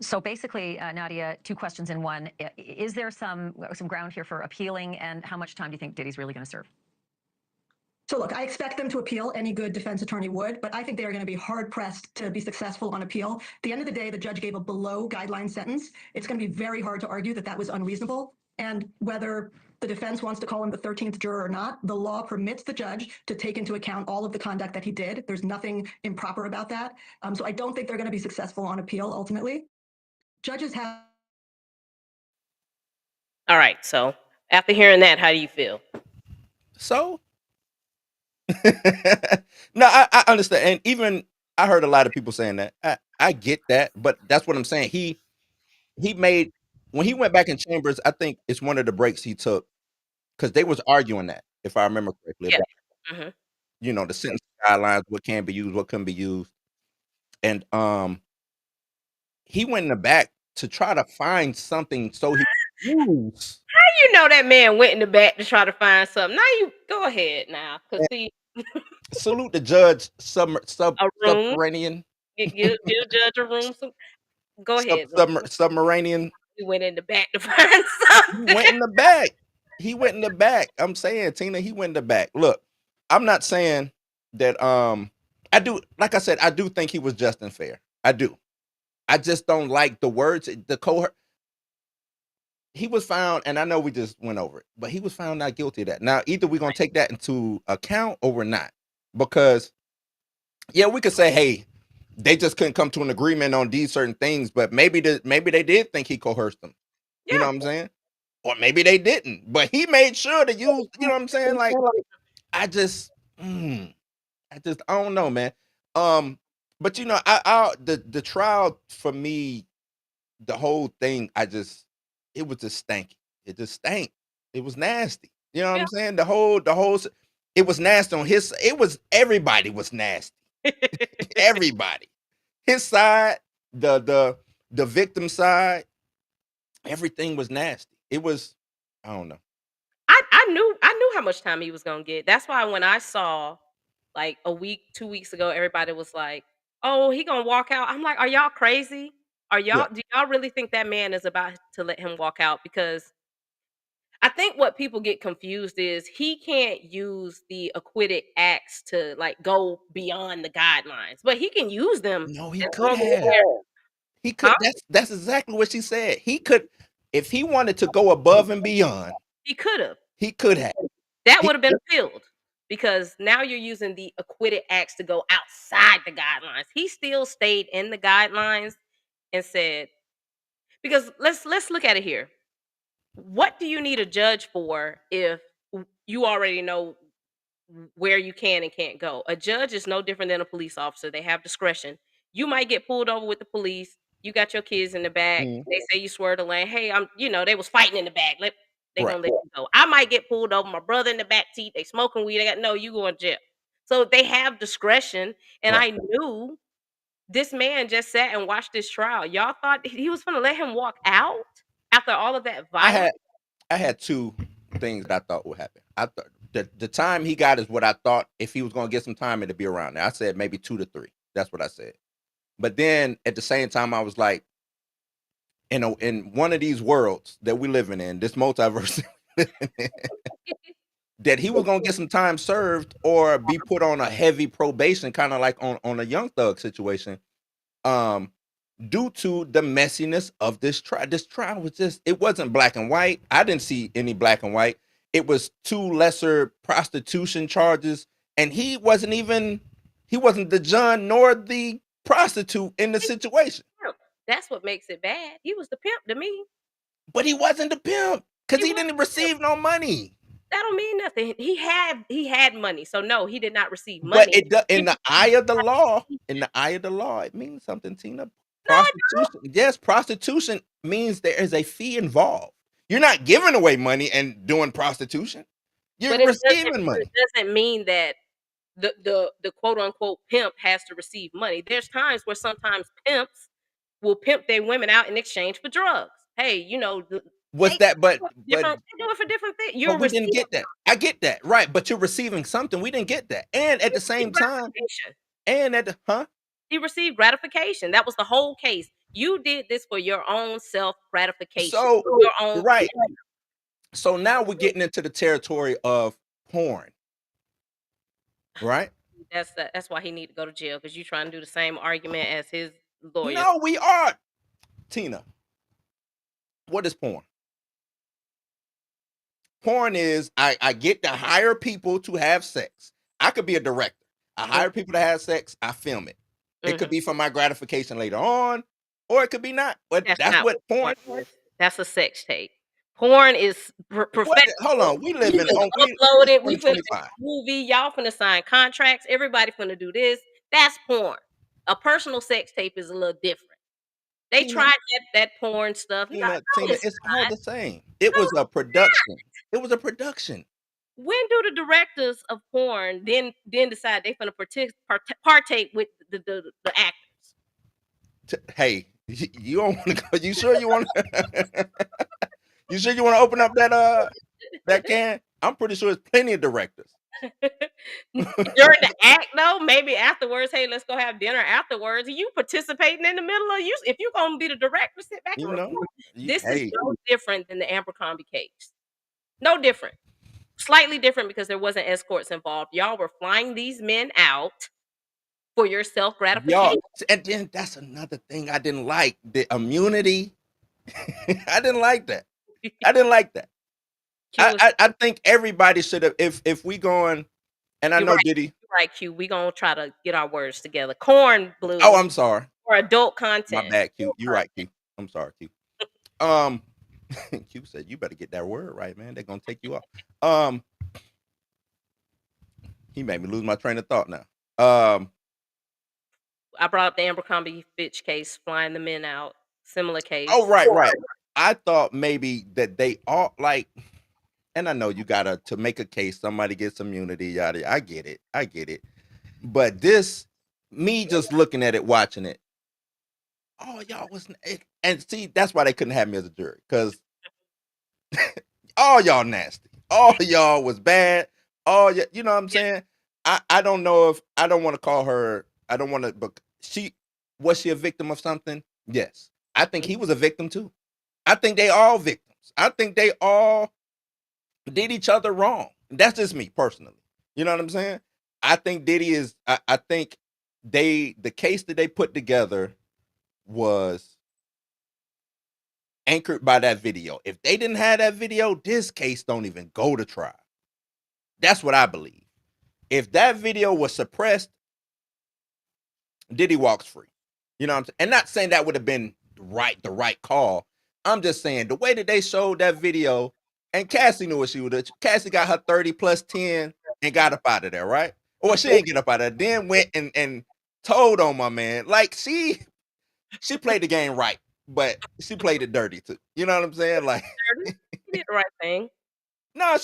So basically, Nadia, two questions in one. Is there some ground here for appealing, and how much time do you think Diddy's really going to serve? So look, I expect them to appeal. Any good defense attorney would, but I think they are going to be hard pressed to be successful on appeal. At the end of the day, the judge gave a below guideline sentence. It's going to be very hard to argue that that was unreasonable. And whether the defense wants to call him the 13th juror or not, the law permits the judge to take into account all of the conduct that he did. There's nothing improper about that. So I don't think they're going to be successful on appeal ultimately. Judges have. All right. So after hearing that, how do you feel? So no, I understand, and even I heard a lot of people saying that. I get that, but that's what I'm saying. He made when he went back in chambers. I think it's one of the breaks he took because they was arguing that, if I remember correctly, Yeah. about the sentence guidelines, what can be used, what couldn't be used, and he went in the back to try to find something so he could use. How you know that man went in the back to try to find something? Now you go ahead now, cause see Salute the judge, a room, subterranean, give judge a room. Go ahead. submarinian. He went in the back to find He something. went in the back. He went in the back. I'm saying, Tina, he went in the back. Look, I'm not saying that I do, like I said, I do think he was just and fair. I do. I just don't like the words, he was found, and I know we just went over it, but he was found not guilty of that. Now, either we're gonna take that into account or we're not. Because yeah, we could say, hey, they just couldn't come to an agreement on these certain things, but maybe they did think he coerced them. You know Yeah. what I'm saying? Or maybe they didn't, but he made sure to use, you know what I'm saying? Like, I just, I don't know, man. But the trial for me, the whole thing, it was just stanky. It just stank. It was nasty. You know what Yeah. I'm saying? It was nasty on his. Everybody was nasty. Everybody, his side, the victim side, everything was nasty. It was, I don't know. I knew how much time he was gonna get. That's why when I saw like a week, 2 weeks ago, everybody was like, "Oh, he gonna walk out." I'm like, "Are y'all crazy? Yeah. Do y'all really think that man is about to let him walk out?" Because I think what people get confused is he can't use the acquitted acts to like go beyond the guidelines, but he can use them No, he as could long as have. He could. huh? That's exactly what she said. He could, if he wanted to go above and beyond. He could have. He could have. That He would have been appealed because now you're using the acquitted acts to go outside the guidelines. He still stayed in the guidelines and said, because let's look at it here. What do you need a judge for if you already know where you can and can't go? A judge is no different than a police officer. They have discretion. You might get pulled over with the police. You got your kids in the back. Mm, They say you swear the lane. Hey, they was fighting in the back. They right. gonna let you go. I might get pulled over. My brother in the back seat. They smoking weed. They got no. You going to jail. So they have discretion. And Right. I knew this man just sat and watched this trial. Y'all thought he was gonna let him walk out after all of that I violence? had I had two things that I thought would happen. I thought the time he got is what I thought. If he was going to get some time, it'd be around there. I said maybe 2 to 3. That's what I said. But then at the same time, I was like, in one of these worlds that we living in, this multiverse, that he was going to get some time served or be put on a heavy probation, kind of like on a Young Thug situation. Due to the messiness of this trial. This trial was it wasn't black and white. I didn't see any black and white. It was 2 lesser prostitution charges, and he wasn't the John nor the prostitute in the situation. Pimp. That's what makes it bad. He was the pimp to me. But he wasn't the pimp because He he was didn't the pimp. receive no money. That don't mean nothing. He had money. So no, he did not receive But money. He in the eye received of the law, gratification. it means something, Tina. No, it don't. Prostitution, yes, prostitution means there is a fee involved. You're not giving away money and doing prostitution. But You're receiving it money. doesn't mean that the quote unquote pimp has to receive money. There's times where sometimes pimps will pimp their women out in exchange for drugs. Hey, Was they that they do it for different things. You're but we didn't receiving get that. I get that. Right, but you're receiving something. We didn't get that. And at the same time, gratification. and at the He received gratification. That was the whole case. You did this for your own self gratification, So your own right. So now we're getting into the territory of porn, right? That's why he need to go to jail, because you trying to do the same argument as his lawyer. No, we are. Tina, what is porn? Porn is I get to hire people to have sex. I could be a director. I hire people to have sex. I film it. It could be for my gratification later on, or it could be not. But That's that's not what porn porn is. is. That's a sex tape. Porn is What? professional. Hold on. We live We in finna on we upload it's it. We finna make 2025. a movie. Y'all finna sign contracts. Everybody finna do this. That's porn. A personal sex tape is a little different. They Tina, tried that porn stuff. No, Tina, it's it's all not. the same. It No, was a production. It was a production. when do the directors of porn then decide they finna partake with the actors? Hey, you don't want to go. You sure you want to? You sure you want to open up that can? I'm pretty sure there's plenty of directors. During the act, though, maybe afterwards, hey, let's go have dinner afterwards. You participating in the middle of you. If you're gonna be the director, sit back You and know, record. This is hey, no different than the Abercrombie case. No different. Slightly different because there wasn't escorts involved. Y'all were flying these men out for your self y'all, gratification. and then that's another thing I didn't like the immunity. I didn't like that. I didn't like that. Q was I think everybody should have. If we going, and I you're know right. Diddy. You're right, Q. We gonna try to get our words together. Corn Oh, blue I'm sorry. for adult My content. bad, Q. You're right, Q. I'm sorry, Q. Um, Q said you better get that word right, man. They're gonna take you off. Um, he made me lose my train of thought now. I brought up the Abercrombie Fitch case, flying the men out. Similar case. Oh, right, right. I thought maybe that they all like, and I know you gotta to make a case, somebody gets immunity, yada. I get it, I get it. But this, me just looking at it, watching it, oh y'all was, and see that's why they couldn't have me as a jury because all y'all nasty, all y'all was bad, all you know what I'm saying. I don't know if I don't want to call her. I don't want to, but she was she a victim of something? Yes, I think he was a victim too. I think they all victims. I think they all did each other wrong. That's just me personally. You know what I'm saying? I think Diddy is. I think the case that they put together was anchored by that video. If they didn't have that video, this case don't even go to trial. That's what I believe. If that video was suppressed, Diddy walks free. You know what I'm saying? And not saying that would have been the right call. I'm just saying the way that they showed that video, and Cassie knew what she would have. Cassie got her 30 plus 10 and got up out of there, right? Or she ain't get up out of there. Then went and told on my man. Like she played the game right, but she played it dirty too. You know what I'm saying? Like She did the right thing. no,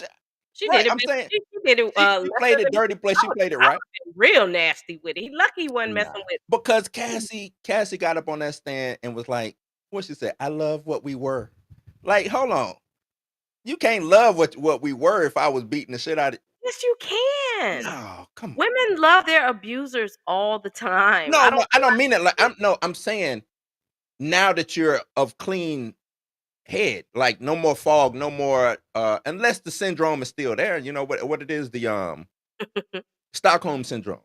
She right. did it. I'm saying She did it. she played Lesser it than dirty, but she played it I right. would've been real nasty with it. He lucky he wasn't Nah. messing with. Because Cassie got up on that stand and was like, what she said, I love what we were. Like, hold on. You can't love what we were if I was beating the shit out of Yes, you can. no, come on. Women love their abusers all the time. No, I no, don't. I don't mean it like I'm saying now that you're of clean head, like no more fog, no more unless the syndrome is still there, you know what it is, the Stockholm syndrome.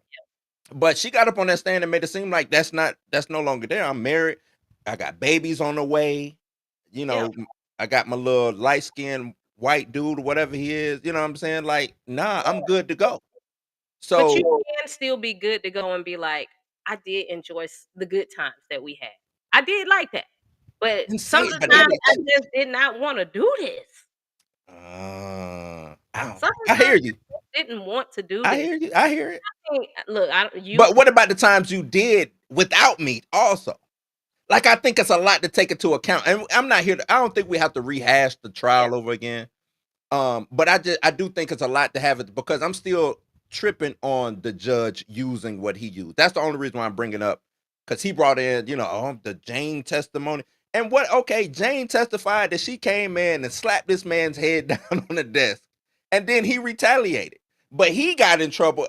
But she got up on that stand and made it seem like that's no longer there. I'm married. I got babies on the way. You Yeah. know, I got my little light skinned white dude, whatever he is. You know what I'm saying? Like, nah, I'm good to go. But you So can still be good to go and be like, I did enjoy the good times that we had. I did like that. But and some of say, the but times I just did not want to do this. Some of I the hear times you. I didn't want to do I this. hear you. I hear it. Look, you But what about the times you did without me also? Like I think it's a lot to take into account. And I'm not here to I don't think we have to rehash the yeah. trial over again. But I do think it's a lot to have it because I'm still tripping on the judge using what he used. That's the only reason why I'm bringing up because he brought in, the Jane testimony. And okay, Jane testified that she came in and slapped this man's head down on the desk, and then he retaliated. But he got in trouble.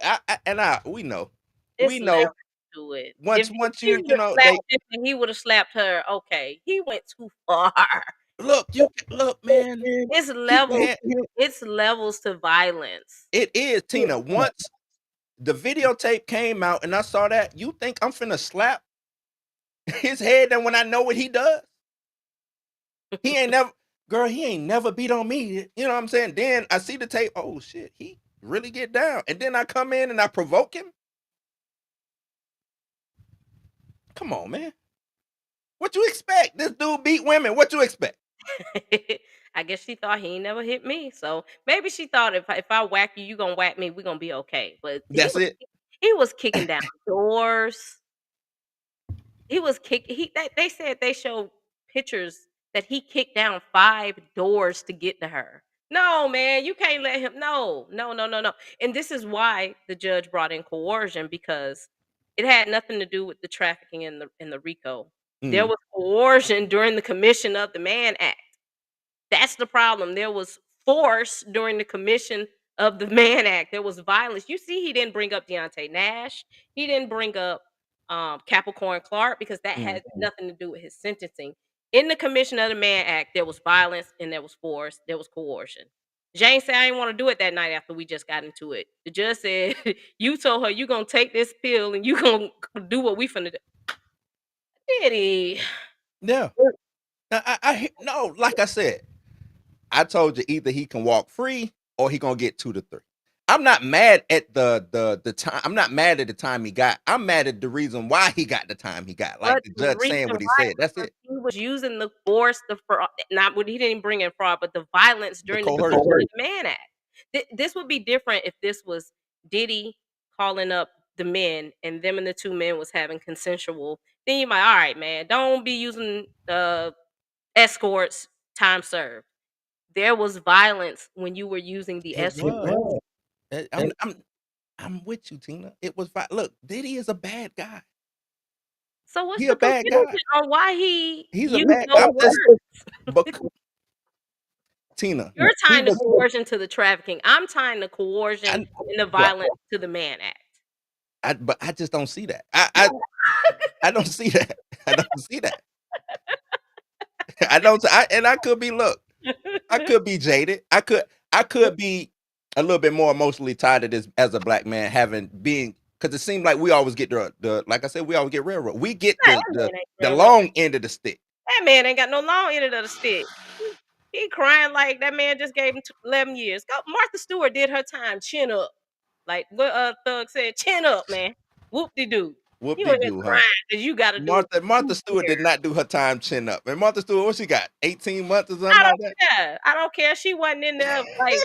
We know, It's we know, leverage. to it. once If once he you would have know slapped they him and he would have slapped her, okay. He went too far. look, man. It's Keep your levels. hand. It's levels to violence. It is, Tina. Once the videotape came out and I saw that, you think I'm finna slap his head? And when I know what he does, he ain't never, girl, he ain't never beat on me. You know what I'm saying? Then I see the tape. Oh shit, he really get down. And then I come in and I provoke him. Come on, man. What you expect? This dude beat women. What you expect? I guess she thought he ain't never hit me. So maybe she thought if I whack you, you gonna whack me. We gonna be okay. But That's it. he was kicking down doors. He was they said they showed pictures that he kicked down 5 doors to get to her. No, man, you can't let him. No, no, no, no, no. And this is why the judge brought in coercion because it had nothing to do with the trafficking in the RICO. There Mm. was coercion during the commission of the Mann Act. That's the problem. There was force during the commission of the Mann Act. There was violence. You see, he didn't bring up Deontay Nash. He didn't bring up Capricorn Clark because that Mm. had nothing to do with his sentencing. In the commission of the Mann Act, there was violence and there was force. There was coercion. Jane said, I didn't want to do it that night after we just got into it. The judge said, you told her you going to take this pill and you going to do what we finna do. Diddy. Yeah. No, like I said, I told you either he can walk free or he gonna get 2 to 3. I'm not mad at the time. I'm not mad at the time he got. I'm mad at the reason why he got the time he got. Like But the the judge reason saying what he why said. is That's because it. he was using the force, the fraud, not what he didn't bring in fraud, but the violence The during the commission coercion. of the Mann Act. This would be different if this was Diddy calling up the men and them and the 2 men was having consensual. Then you might, all right, man, don't be using escorts, time served. There was violence when you were using the It escort. was. I'm with you, Tina. It was look, Diddy is a bad guy. So what's He the a bad confusion guy. on why he He's a used bad. those I'm just words? but Tina, You're he tying the was coercion to the trafficking. I'm tying the coercion I, and the right. violence to the Mann Act. But I just don't see that. I don't see that. I don't see that. I don't and I could be look. I could be jaded. I could be a little bit more emotionally tied to this as a black man having being because it seemed like we always get the like I said, we always get railroad. We get Nah, the that the man ain't the railroad. long end of the stick. That man ain't got no long end of the stick. He crying like that man just gave him 11 years. Go, Martha Stewart did her time. Chin up. Like what Thug said, chin up, man. Whoop de doo. Whoop You de ain't here doo, huh? crying because you got to do Martha 2 Stewart did years. not do her time chin up. And Martha Stewart, what she got? 18 months or something I like that? don't care. I don't care. She wasn't in there like,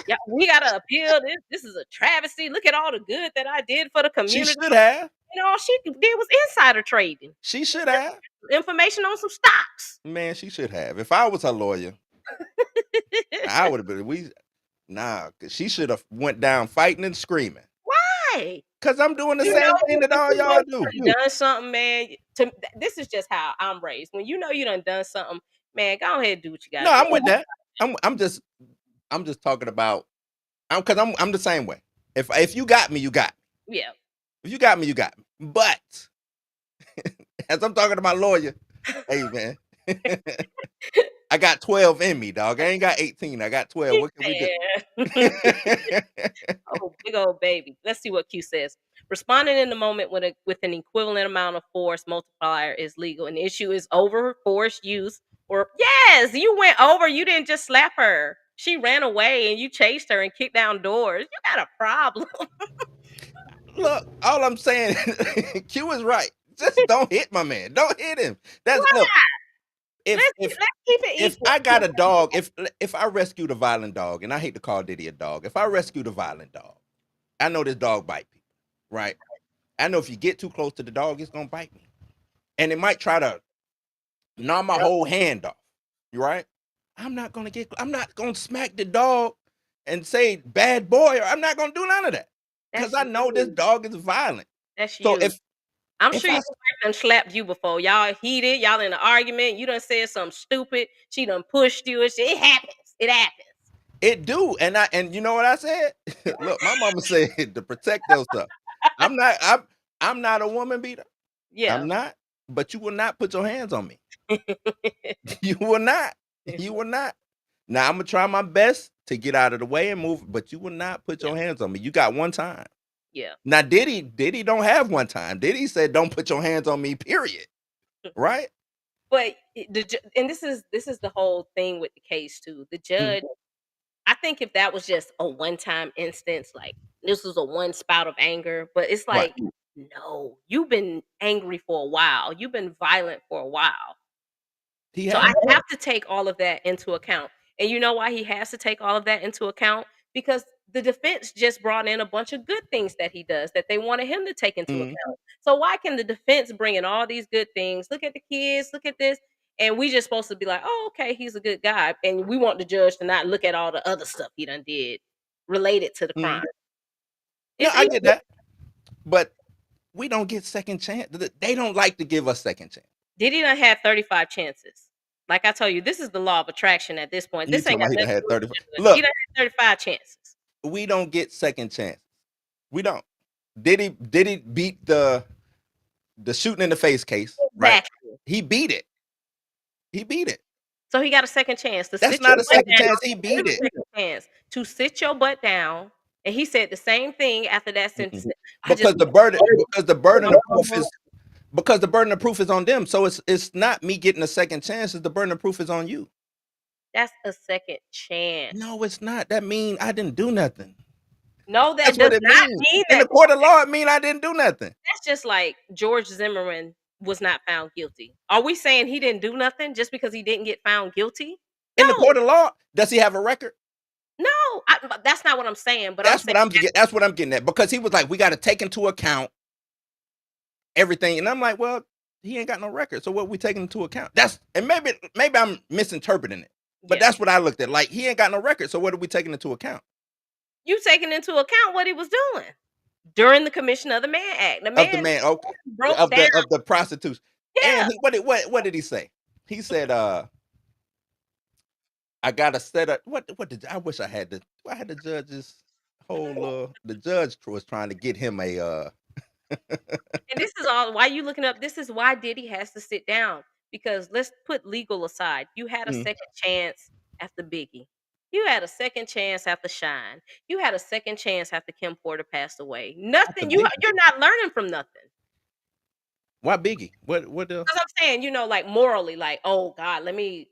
yeah, we gotta appeal this. This is a travesty. Look at all the good that I did for the She community. should have. And all she did was insider trading. She should have. Information on some stocks. Man, she should have. If I was her lawyer, I would have been. Nah, 'cause she should have went down fighting and screaming. Why? Cause I'm doing the You know, same thing that if all you know y'all do. you done something, man. This is just how I'm raised. When you know you done something, man, go ahead and do what you No, gotta do. I'm with that. I'm just talking about. I'm the same way. If you got me, you got me. Yeah. If you got me, you got me. But as I'm talking to my lawyer, hey man, I got 12 in me, dog. I ain't got 18. I got 12. What can we do? Yeah. Oh, big old baby. Let's see what Q says. Responding in the moment with an equivalent amount of force multiplier is legal. An issue is over force use. Or yes, you went over. You didn't just slap her. She ran away and you chased her and kicked down doors. You got a problem. Look, all I'm saying, Q is right. Just don't hit my man. Don't hit him. That's Why? look. If Let's if keep it if equal. I got a dog, if I rescued a violent dog, and I hate to call Diddy a dog, if I rescued a violent dog, I know this dog bite people, right? I know if you get too close to the dog, it's gonna bite me, and it might try to gnaw my whole hand off. You right? I'm not gonna smack the dog and say bad boy, or I'm not gonna do none of that because That's I know this you. dog is violent. That's So you. I'm if sure your I wife done slapped you before. Y'all heated. Y'all in an argument. You done said something stupid. She done pushed you and shit. It happens. It happens. It do, and you know what I said? Look, my mama said to protect yourself. I'm not. I'm not a woman beater. Yeah. I'm not. But you will not put your hands on me. You will not. You will not. Now I'm gonna try my best to get out of the way and move, but you will not put your hands on me. You got one time. Yeah. Now Diddy don't have one time. Diddy said, "Don't put your hands on me." Period. Right? But and this is the whole thing with the case too. The judge, I think if that was just a one-time instance, like this was a one spout of anger, but it's Right. like, no, you've been angry for a while. You've been violent for a while. He So I has. have to take all of that into account. And you know why he has to take all of that into account? Because the defense just brought in a bunch of good things that he does that they wanted him to take into Mhm. account. So why can the defense bring in all these good things? Look at the kids, look at this. And we just supposed to be like, oh, okay, he's a good guy. And we want the judge to not look at all the other stuff he done did related to the Mhm. crime. No, It's I even get that. But we don't get second chance. They don't like to give us second chance. Diddy done had 35 chances. Like I told you, this is the law of attraction at this point. You This talking ain't got about he done nothing to had do with 30. the judge. He Look, done had 35 chances. we don't get second chances. We don't. Diddy beat the shooting in the face case, right? Exactly. He beat it. He beat it. So he got a second chance to That's sit your not a butt second down. chance. He Give him beat a it. second chance to sit your butt down. And he said the same thing after that sentence. Mm-mm. I just Because the burden of proof is because the burden of proof is on them. So it's not me getting a second chance. It's the burden of proof is on you. that's a second chance. No, it's not. That mean I didn't do nothing. No, that That's does what it not means. mean In that. the court of law, it mean I didn't do nothing. That's just like George Zimmerman was not found guilty. Are we saying he didn't do nothing just because he didn't get found guilty? In the No, court of law, does he have a record? no, but that's not what I'm saying. But I'm That's saying what I'm getting at. Because he was like, we got to take into account everything. And I'm like, well, he ain't got no record. So what we taking into account? And maybe I'm misinterpreting it. But yeah, that's what I looked at. Like, he ain't got no record. So what are we taking into account? you taking into account what he was doing during the commission of the Mann Act. The Of the man man, okay. broke down. Of the prostitution. Yeah, And what did he say? He said, I gotta set up what did I wish I had the judge's whole the judge was trying to get him a and this is all why you looking up. This is why Diddy has to sit down because let's put legal aside. You had a mm, second chance after Biggie. You had a second chance after Shine. You had a second chance after Kim Porter passed away. after Nothing. Biggie. You're not learning from nothing. Why Biggie? What the Because I'm saying, like morally, like, oh God, let me,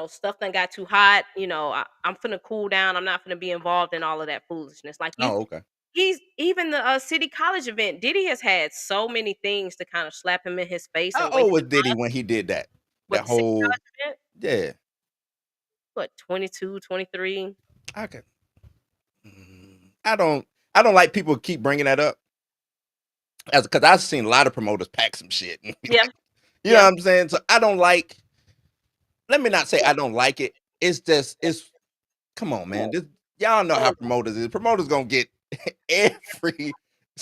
stuff done got too hot. I'm finna cool down. I'm not finna be involved in all of that foolishness. Like oh okay. he's even the city college event. Diddy has had so many things to kind of slap him in his face How and wake old was him Diddy up. when he did that? But That the city whole college event, yeah. what 22, 23? I could I don't like people keep bringing that up as because I've seen a lot of promoters pack some shit. You Yeah, know yeah. what I'm saying? So I don't like. Let me not say I don't like it. It's just come on, man. Y'all know how promoters is. Promoters gonna get every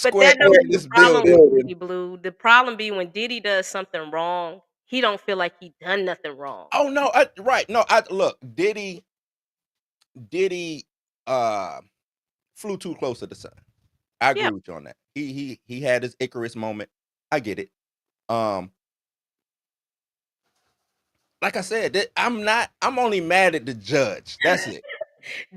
But square that don't inch be in the this problem building. with Diddy Blue. The problem be when Diddy does something wrong, he don't feel like he done nothing wrong. Oh no, right. No, I look, Diddy flew too close to the sun. I Yeah. agree with you on that. He had his Icarus moment. I get it. Um, like I said, I'm only mad at the judge. That's it.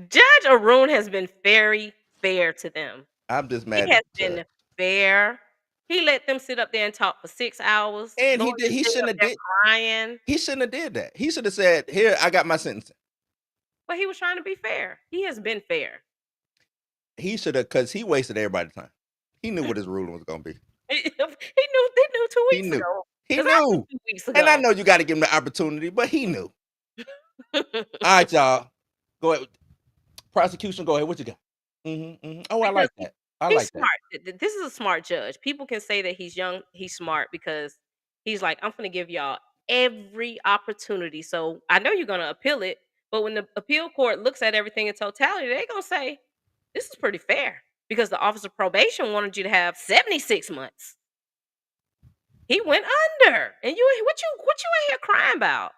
Judge Arun has been very fair to them. I'm just He mad at has the judge. been fair. He let them sit up there and talk for 6 hours. And Lord is he sitting shouldn't up have there did crying. he shouldn't have did that. He should have said, "Here, I got my sentencing." But he was trying to be fair. He has been fair. He should have, because he wasted everybody's time. He knew what his ruling was gonna be. He knew 2 He weeks knew. ago. He It was actually knew. 2 weeks And I ago. know you got to give him the opportunity, but he knew. All right, y'all. Go ahead. Prosecution, go ahead. What you got? Oh, I Because like that. I he's like that. smart. This is a smart judge. People can say that he's young, he's smart because he's like, I'm gonna give y'all every opportunity. So I know you're gonna appeal it, but when the appeal court looks at everything in totality, they're gonna say, this is pretty fair. Because the Office of Probation wanted you to have 76 months. He went under. And what you in here crying about?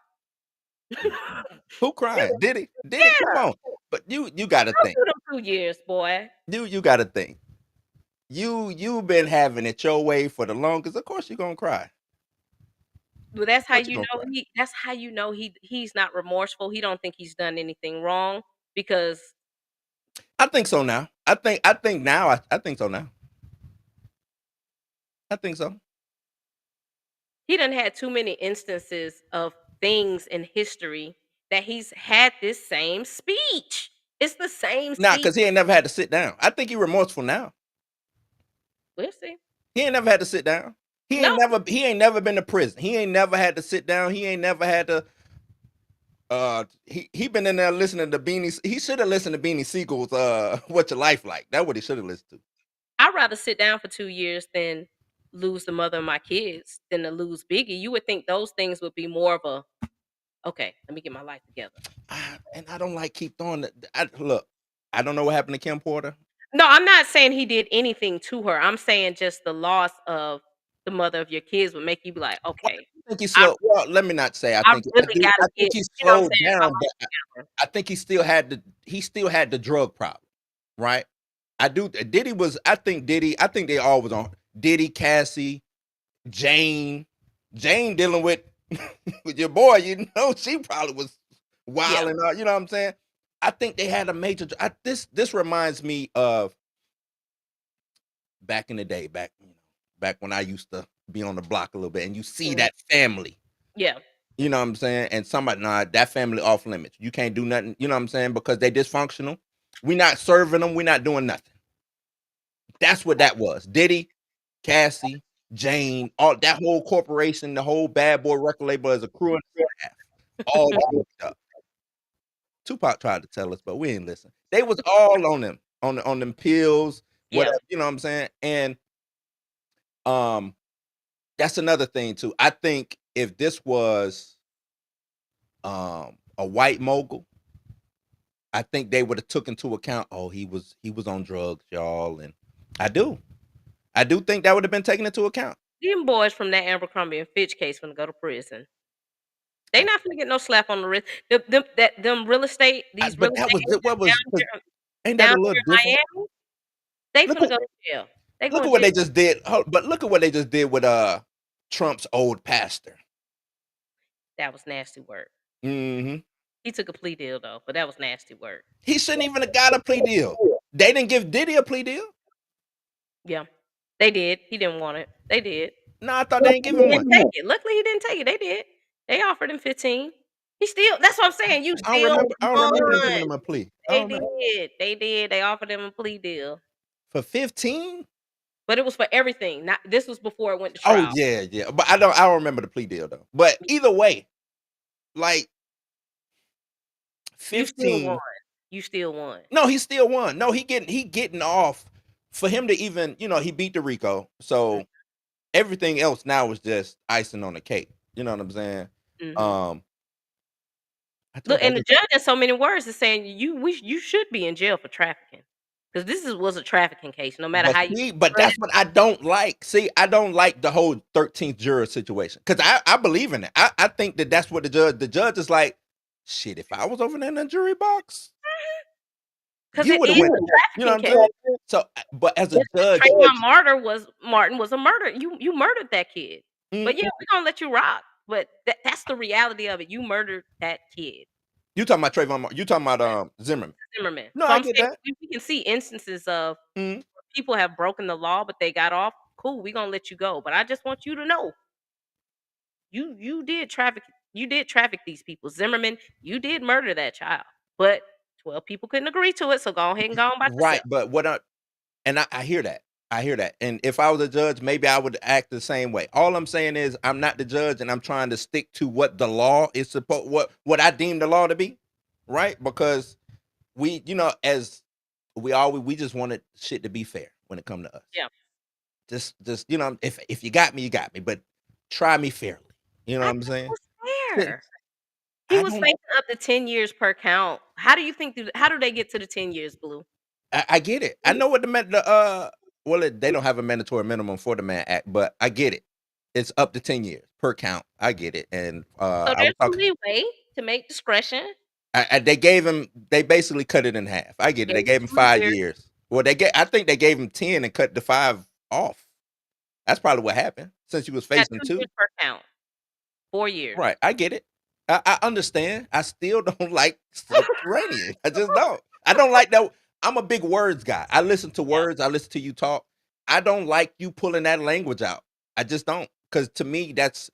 Who crying? Did he? Did it? Come Yeah. on. But you got to Don't think. do them 2 years, boy. You got to think. you've been having it your way for the longest. Of course, you're gonna cry. Well, that's Of how course, you're you gonna know cry. that's how you know he's not remorseful. He don't think he's done anything wrong because I think so now. I think now. I think so now. I think so. he done had too many instances of things in history that he's had this same speech. It's the same Nah, speech. because he ain't never had to sit down. I think he remorseful now. We'll see. He ain't never had to sit down. No, He ain't never been to prison. He ain't never had to sit down. He ain't never had to he been in there listening to Beanie. He should have listened to Beanie Siegel's What's Your Life Like. That's what he should have listened to. I'd rather sit down for 2 years than lose the mother of my kids than to lose Biggie. You would think those things would be more of a, "Okay, let me get my life together." And I don't like keep throwing look, I don't know what happened to Kim Porter. No, I'm not saying he did anything to her. I'm saying just the loss of the mother of your kids would make you be like, Well, "Okay, I think he I slowed well, let me not say I I really do gotta I get," think he you know what I'm slowed saying, "my down, but life together." I think he still had the drug problem, right? I think they all was on Diddy, Cassie, Jane. Jane dealing with with your boy, she probably was Yeah. wilding out, you know what I'm saying? I think they had a major this reminds me of back in the day, back when I used to be on the block a little bit and you see Mhm. that family. Yeah. You know what I'm saying? And somebody, nah, that family off limits. You can't do nothing, you know what I'm saying? Because they dysfunctional. We not serving them, we not doing nothing. That's what that was. Diddy, Cassie, Jane, all that whole corporation, the whole bad boy record label as a crew and staff, all grouped up. Tupac tried to tell us, but we ain't listen. They was all on them, on them pills, Yeah. whatever, you know what I'm saying? And um, that's another thing too. I think if this was a white mogul, I think they would have took into account, oh, he was on drugs, y'all, and I do. I do think that would have been taken into account. Them boys from that Abercrombie and Fitch case gonna go to prison. They I, not finna get no slap on the wrist. Them real estate, these real but that estate was agents what was ain't that down a little here in different? Miami, they Look finna at go to jail. They look going at to what jail. they just did. But look at what they just did with Trump's old pastor. That was nasty work. Hmm. He took a plea deal though, but that was nasty work. He shouldn't even have got a plea deal. They didn't give Diddy a plea deal. Yeah. They did. He didn't want it. They did. No, I thought they didn't give He him one. didn't take it. Luckily, he didn't take it. They did. They offered him 15. He still that's what I'm saying. You I don't still remember. I don't remember them giving won. him a plea. I They don't remember did. They did. They offered him a plea deal. for 15. But it was for everything. Not this was before it went to Oh trial. yeah, yeah. But I don't remember the plea deal though. But either way, like You still won. 15. You still won. No, he still won. No, he getting off for him to even, he beat the RICO. So everything else now is just icing on the cake. You know what I'm saying? Mhm. Um, I Look, told I and the just judge in so many words is saying you should be in jail for trafficking. Because was a trafficking case, no matter how you but run that's it. what I don't like. See, I don't like the whole 13th juror situation because I believe in it. I think that's what the judge is like. Shit, if I was over there in the jury box, Because you it would have is went. a You know trafficking what I'm case. saying? So, but as a Just as judge, Martin was a murder. You murdered that kid. mm, But yeah, we're gonna let you rock. But that's the reality of it. You murdered that kid, you talking about Trayvon? You talking about Zimmerman? Zimmerman. No, So I I'm get saying that. we can see instances of Mm. people have broken the law, but they got off. Cool, we're gonna let you go. But I just want you to know, you did traffic. You did traffic these people. Zimmerman, you did murder that child. But 12 people couldn't agree to it. So go ahead and go on about Right, yourself. but I hear that. I hear that. And if I was a judge, maybe I would act the same way. All I'm saying is I'm not the judge and I'm trying to stick to what the law is supposed what I deem the law to be, right? Because we, as we just wanted shit to be fair when it come to us. Yeah. Just if you got me, you got me, but try me fairly. You know I what thought I'm it saying? was Shit, fair. He I was don't facing up to 10 years per count. How do you think how do they get to the 10 years, Blue? I get it. I know what they don't have a mandatory minimum for the Mann Act, but I get it. It's up to 10 years per count. I get it. And So I was there's some talking leeway to make discretion. they basically cut it in half. I get it. Gave They him gave him 2 5 years. years. Well, I think they gave him 10 and cut the 5 off. That's probably what happened since he was Got facing 2 2. years per count. 4 years. Right, I get it. I understand. I still don't like subterranean. I just don't. I don't like that. I'm a big words guy. I listen to Yeah. words. I listen to you talk. I don't like you pulling that language out. I just don't. Because to me, it's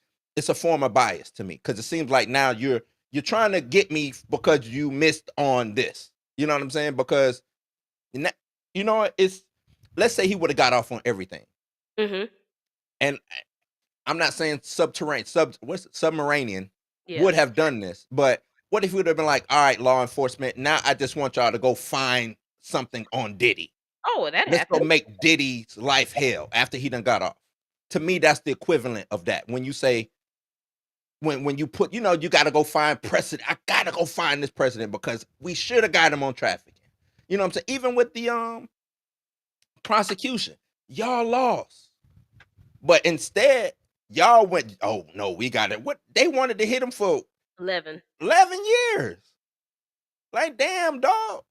a form of bias to me. Because it seems like now you're trying to get me because you missed on this. You know what I'm saying? Because you know what? Let's say he would have got off on everything. Mhm. And I'm not saying submarinian Yeah. would have done this, but what if he would have been like, all right, law enforcement, now I just want y'all to go find something on Diddy. Oh, well, that Let's go happened. make Diddy's life hell after he done got off. To me, that's the equivalent of that. When you say, when you put, you gotta go find precedent. I gotta go find this president because we should have got him on trafficking. You know what I'm saying? Even with the prosecution, y'all lost. But instead, y'all went, oh no, we got it. What they wanted to hit him for 11. 11 years. Like, damn, dog.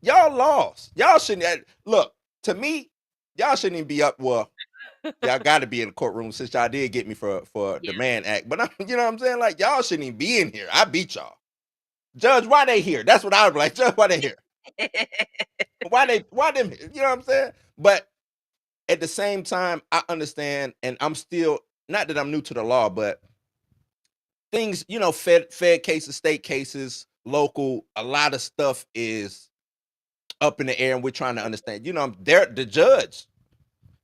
Y'all lost. Y'all shouldn't look, to me, y'all shouldn't even be up. Well, y'all gotta be in the courtroom since y'all did get me for the Yeah. Mann Act. But you know what I'm saying? Like, y'all shouldn't even be in here. I beat y'all. Judge, why they here? That's what I would be like. Judge, why they here? Why them here? You know what I'm saying? But at the same time, I understand, and I'm still, not that I'm new to the law, but things, fed cases, state cases, local, a lot of stuff is up in the air, and we're trying to understand. They're the judge.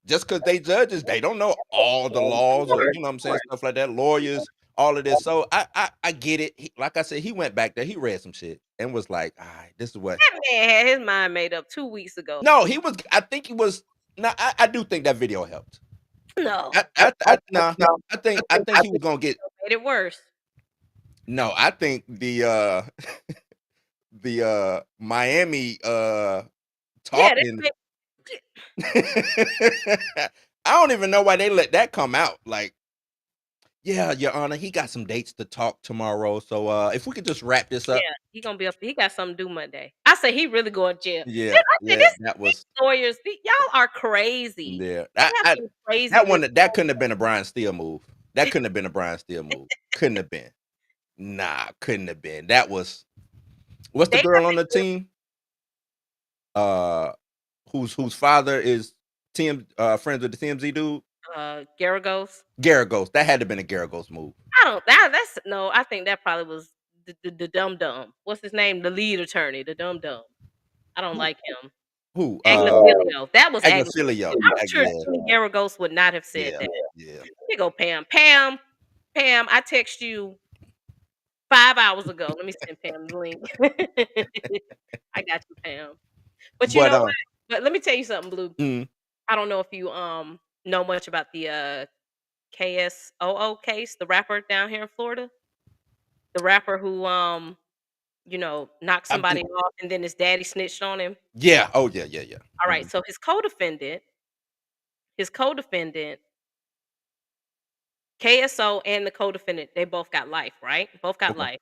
Just because they judges, they don't know all the laws, or what I'm saying, stuff like that. Lawyers, all of this. So I get it. Like I said, he went back there, he read some shit and was like, all right, this is what. That man had his mind made up 2 weeks ago. No, he was. I think he was. No, I do think that video helped. No. Nah, I think he was gonna get. Made it worse. No, I think the Miami Yeah, talking. I don't even know why they let that come out. Like, yeah, Your Honor, he got some dates to talk tomorrow. So if we could just wrap this yeah, up. he gonna be up. He got something to do Monday. I say he really going to jail. Yeah, I say yeah, this that these was lawyers, y'all are crazy. yeah. They have some That one craziness. that couldn't have been a Brian Steele move. That couldn't have been a Brian Steele move. Couldn't have been. Nah, couldn't have been. That was what's the They girl on the team? Uh whose father is friends with the TMZ dude? Garagos. Garagos. That had to have been a Garagos move. I don't that's no, I think that probably was the dumb dumb. What's his name? The lead attorney, the dumb dumb. I don't Who like him. who? Agnifilio. That was Agnafilio. Agnifilio. I'm sure Yeah. Tony Garagos would not have said Yeah. that. Yeah. Here go Pam. Pam, I text you 5 hours ago. Let me send Pam the link. I got you, Pam. But you But know what? But let me tell you something, Blue. mm, I don't know if you know much about the KSOO case, the rapper down here in Florida. The rapper who knocked I'm somebody off and then his daddy snitched on him. yeah. Oh yeah, yeah, yeah. All right, Mhm. so his co-defendant, KSO and the co-defendant, they both got life, right? Both got Okay. life.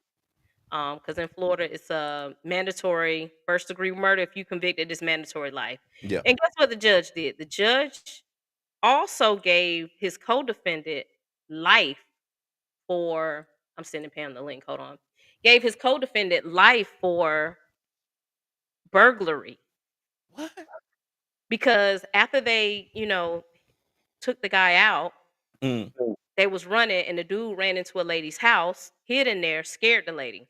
Because in Florida, it's a mandatory first degree murder. If you convicted, it's mandatory life. Yeah. And guess what the judge did? The judge also gave his co-defendant life for I'm sending Pam the link, hold on. Gave his co-defendant life for burglary What? because after they, took the guy out, Mm, they was running and the dude ran into a lady's house, hid in there, scared the lady.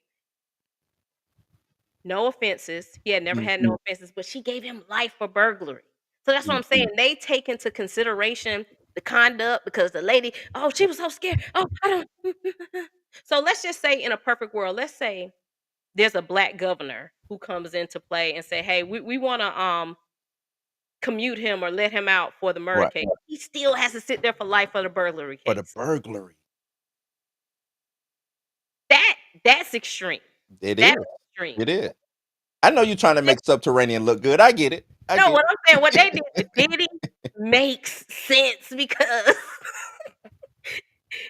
No offenses. He had never mm, had no offenses, but she gave him life for burglary. So that's what mm. I'm saying. They take into consideration the conduct because the lady, oh, she was so scared. Oh, I don't. So let's just say in a perfect world, let's say there's a black governor who comes into play and say, hey, we want to commute him or let him out for the murder Right. case. He still has to sit there for life for the burglary For the case. burglary. That's extreme. It is. That's extreme. It is. I know you're trying to make subterranean look good. I get it. I No, get what I'm saying, what they did with Diddy makes sense because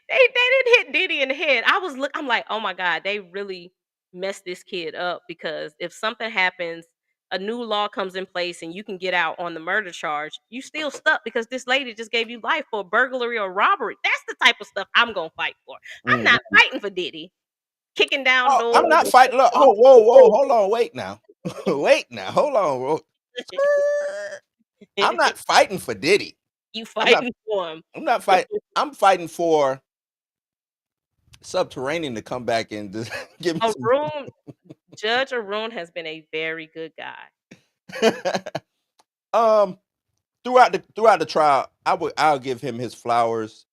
they didn't hit Diddy in the head. I'm like, oh my God, they really messed this kid up because if something happens a new law comes in place and you can get out on the murder charge, you still stuck because this lady just gave you life for burglary or robbery. That's the type of stuff I'm gonna fight for. I'm Mhm. not fighting for Diddy kicking down Oh, doors. I'm not fighting. Look, oh, whoa, hold on, wait now, wait now, hold on, bro. I'm not fighting for Diddy. You I'm not. fighting for him. I'm not fighting. I'm fighting for Subterranean to come back and just give me some. Judge Arun has been a very good guy. um, throughout the trial, I'll give him his flowers.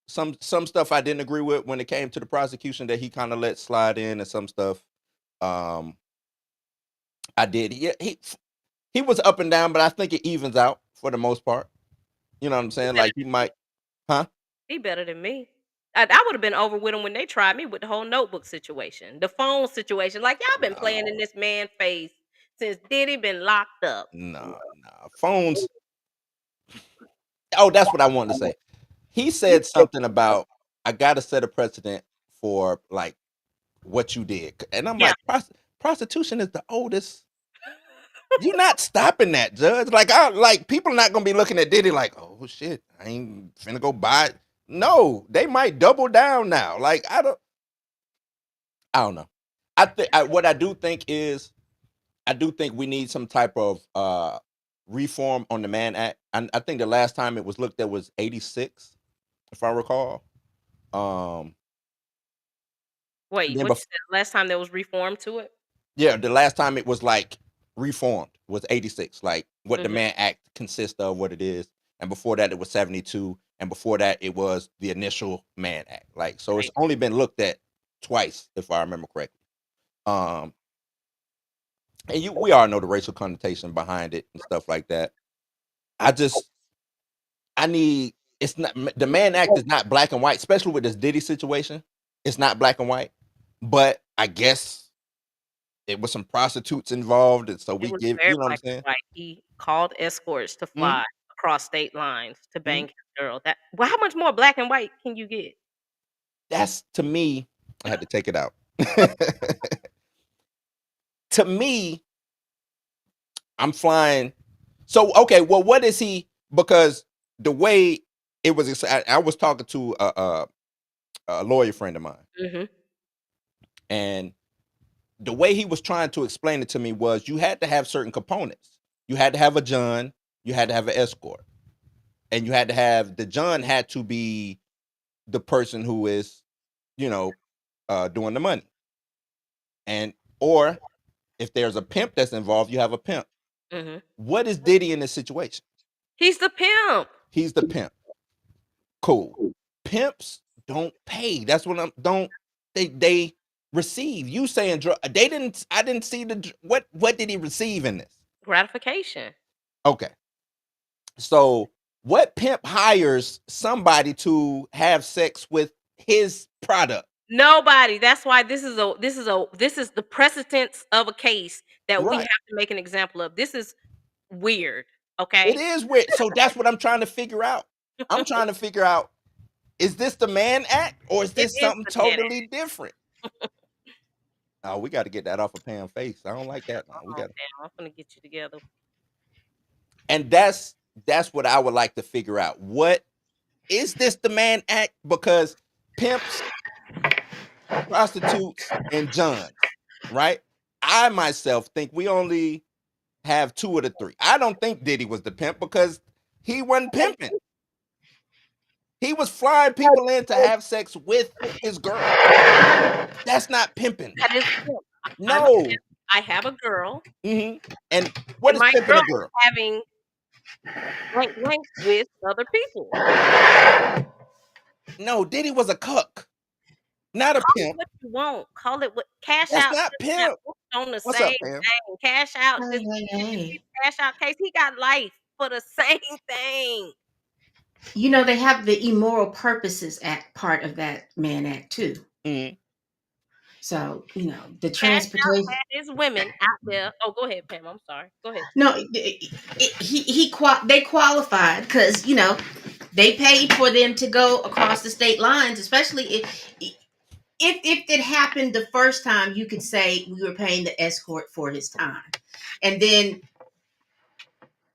Some stuff I didn't agree with when it came to the prosecution that he kind of let slide in, and some stuff um I did. Yeah, he was up and down, but I think it evens out for the most part. You know what I'm He saying? better Like he might, huh? He better than me. I would have been over with him when they tried me with the whole notebook situation, the phone situation. Like y'all been Nah, playing in this man's face since Diddy been locked up. nah. Phones. Oh, that's what I wanted to say. He said something about I got to set a precedent for like what you did, and I'm Yeah, like, prostitution is the oldest. You're not stopping that, Judge. Like, I like people are not gonna be looking at Diddy like, oh shit, I ain't finna go buy it. No, they might double down now. Like, I don't know. What I do think is I do think we need some type of reform on the Mann Act. I think the last time it was looked at was '86, if I recall. Um, wait, then what you said? Last time there was reform to it? yeah, the last time it was like reformed was '86, like what the Mhm. Mann Act consists of, what it is. And before that, it was '72, and before that, it was the initial Mann Act. Like, so it's Right. only been looked at twice, if I remember correctly. Um, and we all know the racial connotation behind it and stuff like that. I just, I need. It's not the Mann Act is not black and white, especially with this Diddy situation. It's not black and white, but I guess it was some prostitutes involved, and so It we was give, very you know what I'm black and saying? white. He called escorts to Mhm, fly across state lines to bang mhm. his girl. That well, how much more black and white can you get? That's to me. I had to take it out. To me, I'm flying. So okay, well, what is he? Because the way it was, I was talking to a lawyer friend of mine, Mhm. and the way he was trying to explain it to me was you had to have certain components. You had to have a John, you had to have an escort, and you had to have the John had to be the person who is, you know, doing the money, and or if there's a pimp that's involved, you have a pimp. Mhm. What is Diddy in this situation? He's the pimp. He's the pimp. Cool. Pimps don't pay. That's what I'm don't they receive. You saying they didn't I didn't see what did he receive in this? Gratification. Okay. So what pimp hires somebody to have sex with his product? Nobody. That's why this is the precedence of a case that we have Right. to make an example of. This is weird, It okay? is weird. So that's what I'm trying to figure out. I'm trying to figure out, is this the Man Act or is It this is something the man. totally different? Oh, we got to get that off of Pam face. I don't like that now. We Oh, got, damn, I'm gonna get you together. and that's what I would like to figure out. What is this the Man Act? Because pimps, prostitutes, and Johns, right? I myself think we only have two of the three. I don't think Diddy was the pimp because he wasn't pimping. He was flying people in to have sex with his girl. That's not pimping. That is the pimp. I'm a No. pimp. I have a girl, And what and is my pimping girl a is girl? having blank blanks with other people. No, Diddy was a cuck, not a Call it pimp. what you want. Call it what cash That's out not just got pimp. hooked on the What's same up, Pam? thing. Cash out Hey, just hey, hey. cash out case. He got life for the same thing. You know, they have the Immoral Purposes Act part of that Mann Act too. Mhm. So, you know, the Cash out transportation. had his women out there. Oh, go ahead, Pam. I'm sorry. Go ahead. No, they qualified because you know they paid for them to go across the state lines, especially if if it happened the first time, you could say we were paying the escort for his time, and then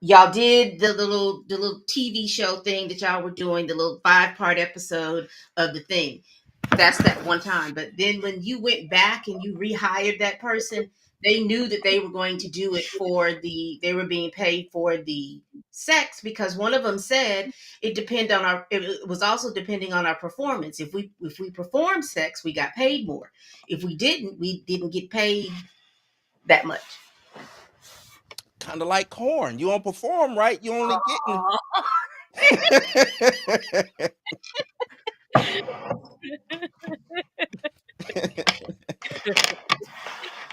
y'all did the little TV show thing that y'all were doing, the little 5-part episode of the thing. That's that one time. But then when you went back and you rehired that person, they knew that they were going to do it they were being paid for the sex, because one of them said it was also depending on our performance. If we performed sex, we got paid more. If we didn't get paid that much. Kind of like corn. You don't perform right, you only getting.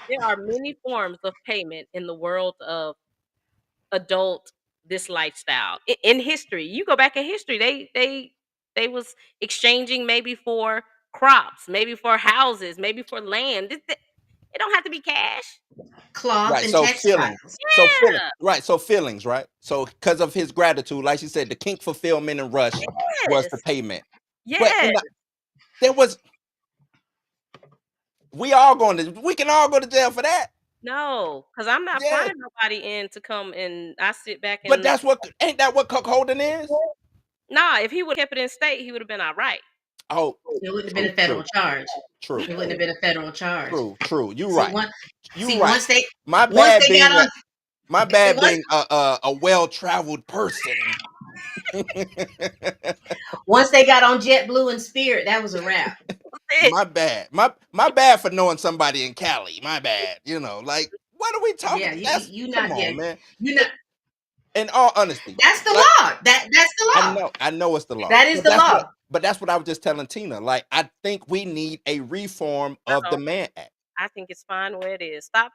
There are many forms of payment in the world of adult this lifestyle. In history, you go back in history, they was exchanging maybe for crops, maybe for houses, maybe for land. It don't have to be cash. Cloth Right. and So feelings. textiles. Yeah. Right. So feelings, right? So because of his gratitude, like she said, the kink fulfillment and rush was the Yes. payment. But Yes. there was we can all go to jail for that. No, because I'm not Yes. flying nobody in to come and I sit back But and ain't that what cuckolding is? nah, if he would kept it in state, he would have been all right. Oh, It wouldn't have been a federal charge. True. It wouldn't have been a federal charge. True. You See, right. once they My once bad they being got on, my see, bad once, being a well-traveled person. once they got on JetBlue and Spirit, that was a wrap. My bad. My bad for knowing somebody in Cali. My bad. You know, like what are we talking? Yeah, Come on, man. You not. In all honesty, That's the like, law. That's the law. I know it's the law. That is the law. But that's what I was just telling Tina. Like, I think we need a reform of the Mann Act. I think it's fine where it is. Stop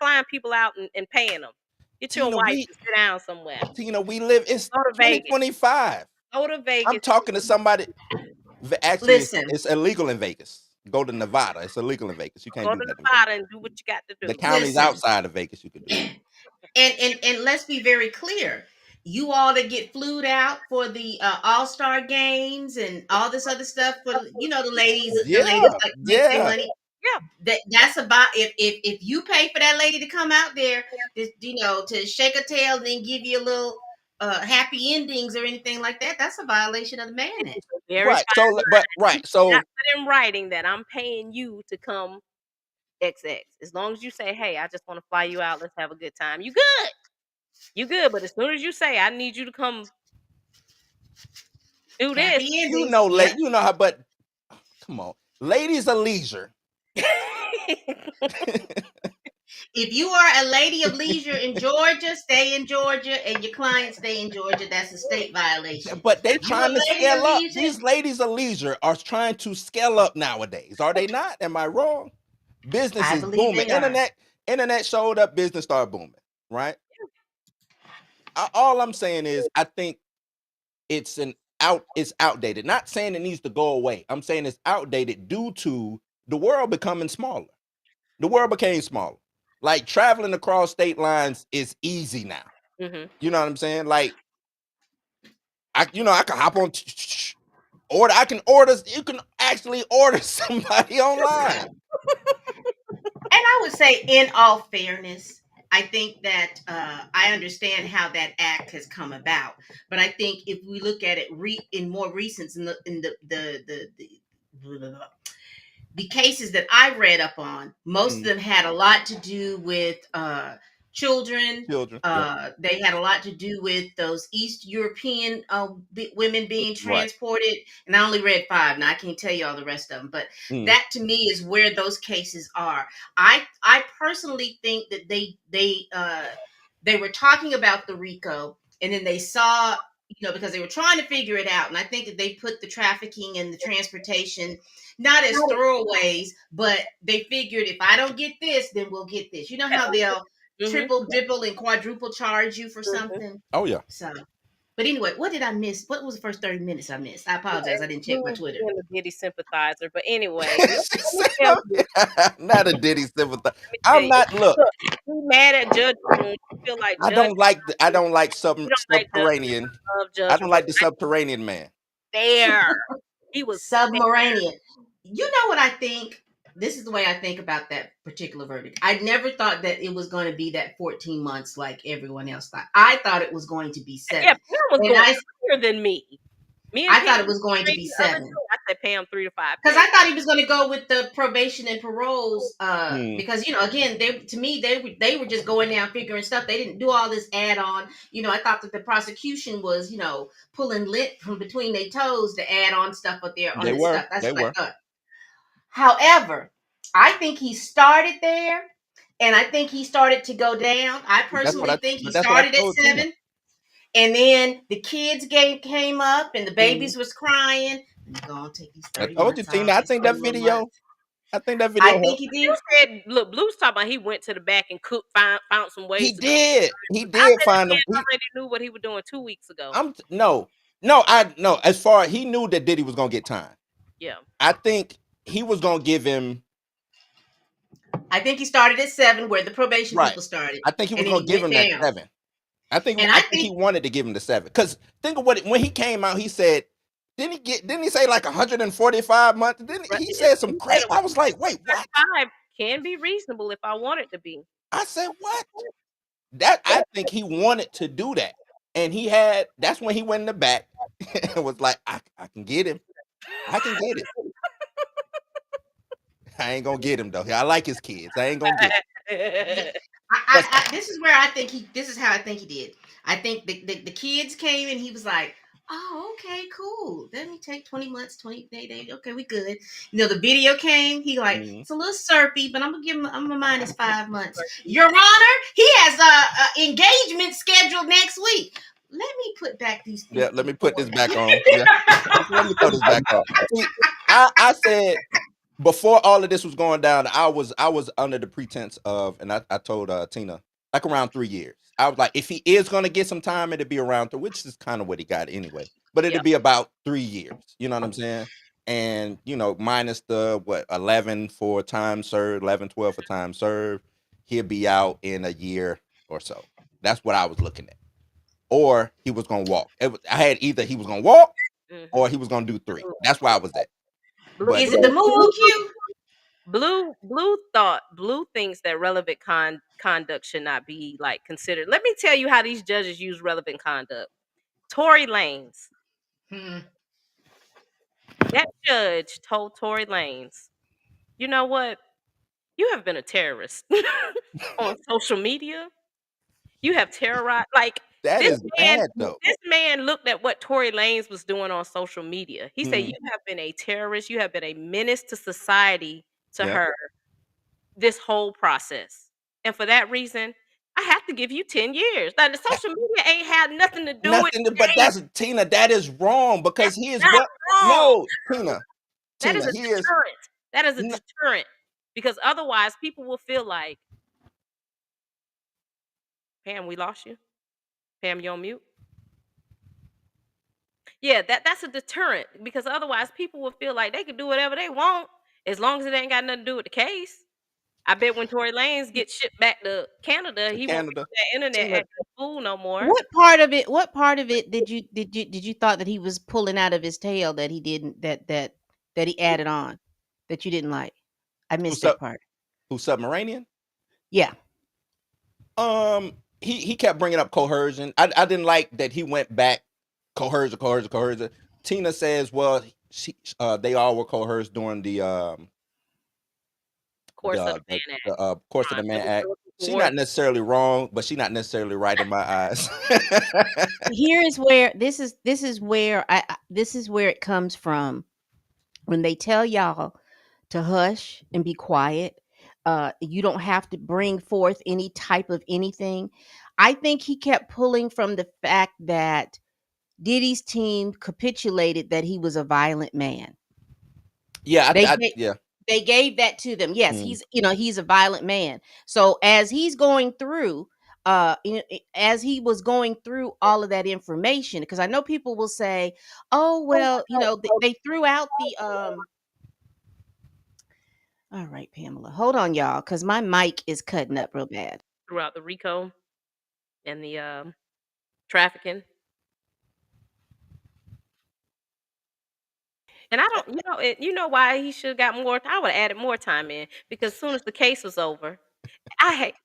flying people out and paying them. Get your Tina, wife to sit down somewhere. Tina, it's Go to Vegas. 2025. Go to Vegas. I'm talking to somebody. Actually, Listen, it's illegal in Vegas. Go to Nevada. It's illegal in Vegas. You can't Go do to that. Nevada and do what you got to do. The counties outside of Vegas, you could do it. And let's be very clear. You all that get flued out for the All-Star games and all this other stuff for the ladies, Yeah, the ladies like make their yeah. money. Yeah. That's about if you pay for that lady to come out there, to shake a tail and then give you a little happy endings or anything like that, that's a violation of the Mann Act. Right. So not put in writing that I'm paying you to come XX. As long as you say, hey, I just want to fly you out, let's have a good time. You good. You good. But as soon as you say, I need you to come do this. Happy endings. You know how, but come on. Ladies of leisure. If you are a lady of leisure in Georgia, stay in Georgia, and your clients stay in Georgia. That's a state violation. But they trying to scale up. These ladies of leisure are trying to scale up nowadays. Are they not? Am I wrong? Business is booming. Internet showed up, business started booming, right? All I'm saying is I think it's outdated. Not saying it needs to go away. I'm saying it's outdated due to the world becoming smaller. The world became smaller. Like traveling across state lines is easy now. Mm-hmm. You know what I'm saying? Like I can hop on order. You can actually order somebody online. And I would say, in all fairness, I think that I understand how that act has come about, but I think if we look at it in more recent, the cases that I read up on, most of them had a lot to do with children. They had a lot to do with those East European women being transported. Right. And I only read 5. Now I can't tell you all the rest of them, but that to me is where those cases are. I personally think that they were talking about the RICO, and then they saw, because they were trying to figure it out. And I think that they put the trafficking and the transportation not as throwaways, but they figured if I don't get this, then we'll get this. You know how they'll triple, triple, and quadruple charge you for something? Oh, yeah. So, but anyway, what did I miss? What was the first 30 minutes I missed? I apologize. I didn't check my Twitter. I'm a Diddy sympathizer, but anyway. Not a Diddy sympathizer. I'm not, look. You mad at Judge Room. You feel like I don't like subterranean. I don't like the subterranean man. There. He was submarinian. You know what I think? This is the way I think about that particular verdict. I never thought that it was going to be that 14 months like everyone else thought. I thought it was going to be Yeah, 7. Pam was And going higher than me. Me and I Pam thought it was going to straight be the other 7. day. I said Pam 3 to 5 Because years. I thought he was going to go with the probation and paroles. Mm. Because again, they were just going down figuring stuff. They didn't do all this add on. I thought that the prosecution was pulling lint from between their toes to add on stuff up there on They this were. stuff. That's They what I were. thought. However, I think he started there, and I think he started to go down. I personally think he That's what I started at told Tina. 7, and then the kids came up, and the babies Mhm. was crying. I'm gonna take these I 30 told you, months Tina. off. I These think 30 that more months. video. I think that I video think helped. he You did. said, look, Blue's talking about he went to the back and found some ways He to cook. did. He I did bet that find man them. already knew what he was doing 2 weeks ago. No. I no. As far he knew that Diddy was gonna get time. Yeah. I think he was gonna give him I think he started at 7, where the probation right. people started, I think he was and then gonna he give went him that down. 7. I think And I I think he think wanted to give him the 7. Because think of when he came out, he said, didn't he say like 145 months? Didn't Right. he said some He said crazy? it I was was like, wait, what? 35 can be reasonable if I want it to be. I said, what? I think he wanted to do that. And that's when he went in the back and was like, I can get him. I can get him. I ain't gonna get him though. I like his kids. I ain't gonna get him. yeah, But this is where I think this is how I think he did. I think the kids came, and he was like, oh, okay, cool. Let me take 20 months, 20 days. Okay, we good. The video came. He like, mhm. it's a little syrupy, but I'm gonna minus 5 months. Your Honor, he has a engagement scheduled next week. Let me put back these Yeah, let me put 54. this back on. Yeah. Let me throw this back on. See, I said before all of this was going down, I was under the pretense of, and I told Tina, like around 3 years. I was like, if he is gonna get some time, it'd be around which is kind of what he got anyway. But it'd Yep. be about 3 years. You know what I'm saying? And minus the 11 for time served, 11, 12 for time served, he'll be out in a year or so. That's what I was looking at. Or he was gonna walk. I had either he was gonna walk or he was gonna do 3. That's where I was at. But Is it the moo cue? Blue thinks that relevant conduct should not be like considered. Let me tell you how these judges use relevant conduct. Tory Lanez, that judge told Tory Lanez, you know what? You have been a terrorist on social media. You have terrorized that this is man. bad though. This man looked at what Tory Lanez was doing on social media. He said, Mhm. "You have been a terrorist. You have been a menace to society, to Yep. her, this whole process. And for that reason, I have to give you 10 years." Now, the social media ain't had nothing to do with Nothing, but the case. that's Tina. That is wrong because That's he is not what? wrong. No, Tina. That is Tina. a He is. deterrent. That is a n- deterrent because otherwise people will feel like, Pam, we lost you. Pam, you on mute? Yeah, that's a deterrent because otherwise people will feel like they can do whatever they want as long as it ain't got nothing to do with the case. I bet when Tory Lanez gets shipped back to Canada, To he won't be Canada. on that internet Tina. acting a fool no more. What part of it did you thought that he was pulling out of his tail that he didn't that he added on that you didn't like? I Who missed that sub? part. Who submarinian? Yeah. He kept bringing up coercion. I didn't like that he went back coercion. Tina says, well, they all were coerced during Course of the Mann Act the course of the crime that Man we were Act. looking She for. not necessarily wrong, but she not necessarily right in my eyes. Here is where this is where it comes from when they tell y'all to hush and be quiet. You don't have to bring forth any type of anything. I think he kept pulling from the fact that Diddy's team capitulated that he was a violent man. Yeah, They I ga- yeah. they gave that to them. Yes, Mm. he's a violent man. So as he's going through as he was going through all of that information, because I know people will say, "Oh, well, they threw out the all right, Pamela. Hold on, y'all, cuz my mic is cutting up real bad. Throughout the RICO and the trafficking. And I don't, you know why he should have got more. I would have added more time in because as soon as the case was over, I hate.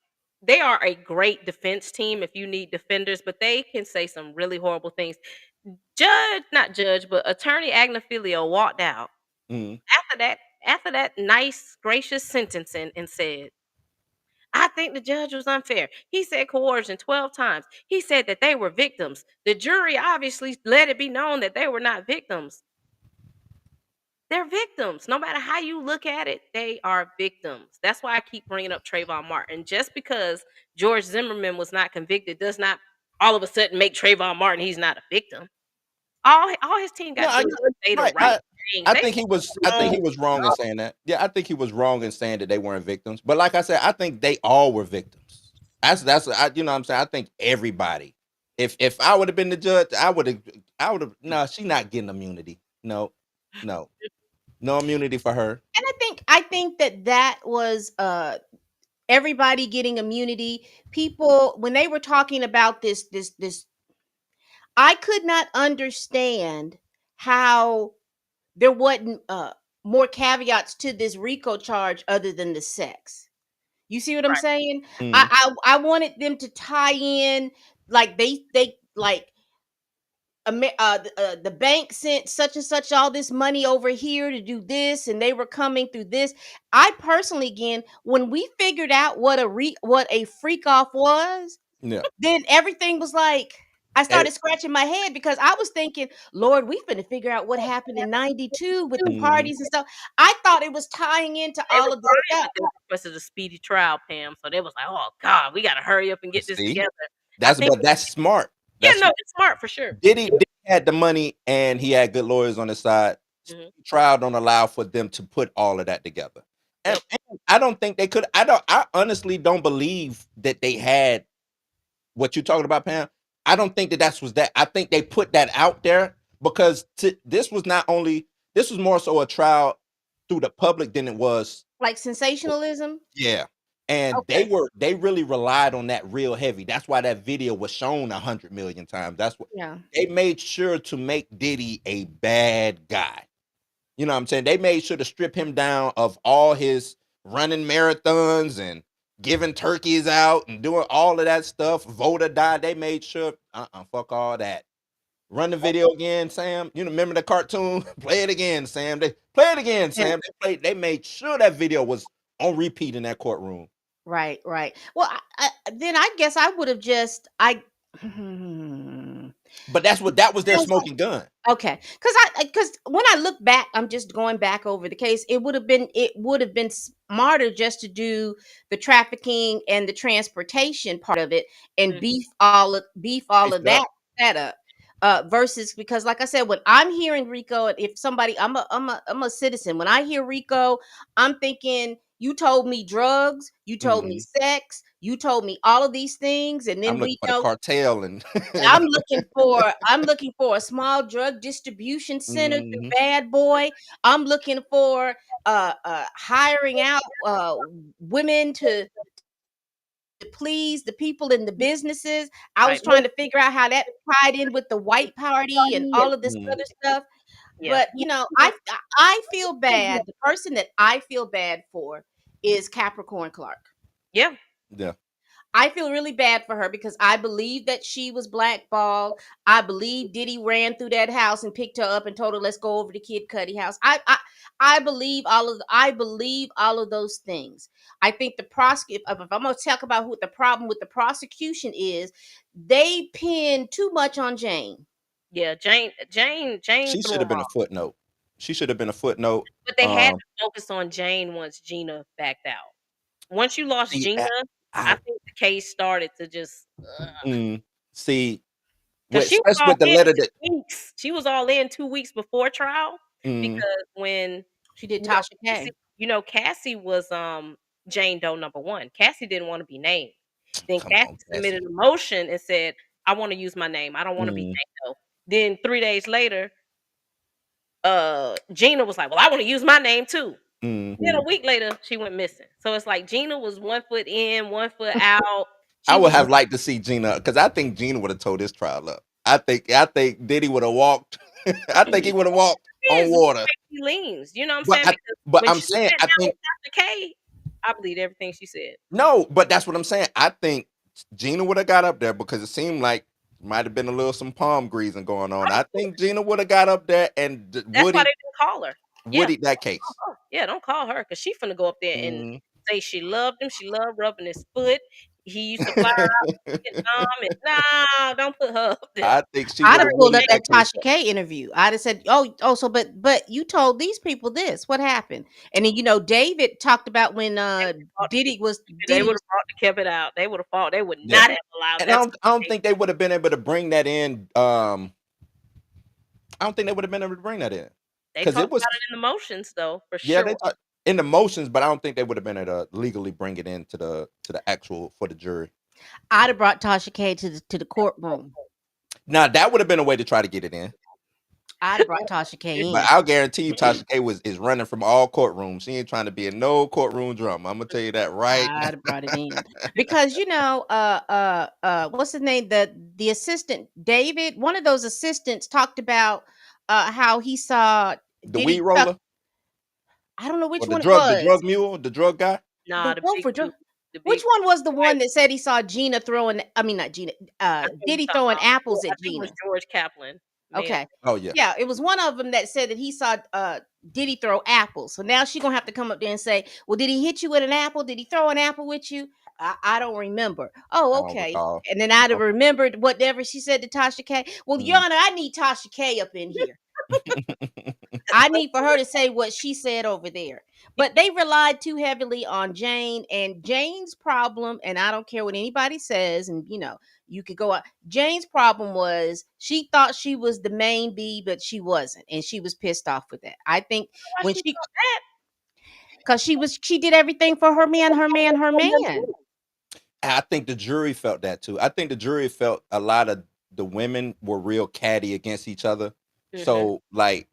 They are a great defense team if you need defenders, but they can say some really horrible things. Not judge, but attorney Agnafilio walked out Mhm. after that nice, gracious sentencing and said, I think the judge was unfair. He said coercion 12 times. He said that they were victims. The jury obviously let it be known that they were not victims. They're victims. No matter how you look at it, they are victims. That's why I keep bringing up Trayvon Martin. Just because George Zimmerman was not convicted does not all of a sudden make Trayvon Martin he's not a victim. All his team No, got to do is say the right. right thing. I Say think he was. I think he wrong. was wrong in saying that. Yeah, I think he was wrong in saying that they weren't victims. But like I said, I think they all were victims. You know what I'm saying. I think everybody. If I would have been the judge, I would have. No, she not getting immunity. No, no, no immunity for her. And I think that was everybody getting immunity. People, when they were talking about this, I could not understand how there wasn't more caveats to this RICO charge other than the sex. You see what I'm Right. saying? Mhm. I wanted them to tie in, like they like the bank sent such and such all this money over here to do this, and they were coming through this. I personally, again, when we figured out what a freak off was, Yeah. then everything was like, I Eh, started scratching my head because I was thinking, Lord, we finna figure out what happened in '92 with the mhm. parties and stuff. I thought it was tying into They were all of this fine, stuff. but they requested a speedy trial, Pam. So they was like, "Oh God, we got to hurry up and get this See, together." I think, that's smart. yeah, That's no, it's smart for sure. Diddy had the money and he had good lawyers on his side. Mhm. Trial don't allow for them to put all of that together. And, Yep. and I don't think they could. I honestly don't believe that they had what you're talking about, Pam. I don't think that was that. I think they put that out there because this was not only this was more so a trial through the public than it was. Like sensationalism. Yeah. And Okay. they really relied on that real heavy. That's why that video was shown 100 million times. That's what Yeah. they made sure to make Diddy a bad guy. You know what I'm saying? They made sure to strip him down of all his running marathons and giving turkeys out and doing all of that stuff. Vote or die. They made sure, fuck all that. Run the video again, Sam. You remember the cartoon? Play it again, Sam. They play it again, Yeah. Sam. They made sure that video was on repeat in that courtroom. Right. Right. Well, then I guess I would have just I. But that was their Sounds like smoking gun. okay, because when I look back, I'm just going back over the case. It would have been smarter just to do the trafficking and the transportation part of it and Mhm. beef all of Straight that up. setup. Versus because, like I said, when I'm hearing RICO, if somebody, I'm a citizen. When I hear RICO, I'm thinking you told me drugs, you told me Mhm. sex, you told me all of these things, and I'm then looking we for the know cartel and, I'm looking for a small drug distribution center through Mhm. Bad Boy. I'm looking for hiring out women to please the people in the businesses. I was Right. trying to figure out how that tied in with the white party and all of this Mhm. other stuff. Yeah. But I feel bad. The person that I feel bad for is Capricorn Clark. Yeah. Yeah. I feel really bad for her because I believe that she was blackballed. I believe Diddy ran through that house and picked her up and told her, "Let's go over to Kid Cudi house." I believe all of those things. I think the prosecute. If I'm going to talk about what the problem with the prosecution is, they pin too much on Jane. Yeah. Jane She threw should 'em have been a off, footnote. She should have been a footnote. but they had Um, to focus on Jane once Gina backed out. Once you lost see, Gina, I I think the case started to just mm, see, because she was especially all with the in letter that 2 weeks. She was all in 2 weeks before trial mm, because when She did you know Tasha K. Cassie was Jane Doe number one. Cassie didn't want to be named. Then come Cassie on, submitted Cassie. a motion and said, "I want to use my name. I don't want to be Mm, Jane Doe." Then 3 days later, Gina was like, "Well, I want to use my name too." mm. Then a week later, she went missing. So it's like Gina was 1 foot in, 1 foot out. I She would was have liked to see Gina because I think Gina would have told this trial up. I think Diddy would have walked. I think he would have walked. on is the water. way she leans. You know what I'm But saying? I, Because but when I'm she saying sat I down with think Dr. K, I believed everything she said. no, but that's what I'm saying. I think Gina would have got up there because it seemed like might have been a little some palm greasing going on. I think Gina would have got up there and That's why Woody they didn't call her. Yeah. that case. Yeah, don't call her because she's finna go up there and Mm. say she loved him. She loved rubbing his foot. He used to fly her out to Vietnam. And no, don't put her up there. I think she I'd would have have pulled Woody up that that case. Tasha K interview. I'd have said, so but you told these people this. What happened?" And then David talked about when Diddy was They Diddy would was have kept it out. They would have fought. They would Yeah. not have allowed And that. I don't think they would have been able to bring that in. I don't think they would have been able to bring that in They because it talked was about it in the motions, though, for yeah sure. they talk, in the motions, but I don't think they would have been able to legally bring it into the actual for the jury. I'd have brought Tasha K to the courtroom. Now that would have been a way to try to get it in. I'd have brought Tasha K But in. I'll guarantee you, Tasha K is running from all courtrooms. She ain't trying to be in no courtroom drama. I'm gonna tell you that right now. I'd have brought it in because what's his name? The assistant David. One of those assistants talked about how he saw The weed Diddy tuck. roller I don't know or which one it was. the drug mule, the drug guy. The Nah, the one big for dude, drug. the Which big one was the white. one that said he saw Gina throwing? I mean, not Gina. I think you Diddy talking throwing about. apples I at think it was Gina. George Kaplan. Man, Okay. Oh yeah. Yeah, it was one of them that said that he saw Diddy throw apples. So now she gonna have to come up there and say, "Well, did he hit you with an apple? Did he throw an apple with you?" I don't remember. I Oh, don't okay. recall. And then I'd have Okay. remembered whatever she said to Tasha K. Well, Your Mm. Honor, I need Tasha K up in here. I need for her to say what she said over there. But they relied too heavily on Jane, and Jane's problem, and I don't care what anybody says, and you could go out. Jane's problem was she thought she was the main bee, but she wasn't, and she was pissed off with that. I think why when she she thought that? because she did everything for her man, her man, her man. I think the jury felt that too. I think the jury felt a lot of the women were real catty against each other. Mm-hmm. So like,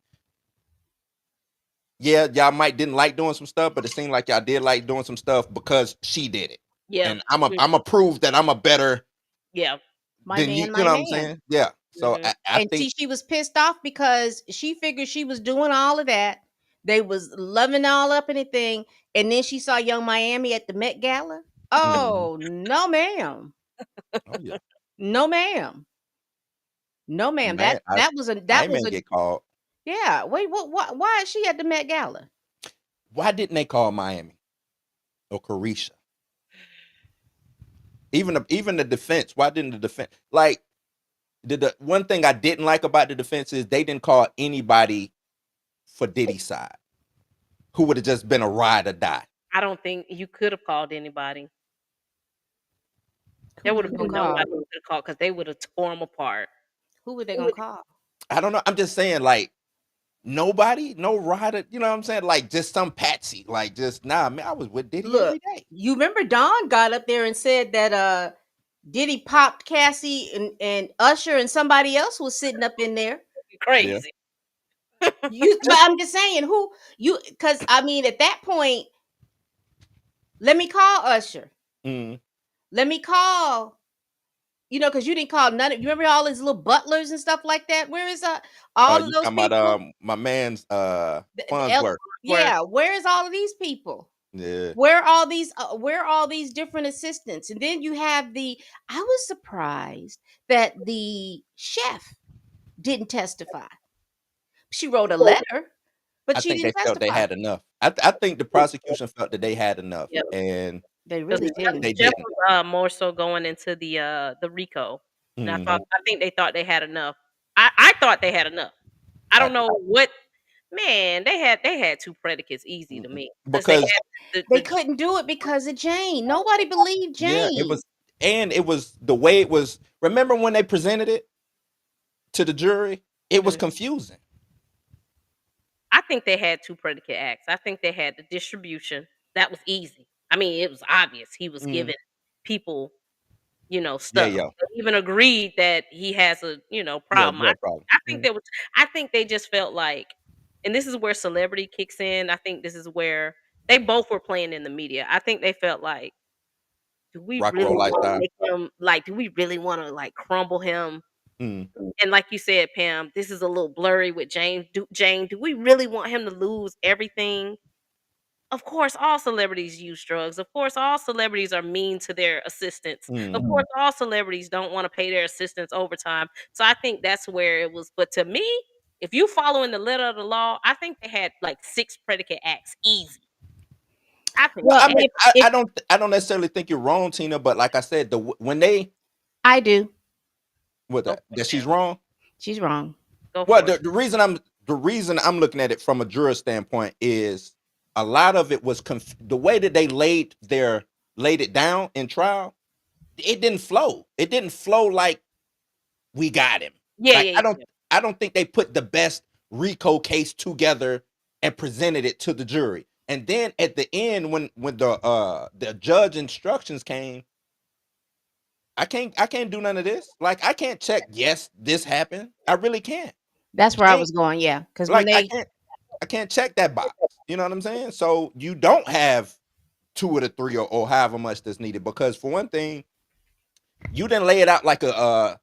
yeah, y'all might didn't like doing some stuff, but it seemed like y'all did like doing some stuff because she did it. Yeah. And I'm a prove that I'm a better Yeah. My than you. man, You my know what I'm man. saying? Yeah. So Mm-hmm. I And think see, she was pissed off because she figured she was doing all of that. They was loving all up anything. And then she saw Young Miami at the Met Gala. mhm. Oh, no, ma'am. Oh yeah. No, ma'am. No, ma'am. Man, I man get called. Yeah. Wait, why is she at the Met Gala? Why didn't they call Miami or Carisha? Even the defense. Why didn't the defense like the one thing I didn't like about the defense is they didn't call anybody for Diddy's side who would have just been a ride or die. I don't think you could have called anybody. Who There were would they have gonna been call? nobody who could have called because they would have tore them apart. Who were they gonna call? I don't know. I'm just saying, like, nobody, no rider, you know what I'm saying? Like just some patsy. Like just nah, man, I was with Diddy Look, every day. you remember Don got up there and said that Diddy popped Cassie and Usher and somebody else was sitting up in there. Yeah. Crazy. But I'm just saying who you because I mean at that point, let me call Usher. Mm. Let me call, because you didn't call none of you remember all these little butlers and stuff like that. Where is all of You those talking about people? my man's The L- Farnsworth. yeah, where is all of these people? Yeah. Where are all these different assistants? And then you have I was surprised that the chef didn't testify. She wrote a letter, but I she think they didn't felt they testify. had enough. I think the prosecution felt that they had enough, Yep. and They Because really the chef, didn't. they the chef didn't. was more so going into the RICO. And Mhm. I think they thought they had enough. I thought they had enough. I I don't know what man, they had two predicates easy to mhm. me. Because they Because had They the couldn't do it because of Jane. Nobody believed yeah, Jane. it was the way it was. Remember when they presented it to the jury? It was Mhm. confusing. I think they had two predicate acts. I think they had the distribution. That was easy. I mean, it was obvious he was Mm. giving people, Yeah, stuff. yeah, They even agreed that he has a, yeah, problem. drug problem. I think Mhm. there was I think they just felt like and this is where celebrity kicks in. I think this is where they both were playing in the media. I think they felt like, do we Rock and really roll want to lifestyle. make him like do we really want to like crumble him? Mm. And like you said, Pam, this is a little blurry with Jane. Jane, do we really want him to lose everything? Of course, all celebrities use drugs. Of course, all celebrities are mean to their assistants. Of Mm. course, all celebrities don't want to pay their assistants overtime. So I think that's where it was. But to me, if you following the letter of the law, I think they had like 6 predicate acts. Easy. I think Well, Well, I mean, if I don't necessarily think you're wrong, Tina, but like I said, when they I do, what go for that it, she's Pam. wrong. she's wrong. Go Well, for it. the reason I'm looking at it from a juror standpoint is a lot of it was the way that they laid it down in trial. It didn't flow. It didn't flow like we got him. Yeah, Like yeah, yeah. I don't think they put the best RICO case together and presented it to the jury. And then at the end, when the judge instructions came, I can't do none of this. Like I can't check yes, this happened. I really can't. That's where I Jane, was going. Yeah, because when like they I can't check that box. You know what I'm saying? So you don't have 2 of the 3 or however much that's needed because for one thing, you didn't lay it out like a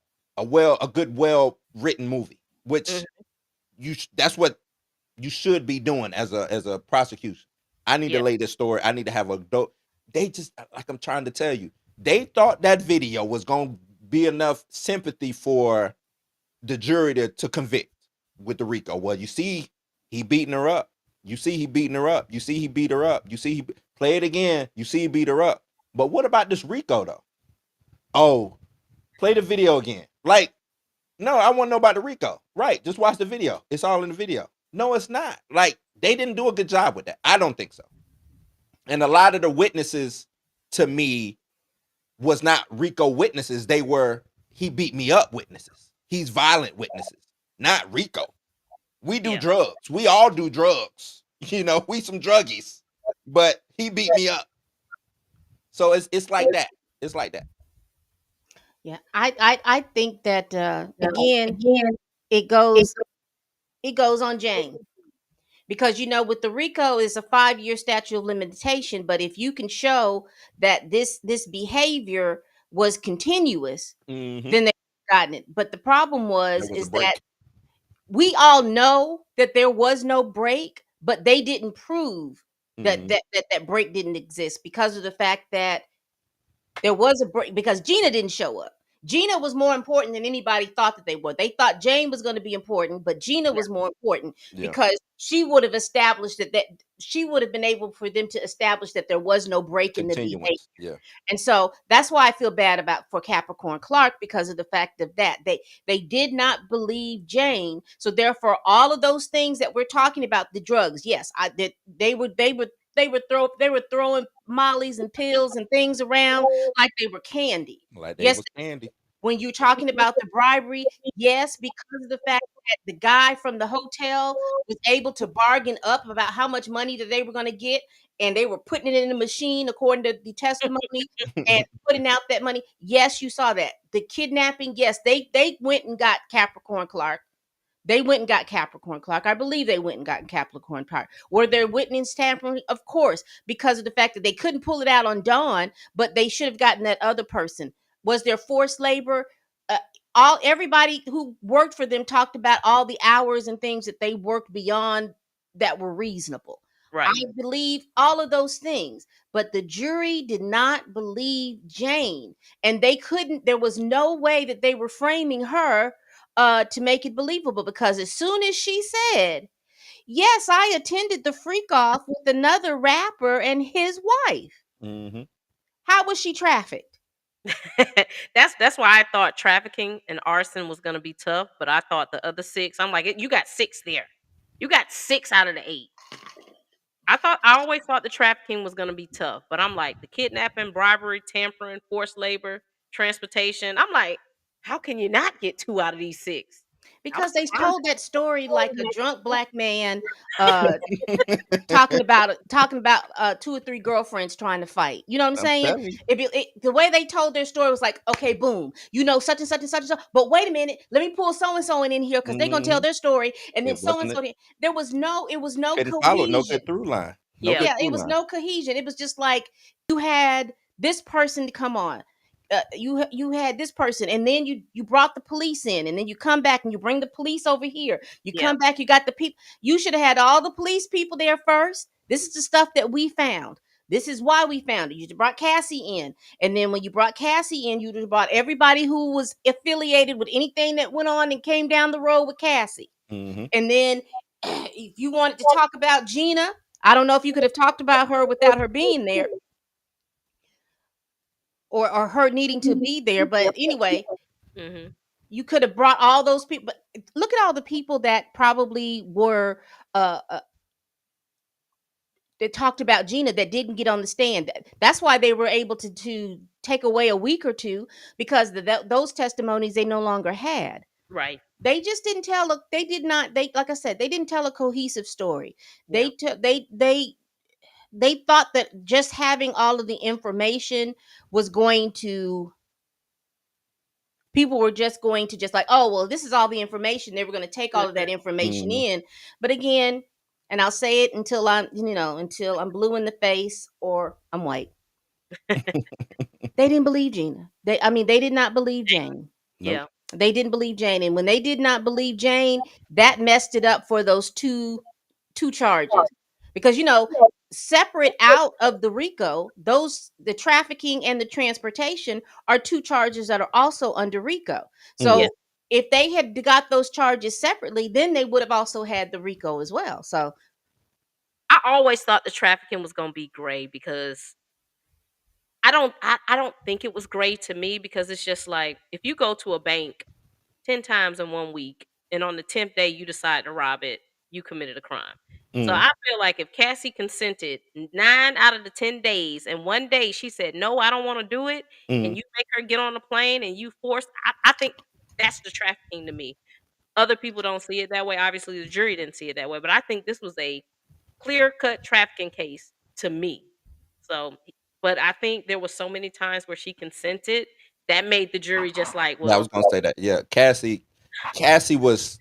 good well written movie, Mhm. which that's what you should be doing as a prosecution. I need to Yeah. lay this story. I need to have a dope. They just like I'm trying to tell you, they thought that video was gonna be enough sympathy for the jury to convict with the RICO. Well, you see, he beating her up. You see, he beating her up. You see, he beat her up. You see, he play it again. You see, he beat her up. But what about this RICO though? Oh, play the video again. Like, no, I want to know about the RICO. Right, just watch the video. It's all in the video. No, it's not. Like, they didn't do a good job with that. I don't think so. And a lot of the witnesses to me was not RICO witnesses. They were he beat me up witnesses. He's violent witnesses, not RICO. We do Yeah. drugs. We all do drugs. You know, we some druggies. But he beat me up. So it's like that. It's like that. yeah, I think that again Again, it it goes it goes on Jane. Because with the RICO is a 5-year statute of limitation, but if you can show that this behavior was continuous, Mm-hmm. then they gotten it. But the problem There was a is that break. we all know that there was no break, but they didn't prove that Mm-hmm. that break didn't exist because of the fact that there was a break because Gina didn't show up. Gina was more important than anybody thought that they were. They thought Jane was going to be important, but Gina yeah. was more important Yeah. because she would have established that she would have been able for them to establish that there was no break in the behavior. Continuance. Yeah. And so that's why I feel bad about for Capricorn Clark because of the fact of that they did not believe Jane. So therefore, all of those things that we're talking about, the drugs, yes, I did. They were throwing mollies and pills and things around like they were candy. Like they Yes, was candy. when you're talking about the bribery, yes, because of the fact that the guy from the hotel was able to bargain up about how much money that they were going to get, and they were putting it in the machine according to the testimony and putting out that money. Yes, you saw that. The kidnapping, yes, they went and got Capricorn Clark. They went and got Capricorn Clark. I believe they went and got Capricorn Clark. Were there witness tampering? Of course, because of the fact that they couldn't pull it out on Dawn, but they should have gotten that other person. Was there forced labor? Uh, everybody who worked for them talked about all the hours and things that they worked beyond that were reasonable. I Right. believe all of those things, but the jury did not believe Jane, and they couldn't. There was no way that they were framing her to make it believable because as soon as she said, "Yes, I attended the freak off with another rapper and his wife," Mm-hmm. how was she trafficked? That's why I thought trafficking and arson was gonna be tough, but I thought the other 6, I'm like, you got 6 there. You got 6 out of the 8. I always thought the trafficking was gonna be tough, but I'm like the kidnapping, bribery, tampering, forced labor, transportation. I'm like, how can you not get 2 out of these 6? I was Because they surprised. told that story like a drunk black man uh talking about 2 or 3 girlfriends trying to fight. You know what I'm I'm saying? telling you. The way they told their story was like, okay, boom, such and such and such and such. But wait a minute, let me pull so and so in here because they're gonna tell Mm-hmm. their story, and then It so and wasn't so. It was no couldn't follow no cohesion. good through line. No Yeah. good Yeah, it through was line. no cohesion. It was just like you had this person to come on. you had this person, and then you brought the police in, and then you come back and you bring the police over here. You Yeah. come back, you got the people. You should have had all the police people there first. This is the stuff that we found. This is why we found it. You just brought Cassie in, and then when you brought Cassie in, you just brought everybody who was affiliated with anything that went on and came down the road with Cassie. Mhm. And then if you wanted to talk about Gina, I don't know if you could have talked about her without her being there, or her needing to be there. But anyway, Mhm. you could have brought all those people. But look at all the people that probably were uh, uh that talked about Gina that didn't get on the stand. That's why they were able to take away a week or two, because those testimonies they no longer had. Right. They just didn't tell they did not, they, like I said, they didn't tell a cohesive story. Yeah. They thought that just having all of the information was going to, people were just going to just like, oh well, this is all the information, they were going to take all of that information Mhm. in. But again, and I'll say it until until I'm blue in the face or I'm white, they didn't believe Gina. They did not believe Jane. Nope. Yeah. They didn't believe Jane, and when they did not believe Jane, that messed it up for those two charges. Because separate out of the RICO, the trafficking and the transportation are two charges that are also under RICO. Mhm. Yeah. So if they had got those charges separately, then they would have also had the RICO as well. So I always thought the trafficking was gonna be gray because I don't think it was gray to me because it's just like if you go to a bank 10 times in 1 week and on the 10th day you decide to rob it, you committed a crime. So Mhm. I feel like if Cassie consented 9 out of the 10 days and one day she said, "No, I don't want to do it," and Mhm. you make her get on the plane and you force I think that's the trafficking to me. Other people don't see it that way. Obviously, the jury didn't see it that way, but I think this was a clear-cut trafficking case to me. So, but I think there was so many times where she consented that made the jury just like, Yeah, I was well, gonna say that. Yeah, Cassie was.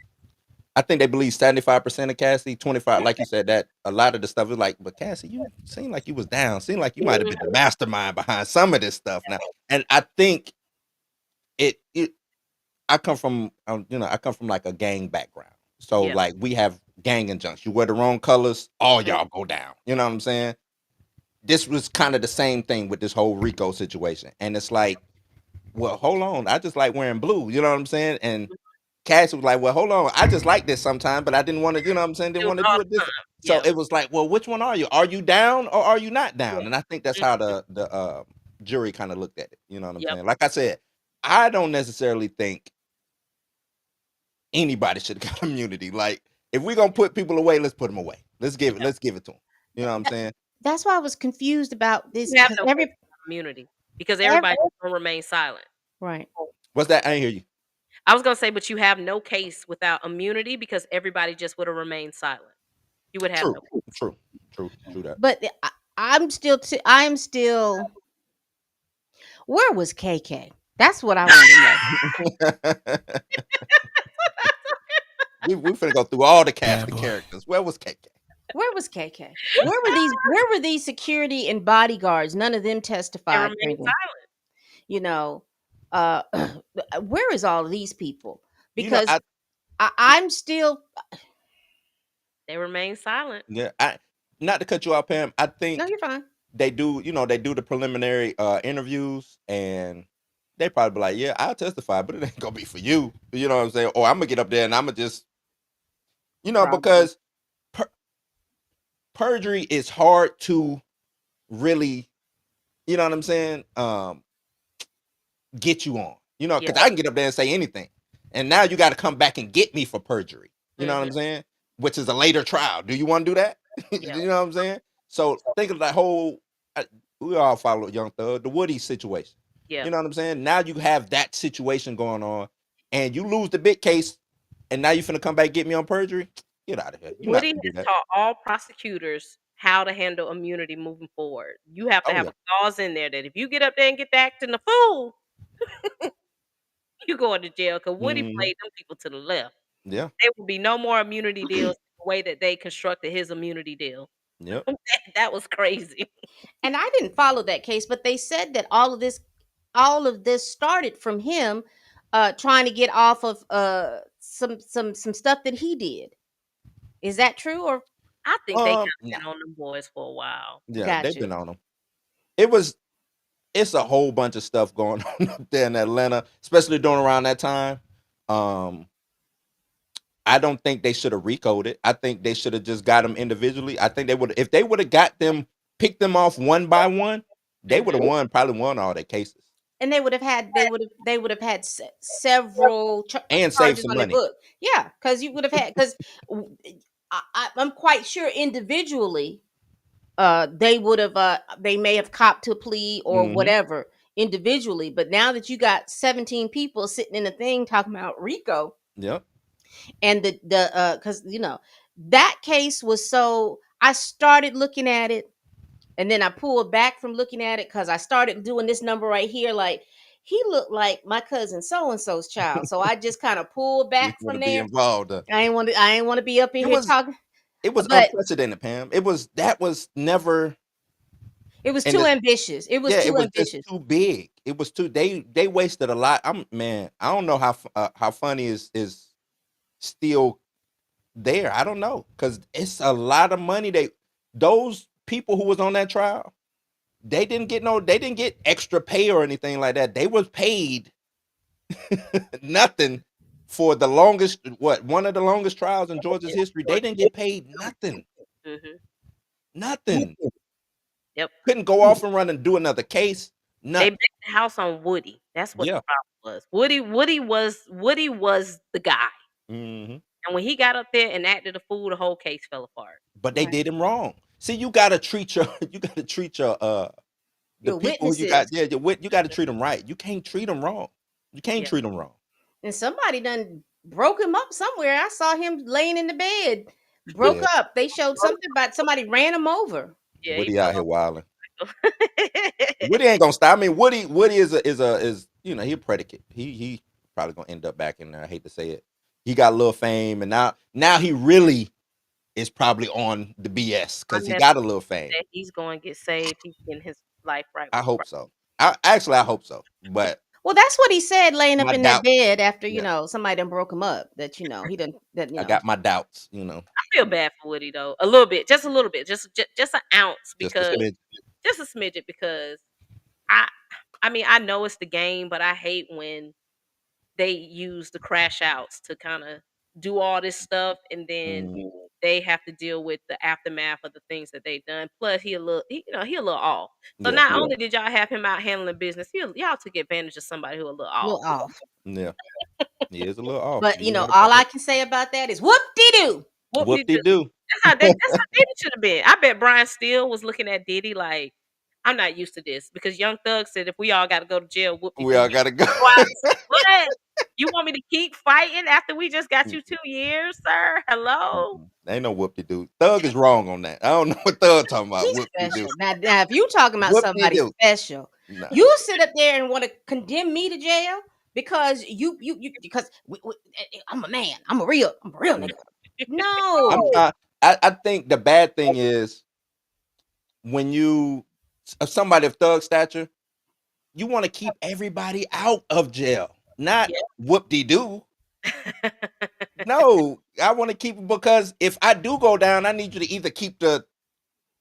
I think they believe 75% of Cassie, 25. Like you said, that a lot of the stuff is like, but Cassie, you seem like you was down. Seem like you might have been the mhm, mastermind behind some of this stuff now. And I think it. I come from, I come from like a gang background. So yeah, like we have gang injunctions. You wear the wrong colors, all mhm, y'all go down. You know what I'm saying? This was kind of the same thing with this whole Rico situation. And it's like, well, hold on. I just like wearing blue. You know what I'm saying? And Cassie was like, well, hold on. I just like this sometimes, but I didn't want to, you know what I'm saying? Didn't do it want to all do the it this. time. So Yeah, it was like, well, which one are you? Are you down or are you not yeah, down? And I think that's mhm, how the jury kind of looked at it. You know what I'm yep, saying? Like I said, I don't necessarily think anybody should have got immunity. Like, if we're gonna put people away, let's put them away. yeah. Let's give it to them. You know what I'm saying? that's why I was confused about this, You have because no case without immunity because every everybody gonna remain silent. right. What's that? I ain't hear you. I was gonna say, but you have no case without immunity because everybody just would have remained silent. You would have True, no. true, true that. But I'm still, where was KK? That's what I want to know. We finna go through all the cast Bad of boy. characters. Where was KK? Where was KK? Where were these security and bodyguards? None of them They testified for remain anything. silent. You know, uh, where is all of these people? You know, Because I'm still. They remain silent. I not to cut you off, Pam. I No, think you're fine. they do the preliminary interviews, and they probably be like, yeah, I'll testify, but it ain't gonna be for you. You know what I'm saying? Or I'm gonna get up there and I'm gonna just, Probably. because per- perjury is hard to really, you know what I'm saying? Get you on, Yeah. because I can get up there and say anything, and now you got to come back and get me for perjury. You know what Mhm. I'm saying? Which is a later trial. Do you want to do that? Yeah. You know what I'm saying? So think of that whole. uh, We all follow Young Thug, the Woody situation. Yeah. You know what I'm saying? Now you have that situation going on, and you lose the big case, and now you finna come back and get me on perjury. Get out of here. You're not Woody gonna do has that. taught all prosecutors how to handle immunity moving forward. You have to Oh have yeah. a clause in there that if you get up there and get to acting a fool, you going to jail. Cause Woody Mhm. played them people to the left. Yeah. There will be no more immunity deals the way that they constructed his immunity deal. Yep. That was crazy. And I didn't follow that case, but they said that all of this. all of this started from him trying to get off of some stuff that he did. Is that true or I think they kinda No. been on them boys for a while. Yeah, got they've you? been on them. It's a whole bunch of stuff going on up there in Atlanta, especially during around that time. Um, I don't think they should have RICO'd it. I think they should have just got them individually. I think they would, if they would have got them, picked them off one by one, they would Mhm. have probably won all their cases And they would have had several and saved charges some on their money. book. Yeah, because you would have had because I'm quite sure individually they may have copped to plea or Mm-hmm. whatever individually, but now that you got 17 people sitting in a thing talking about RICO Yep. and the because that case was so I started looking at it and then I pulled back from looking at it because I started doing this number right here like he looked like my cousin so and so's child, so I just kind of pulled You back want to from be there. involved. I ain't want to be up in It here was talking, it was but unprecedented, Pam. That was never. it was And too ambitious. It was yeah, too it was just ambitious. too big. It was too. They wasted a lot. I don't know how funny is still there. I don't know because it's a lot of money. Those people who was on that trial, they didn't get extra pay or anything like that. They was paid nothing for the longest one of the longest trials in Georgia's history. They didn't get paid nothing. Mhm. Nothing. Yep. Couldn't go off and run and do another case. They Nothing. bet the house on Woody. That's what the Yeah. problem was. Woody was the guy. Hmm. And when he got up there and acted a fool, the whole case fell apart. But they Right. did him wrong. See, you gotta treat your the Your people who you got, witnesses. yeah, you gotta treat them right. You can't treat them wrong. You can't Yeah. treat them wrong. And somebody done broke him up somewhere. I saw him laying in the bed, broke Yeah. up. They showed something about somebody ran him over. Yeah, he Woody fell out here wilding. off. Woody ain't gonna stop. I mean, Woody is he a predicate. He probably gonna end up back in there. I hate to say it. He got a little fame, and now he really is probably on the BS I because he never got a little fame. said he's going to get saved. He's getting his life right I with hope Christ. so. I hope so. But Well, that's what he said laying up my in that doubt. bed after, Yeah, somebody done broke him up. That, he done that, I got my doubts. I feel bad for Woody though, a little bit, just a little bit, just an ounce, Just a because smidge. just a smidget, because I I mean I know it's the game, but I hate when they use the crash outs to kind of do all this stuff, and then Mm, they have to deal with the aftermath of the things that they've done. Plus, he a little off. So yeah, not only did y'all have him out handling business, y'all took advantage of somebody who a little a off. little off. yeah. He is a little off. But, You right all about I that. can say about that is whoop-de-doo. Whoop Whoop de de doo. do. That's how Diddy should have been. I bet Brian Steele was looking at Diddy like, I'm not used to this, because Young Thug said if we all got to go to jail, whoop de We doo. all gotta go. What? You want me to keep fighting after we just got you 2 years, sir? Hello. Ain't no whoop de do. Thug is wrong on that. I don't know what Thug talking about. He's Whoop de do. special. Now, if you talking about Whoop de somebody do. special, Nah. you sit up there and want to condemn me to jail because I'm a man. I'm a real nigga. No. I think the bad thing is when somebody of Thug stature, you want to keep everybody out of jail, not whoop de do. No, I want to keep it because if I do go down, I need you to either keep the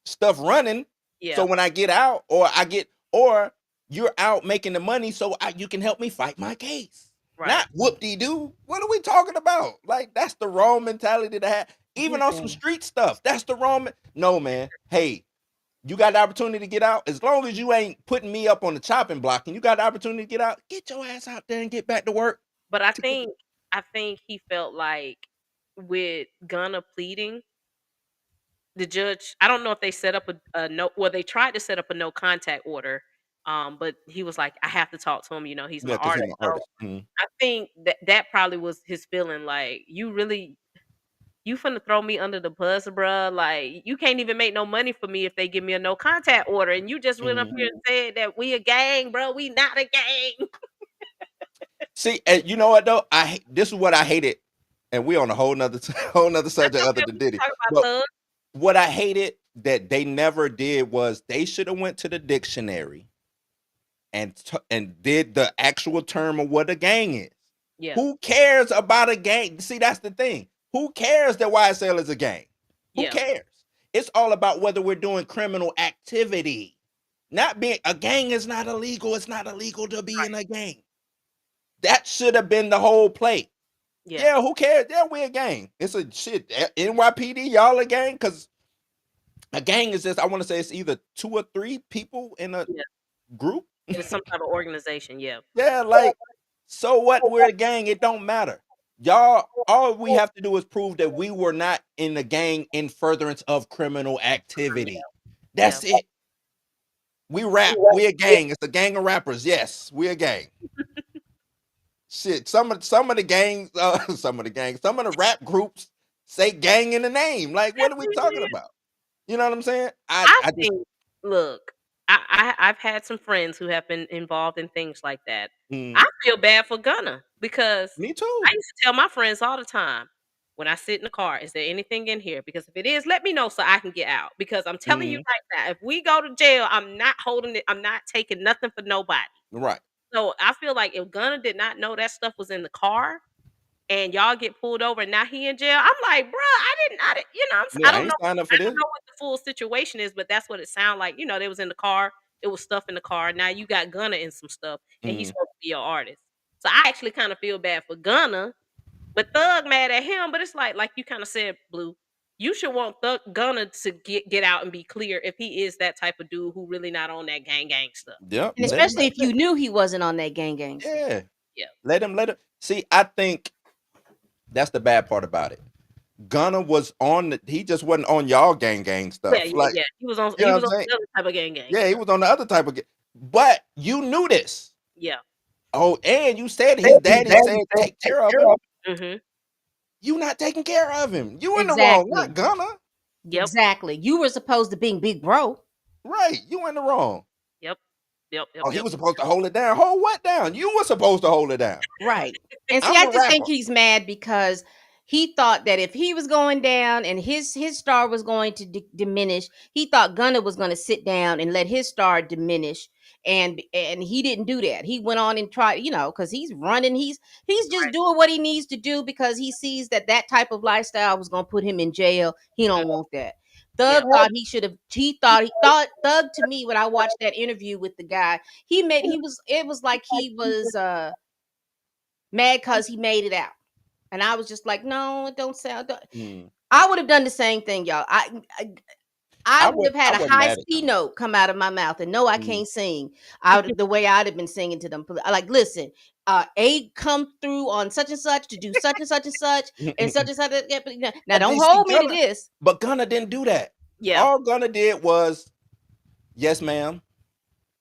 stuff running, so Yeah, when I get out, or you're out making the money, so you can help me fight my case. right. Not whoop de doo. What are we talking about? Like, that's the wrong mentality to have. Even on some street stuff, that's the wrong. No, man. Hey, you got the opportunity to get out. As long as you ain't putting me up on the chopping block, and you got the opportunity to get out, get your ass out there and get back to work. But I think he felt like with Gunna pleading, the judge, I don't know if they set up a no, well, they tried to set up a no contact order. But he was like, I have to talk to him, he's my Yeah, because he's artist. an So artist. Mhm. I think that probably was his feeling, like, you finna throw me under the bus, bruh. Like, you can't even make no money for me if they give me a no contact order. And you just went up here and said that we a gang, bro. We not a gang. See, and you know what though? This is what I hated, and we on a whole nother whole nother That's subject other okay. than We can Diddy. talk about But thugs. what I hated that they never did was they should have went to the dictionary and did the actual term of what a gang is. Yeah. Who cares about a gang? See, that's the thing. Who cares that YSL is a gang? Who Yeah. cares? It's all about whether we're doing criminal activity. Not being a gang is not illegal. It's not illegal to be in a gang. That should have been the whole play. Yeah. Yeah, who cares? Yeah, we're a gang. It's a shit. NYPD, y'all a gang? Because a gang is just, I want to say it's either 2 or 3 people in a Yeah. group. It's some type of organization. Yeah. Yeah, like, so what? We're a gang. It don't matter. Y'all, all we have to do is prove that we were not in the gang in furtherance of criminal activity. That's it. We rap. We a gang. It's a gang of rappers. Yes, we a gang. Shit, some of the gangs, some of the rap groups say gang in the name. Like, what are we talking about? You know what I'm saying? I just think, look, I've had some friends who have been involved in things like that. I feel bad for Gunna because me I too. used to tell my friends all the time when I sit in the car, is there anything in here? Because if it is, let me know so I can get out. Because I'm telling you right now, if we go to jail, I'm not holding it. I'm not taking nothing for nobody. Right. So I feel like if Gunna did not know that stuff was in the car and y'all get pulled over and now he in jail, I'm like, bruh, I didn't, you know, I Yeah, I don't ain't know. signed up I for don't this. know what the full situation is, but that's what it sounded like. You know, they was in the car, it was stuff in the car. Now you got Gunna in some stuff, and he's supposed to be your artist. So I actually kind of feel bad for Gunna, but Thug mad at him. But it's like you kind of said, Blue, you should want Gunna to get out and be clear if he is that type of dude who really not on that gang stuff. Yep. And Let him. especially if you knew he wasn't on that gang stuff. Yeah. Yeah. Let him. See, I think that's the bad part about it. Gunna was on he just wasn't on y'all gang stuff. Yeah, Like, He was on you know what I'm the saying? other type of gang Yeah, he stuff. was on the other type of but you knew this. Yeah. Oh, and you said his daddy said take care of him. Mm-hmm. You not taking care of him. You in the wrong, Exactly. not Gunna. Yep. Exactly. You were supposed to be big bro. Right. You in the wrong. Yep. Oh, he was supposed to hold it down. Hold what down? You were supposed to hold it down. Right. And see, I'm I the just think rapper. he's mad because he thought that if he was going down and his star was going to diminish, he thought Gunna was going to sit down and let his star diminish. And he didn't do that. He went on and tried, because he's running. He's just doing what he needs to do because he sees that type of lifestyle was going to put him in jail. He don't want that. Thug Yeah. thought he should have. He thought Thug, to me, when I watched that interview with the guy, it was like he was mad because he made it out. And I was just like, no, it don't sound. I would have done the same thing, y'all. I would have had I a wasn't high mad at C him. note come out of my mouth, and no, I can't sing. The way I'd have been singing to them. Like, listen, A come through on such and such to do such and such and such and such and such. Now, But don't you see, hold me to this. But Gunna didn't do that. Yeah. All Gunna did was, yes, ma'am.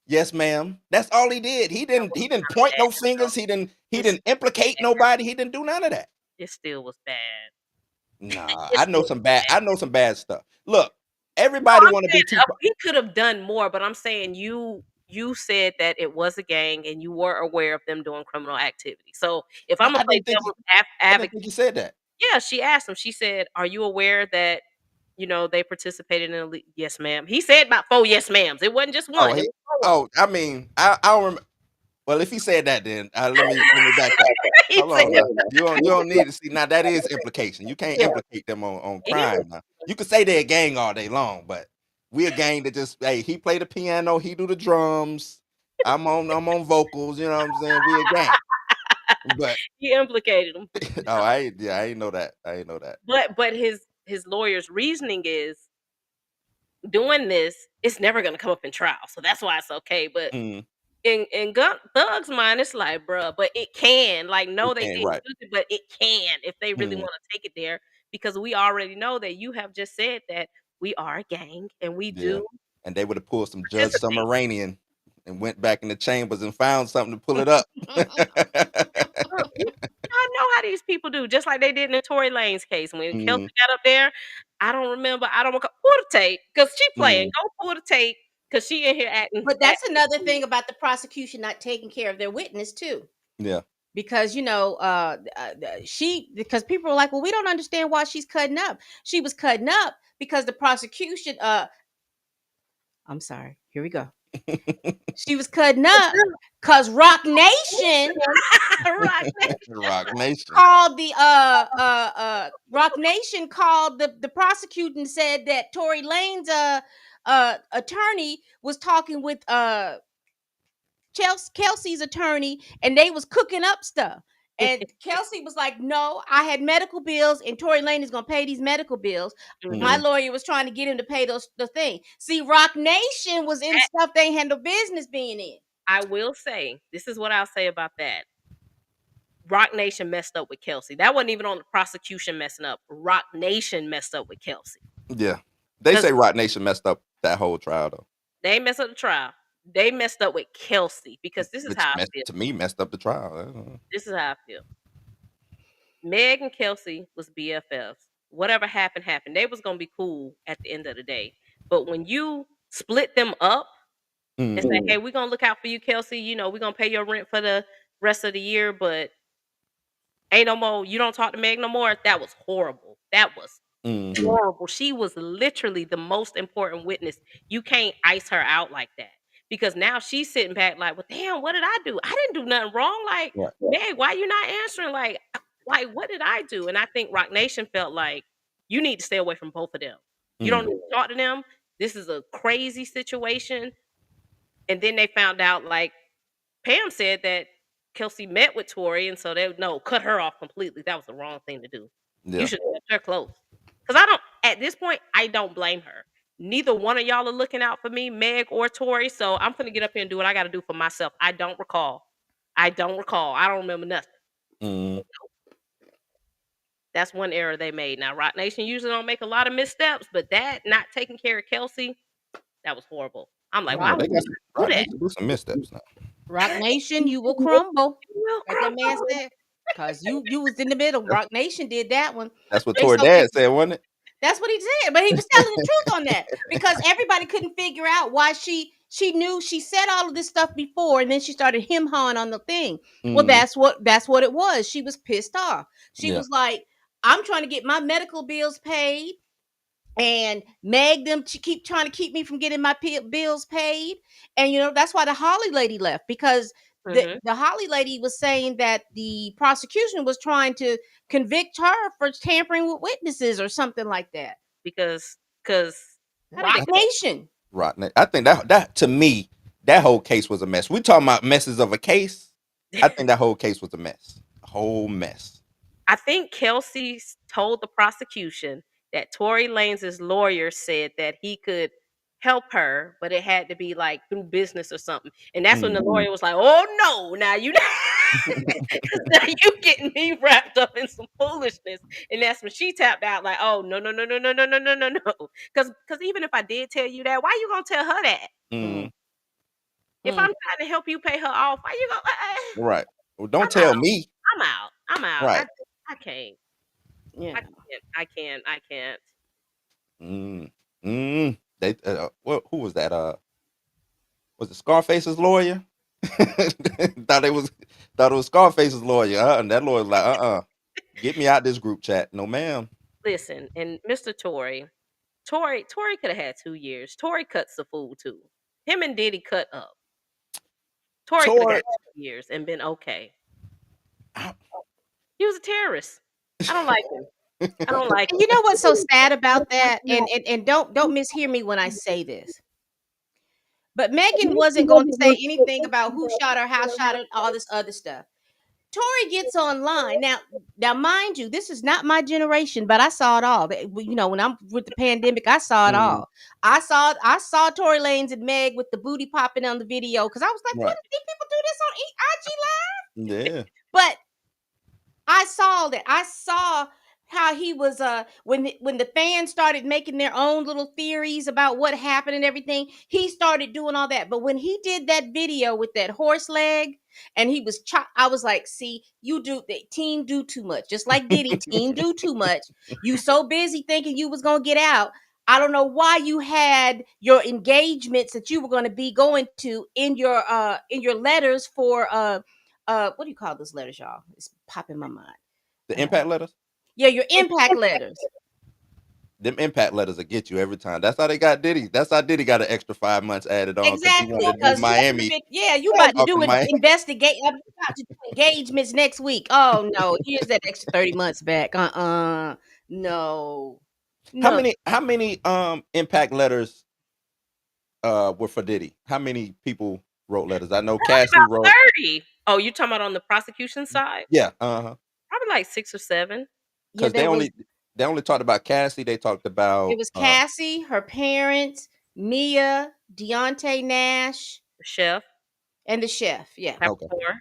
Yes, ma'am. That's all he did. He didn't point no fingers. He didn't implicate nobody. He didn't do none of that. It still was bad. Nah, It I know still some was bad. bad. I know some bad stuff. Look, No, everybody I'm want to be too. saying, he could have done more, but I'm saying you said that it was a gang and you were aware of them doing criminal activity. So if I'm gonna I play didn't think. devil's I didn't advocate, think he said that. yeah, she asked him. She said, "Are you aware that they participated in a yes, ma'am?" He said about 4 yes, ma'ams. It wasn't just Oh, one. It was 4. I mean, I don't remember. Well, if he said that, then let me back up. He Hold said, on now. You don't need to see now. That is implication. You can't yeah, implicate them on it is. crime. Now you can say they're a gang all day long, but we a gang that just he play the piano, he do the drums. I'm on vocals. You know what I'm saying? We a gang. But He implicated him. I ain't know that. I ain't know that. But his lawyer's reasoning is doing this, it's never gonna come up in trial. So that's why it's okay. But Mm, in Thug's mind, it's like, bruh, but it can. Like, no, you they can't didn't right. use it, but it can if they really Mm, want to take it there. Because we already know that you have just said that we are a gang and we yeah. do And they would have pulled some Judge participate. Submaranian and went back in the chambers and found something to pull it up. Look, I know how these people do, just like they did in the Tory Lanez case. When Kelsey Mm, got up there, I don't remember. I don't recall. Pull the tape because she playing. mm, Go pull the tape because she in here acting. But that's another thing about the prosecution not taking care of their witness too. yeah. Because because people were like, well, we don't understand why she's cutting up. She was cutting up because the prosecution I'm sorry, here we go. She was cutting up because Rock Nation Rock Rock Nation. called the Rock Nation called the prosecutor and said that Tory Lane's attorney was talking with Kelsey's attorney, and they was cooking up stuff. And Kelsey was like, "No, I had medical bills, and Tory Lane is gonna pay these medical bills." My lawyer was trying to get him to pay the thing. See, Rock Nation was in stuff they had no business being in. I will say, this is what I'll say about that. Rock Nation messed up with Kelsey. That wasn't even on the prosecution messing up. Rock Nation messed up with Kelsey. Yeah. They say Rock Nation messed up that whole trial, though. They ain't messed up the trial. They messed up with Kelsey, because this is how I feel. To me, messed up the trial. This is how I feel. Meg and Kelsey was BFFs. Whatever happened, happened. They was gonna be cool at the end of the day. But when you split them up and say, "Hey, we're gonna look out for you, Kelsey. You know, we're gonna pay your rent for the rest of the year, but ain't no more. You don't talk to Meg no more." That was horrible. That was horrible. She was literally the most important witness. You can't ice her out like that, because now she's sitting back like, "Well, damn, what did I do? I didn't do nothing wrong. Like, Right. Meg, why you not answering? Like, what did I do?" And I think Rock Nation felt like, you need to stay away from both of them. You don't need to talk to them. This is a crazy situation. And then they found out, like Pam said, that Kelsey met with Tory, and so they cut her off completely. That was the wrong thing to do. Yeah. You should have kept her close. Because I don't, at this point, I don't blame her. Neither one of y'all are looking out for me, Meg or Tory. So I'm gonna get up here and do what I gotta do for myself. I don't recall. I don't remember nothing. That's one error they made. Now, Rock Nation usually don't make a lot of missteps, but that not taking care of Kelsey, that was horrible. I'm like, why They would got you Rock do that? Nation do some missteps now. Rock Nation, you will crumble. You Like that man said, because you was in the middle. Rock Nation did that one. That's what They Tory so Dad big- said, wasn't it? That's what he said, but he was telling the truth on that, because everybody couldn't figure out why she knew she said all of this stuff before, and then she started him hawing on the thing. Well, that's what it was. She was pissed off. She was like, "I'm trying to get my medical bills paid, and Meg them to keep trying to keep me from getting my bills paid." And that's why the Holly lady left, because the Holly lady was saying that the prosecution was trying to convict her for tampering with witnesses or something like that. because Rock Nation. Rock Nation. I think that to me, that whole case was a mess. We talking about messes of a case. I think that whole case was a mess. A whole mess. I think Kelsey told the prosecution that Tory Lanez's lawyer said that he could help her, but it had to be like through business or something. And that's when the lawyer was like, "Oh no, now you now you getting me wrapped up in some foolishness." And that's when she tapped out, like, "Oh no, no, no, no, no, no, no, no, no, no." Because even if I did tell you that, why you gonna tell her that? If I'm trying to help you pay her off, why you gonna Right. Well, don't tell me. I'm out. I'm out. Right. I can't. Yeah. I can't. They who was that? Was it Scarface's lawyer? thought it was Scarface's lawyer. And that lawyer was like, get me out this group chat. No, ma'am. Listen, and Mr. Tory could have had 2 years. Tory cuts the fool too. Him and Diddy cut up. Tory could have got 2 years and been okay. He was a terrorist. I don't like him. I don't like him. You know what's so sad about that? And don't mishear me when I say this. But Megan wasn't going to say anything about who shot her, how shot her, all this other stuff. Tory gets online now. Mind you, this is not my generation, but I saw it all. When I'm with the pandemic, I saw it all. I saw Tory Lanez and Meg with the booty popping on the video, because I was like, "What, did people do this on IG Live?" Yeah. But I saw that. I saw how he was when the fans started making their own little theories about what happened and everything. He started doing all that. But when he did that video with that horse leg and he was I was like, "See, you do the team do too much." Just like Diddy, team do too much. You so busy thinking you was going to get out. I don't know why you had your engagements that you were going to be going to in your letters for what do you call those letters, y'all? It's popping my mind. The impact letters? Yeah, your impact letters. them impact letters will get you every time. That's how they got Diddy. That's how Diddy got an extra 5 months added on because he Exactly, wanted to do because Miami. you about to Off do in an Miami. investigate. You about to do engagements next week. Oh no, here's that extra 30 months back. No, no. How many impact letters were for Diddy? How many people wrote letters? I know Probably Cassie about wrote. 30. Oh, you talking about on the prosecution side? Yeah, Probably like 6 or 7. Yeah, because they only talked about Cassie. They talked it about was Cassie, her parents, Mia, Deontay Nash, The chef, and the chef. Yeah, okay. Capricorn.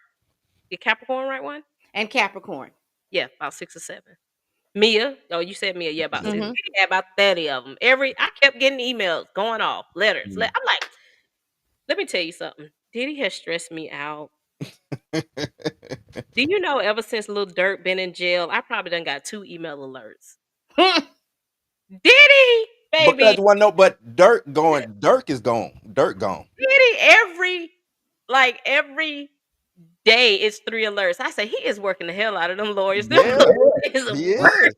Did Capricorn right one? and Capricorn. Yeah, about 6 or 7. Mia. Oh, you said Mia. Yeah, about 6. Mhm. Diddy had about 30 of them. I kept getting emails going off, letters. Mm. I'm like, let me tell you something. Diddy has stressed me out. Do you know ever since Lil Durk been in jail, I probably done got 2 email alerts. Diddy, baby. Because one no, but Dirk is gone. Dirk gone. Diddy every day it's 3 alerts. I say he is working the hell out of them lawyers. Them Yeah, lawyers he are is.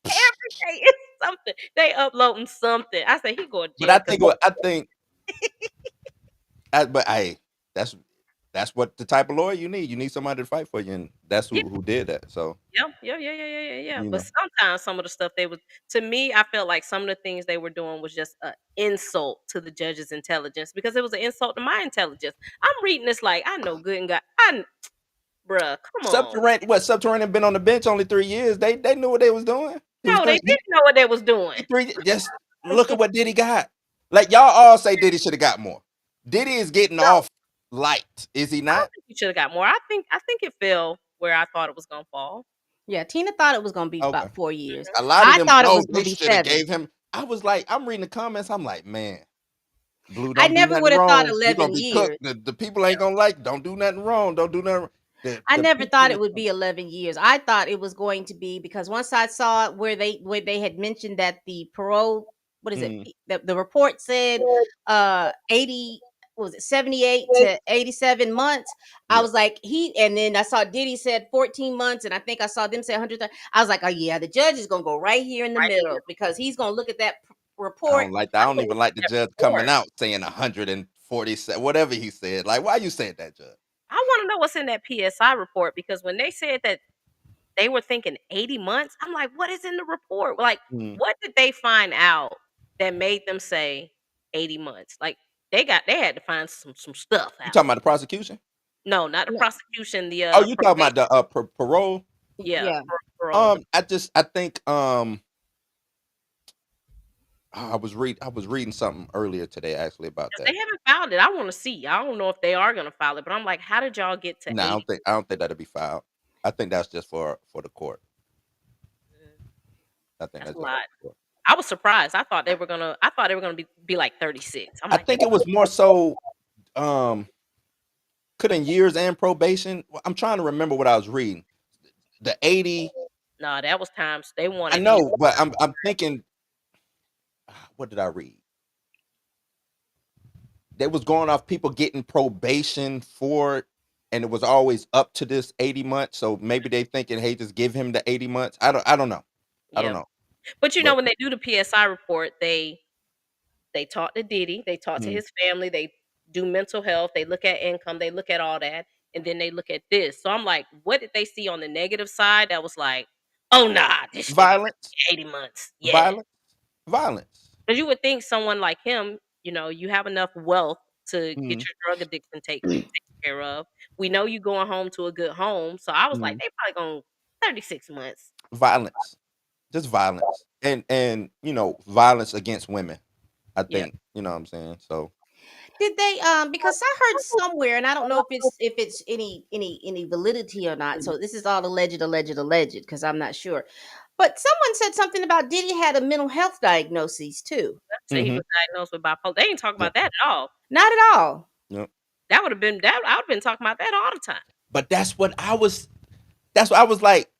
every day it's something. They uploading something. I say he going to But jail. but hey, that's what the type of lawyer you need. You need somebody to fight for you, and that's Yeah, who did that. So yeah. you But know, sometimes some of the stuff to me, I felt like some of the things they were doing was just an insult to the judge's intelligence because it was an insult to my intelligence. I'm reading this like I know good and God, bruh, come on. Subterranean been on the bench only 3 years. They knew what they was doing. He was No, they didn't know what they was doing. just look at what Diddy got. Like y'all all say Diddy should have got more. Diddy is getting off light, is he I don't not? think you should have got more. I think it fell where I thought it was gonna fall. Yeah, Tina thought it was going to be Okay. about 4 years. A lot of I them thought it no, was they going to be should have 7. gave him. I was like, I'm reading the comments. I'm like, man, Blue, I don't do never nothing would have thought wrong. You're 11 gonna be cooked. years. The people ain't gonna like. Don't do nothing wrong. Don't do nothing. I The never people thought in it would be 11 years. I thought it was going to be because once I saw where they had mentioned that the parole, what is it? Mm. The report said 80, what was it 78 to 87 months. I Yeah. was like, and then I saw Diddy said 14 months, and I think I saw them say 100. I was like, oh yeah, the judge is gonna go right here in the Right middle here. because he's gonna look at that I report. don't like that. I don't even like the That judge report. coming out saying 147, whatever he said. Like, why you said that, Judge? I want to know what's in that PSI report because when they said that they were thinking 80 months, I'm like, what is in the report? Like, Mm. what did they find out that made them say 80 months? Like, they had to find some stuff You out. talking about the prosecution? No, not the No. prosecution. The Oh, you talking about the parole? yeah, Yeah. parole. I think I was reading something earlier today actually about Because that. they haven't filed it. I want to see. I don't know if they are gonna file it, but I'm like, how did y'all get to No, 80? I don't think that'll be filed. I think that's just for the court. I think That's that's a just lot. for the court. I was surprised. I thought they were gonna be like 36. I'm I like, think it was more so couldn't years and probation. I'm trying to remember what I was reading. The 80, no, that was times they I wanted know, but I'm thinking, what did I read? They was going off people getting probation for it, and it was always up to this 80 months. So maybe they thinking, hey, just give him the 80 months. I don't know. I don't yeah. know. But But when they do the PSI report, they talk to Diddy, they talk to mm, his family, they do mental health, they look at income, they look at all that, and then they look at this. So I'm like, what did they see on the negative side that was like, oh nah, this nigga violence, 80 months. Yeah. violence, violence. Because you would think someone like him, you have enough wealth to get Mm, your drug addiction taken care of. We know you going home to a good home. So I was like, mm, they probably going 36 months. violence, just violence, and violence against women. I Yeah. think you know what I'm saying. So Did they because I heard somewhere and I don't know if it's any validity or not. So this is all alleged because I'm not sure. But someone said something about Diddy had a mental health diagnosis too. Say he was diagnosed with bipolar. They ain't talking yep, about that at all. Not at all. yep. That would have been that. I would have been talking about that all the time. But that's what I was. That's what I was like.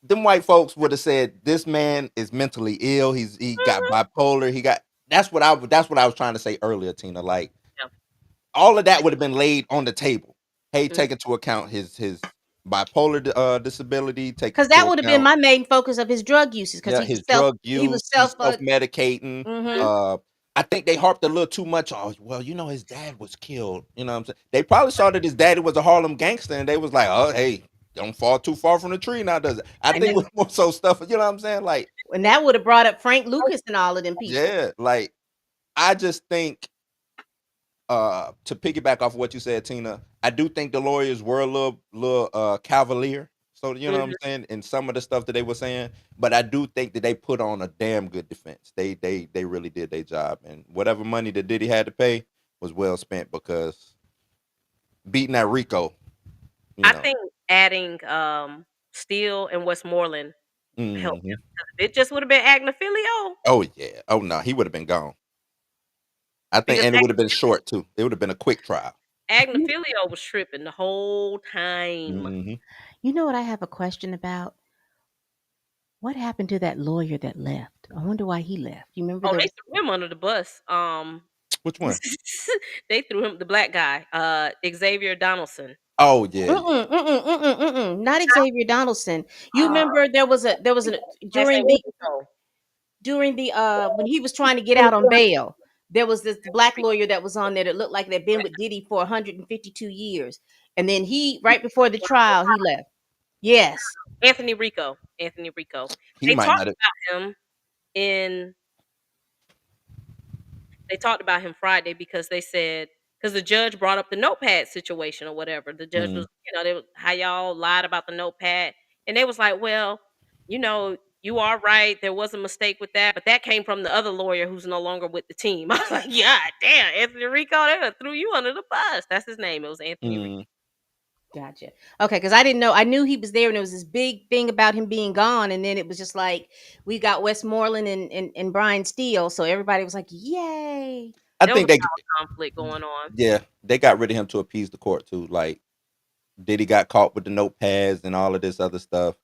Them white folks would have said this man is mentally ill. He got Mhm. bipolar. He got. That's what I was trying to say earlier, Tina. Like Yeah. all of that would have been laid on the table. Hey, Mhm. take into account his bipolar disability, take Because that into would have been account my main focus of his drug uses. Because yeah, his drug use, he's self-medicating. Mhm. I think they harped a little too much on, well, his dad was killed. You know what I'm saying? They probably saw that his daddy was a Harlem gangster and they was like, oh, hey, don't fall too far from the tree now, does it? I And think it then was more so stuff, you know what I'm saying? Like, and that would have brought up Frank Lucas and all of them people. yeah, like I just think to piggyback off of what you said, Tina, I do think the lawyers were a little cavalier. So you know what I'm Mhm. saying, in some of the stuff that they were saying, but I do think that they put on a damn good defense. They really did their job, and whatever money that Diddy had to pay was well spent because beating that RICO, you I know. think adding, Steele and Westmoreland helped him Hmm. 'cause if it just would have been Agnifilio, Oh yeah. Oh no, he would have been gone. I think, because and it would have been short too. It would have been a quick trial. Agnifilio was tripping the whole time. Hmm. You know what I have a question about? What happened to that lawyer that left? I wonder why he left. You remember Oh, there they was threw him under the bus. Which one? They threw him the black guy, Xavier Donaldson. Oh yeah, yeah. not Xavier Donaldson. You remember there was a Last name during the Rico. when he was trying to get out on bail, there was this black lawyer that was on there that looked like they'd been with Diddy for 152 years. And then he right before the trial, he left. Yes. Anthony Rico. Anthony Rico. He They might talked not have. about him in they talked about him Friday because they said because the judge brought up the notepad situation or whatever. The judge Mm, was, they was how y'all lied about the notepad. And they was like, well, you are right. There was a mistake with that, but that came from the other lawyer who's no longer with the team. I was like, yeah, damn, Anthony Rico, they done threw you under the bus. That's his name. It was Anthony Rico. mm. Gotcha. Okay, because I didn't know. I knew he was there, and there was this big thing about him being gone, and then it was just like we got Westmoreland and Brian Steele, so everybody was like, "Yay!" I There was think a they, power conflict going on. yeah, they got rid of him to appease the court too. Like Diddy got caught with the notepads and all of this other stuff.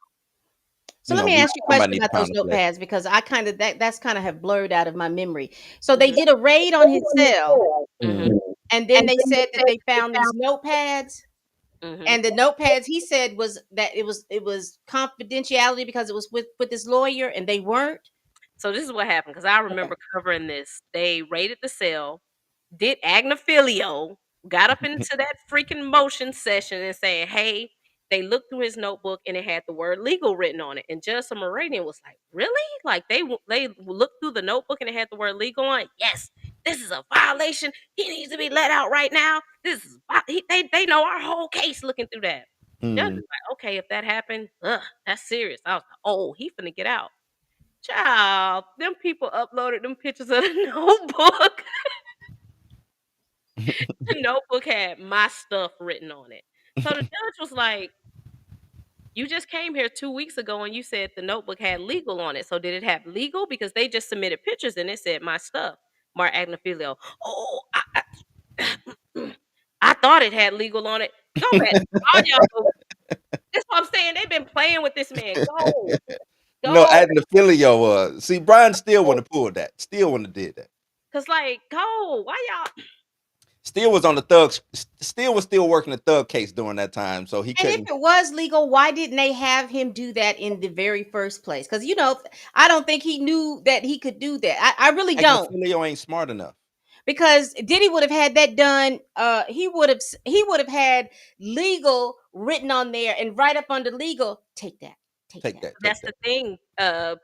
So let me We ask you a somebody question need to about those pound the flesh. notepads because I kind of that's kind of have blurred out of my memory. So they Mhm. did a raid on his cell, Mhm. Mm, and then they said that they found these notepads, Mhm. and the notepads he said was that it was confidentiality because it was with this lawyer, and they weren't. So this is what happened because I remember covering this. They raided the cell, did Agnifilio, got up into that freaking motion session and saying, "Hey," they looked through his notebook and it had the word legal written on it. And Judge Summeradian was like, "Really?" Like they looked through the notebook and it had the word legal on it. Yes, this is a violation. He needs to be let out right now. They know our whole case looking through that. Judge mm. was like, "Okay, if that happened, that's serious." I was like, "Oh, he finna get out." Child, them people uploaded them pictures of the notebook. The notebook had my stuff written on it. So the judge was like, "You just came here 2 weeks ago and you said the notebook had legal on it. So did it have legal? Because they just submitted pictures and it said my stuff, Mark Agnifilio." "Oh, I thought it had legal on it." Go back. All y'all go. That's what I'm saying. They've been playing with this man. Go. No, Go. adding the Filio see, Brian still wouldn't have pulled that. Still wouldn't have did that. Cause like, go. Why y'all Still was on the thug. Still was still working the thug case during that time, so he And if couldn't. it was legal, why didn't they have him do that in the very first place? Because I don't think he knew that he could do that. I really don't. Filio ain't smart enough. Because Diddy would have had that done. He would have had legal written on there and right up under legal. Take that. Take Take that. that. Take That's that. the thing,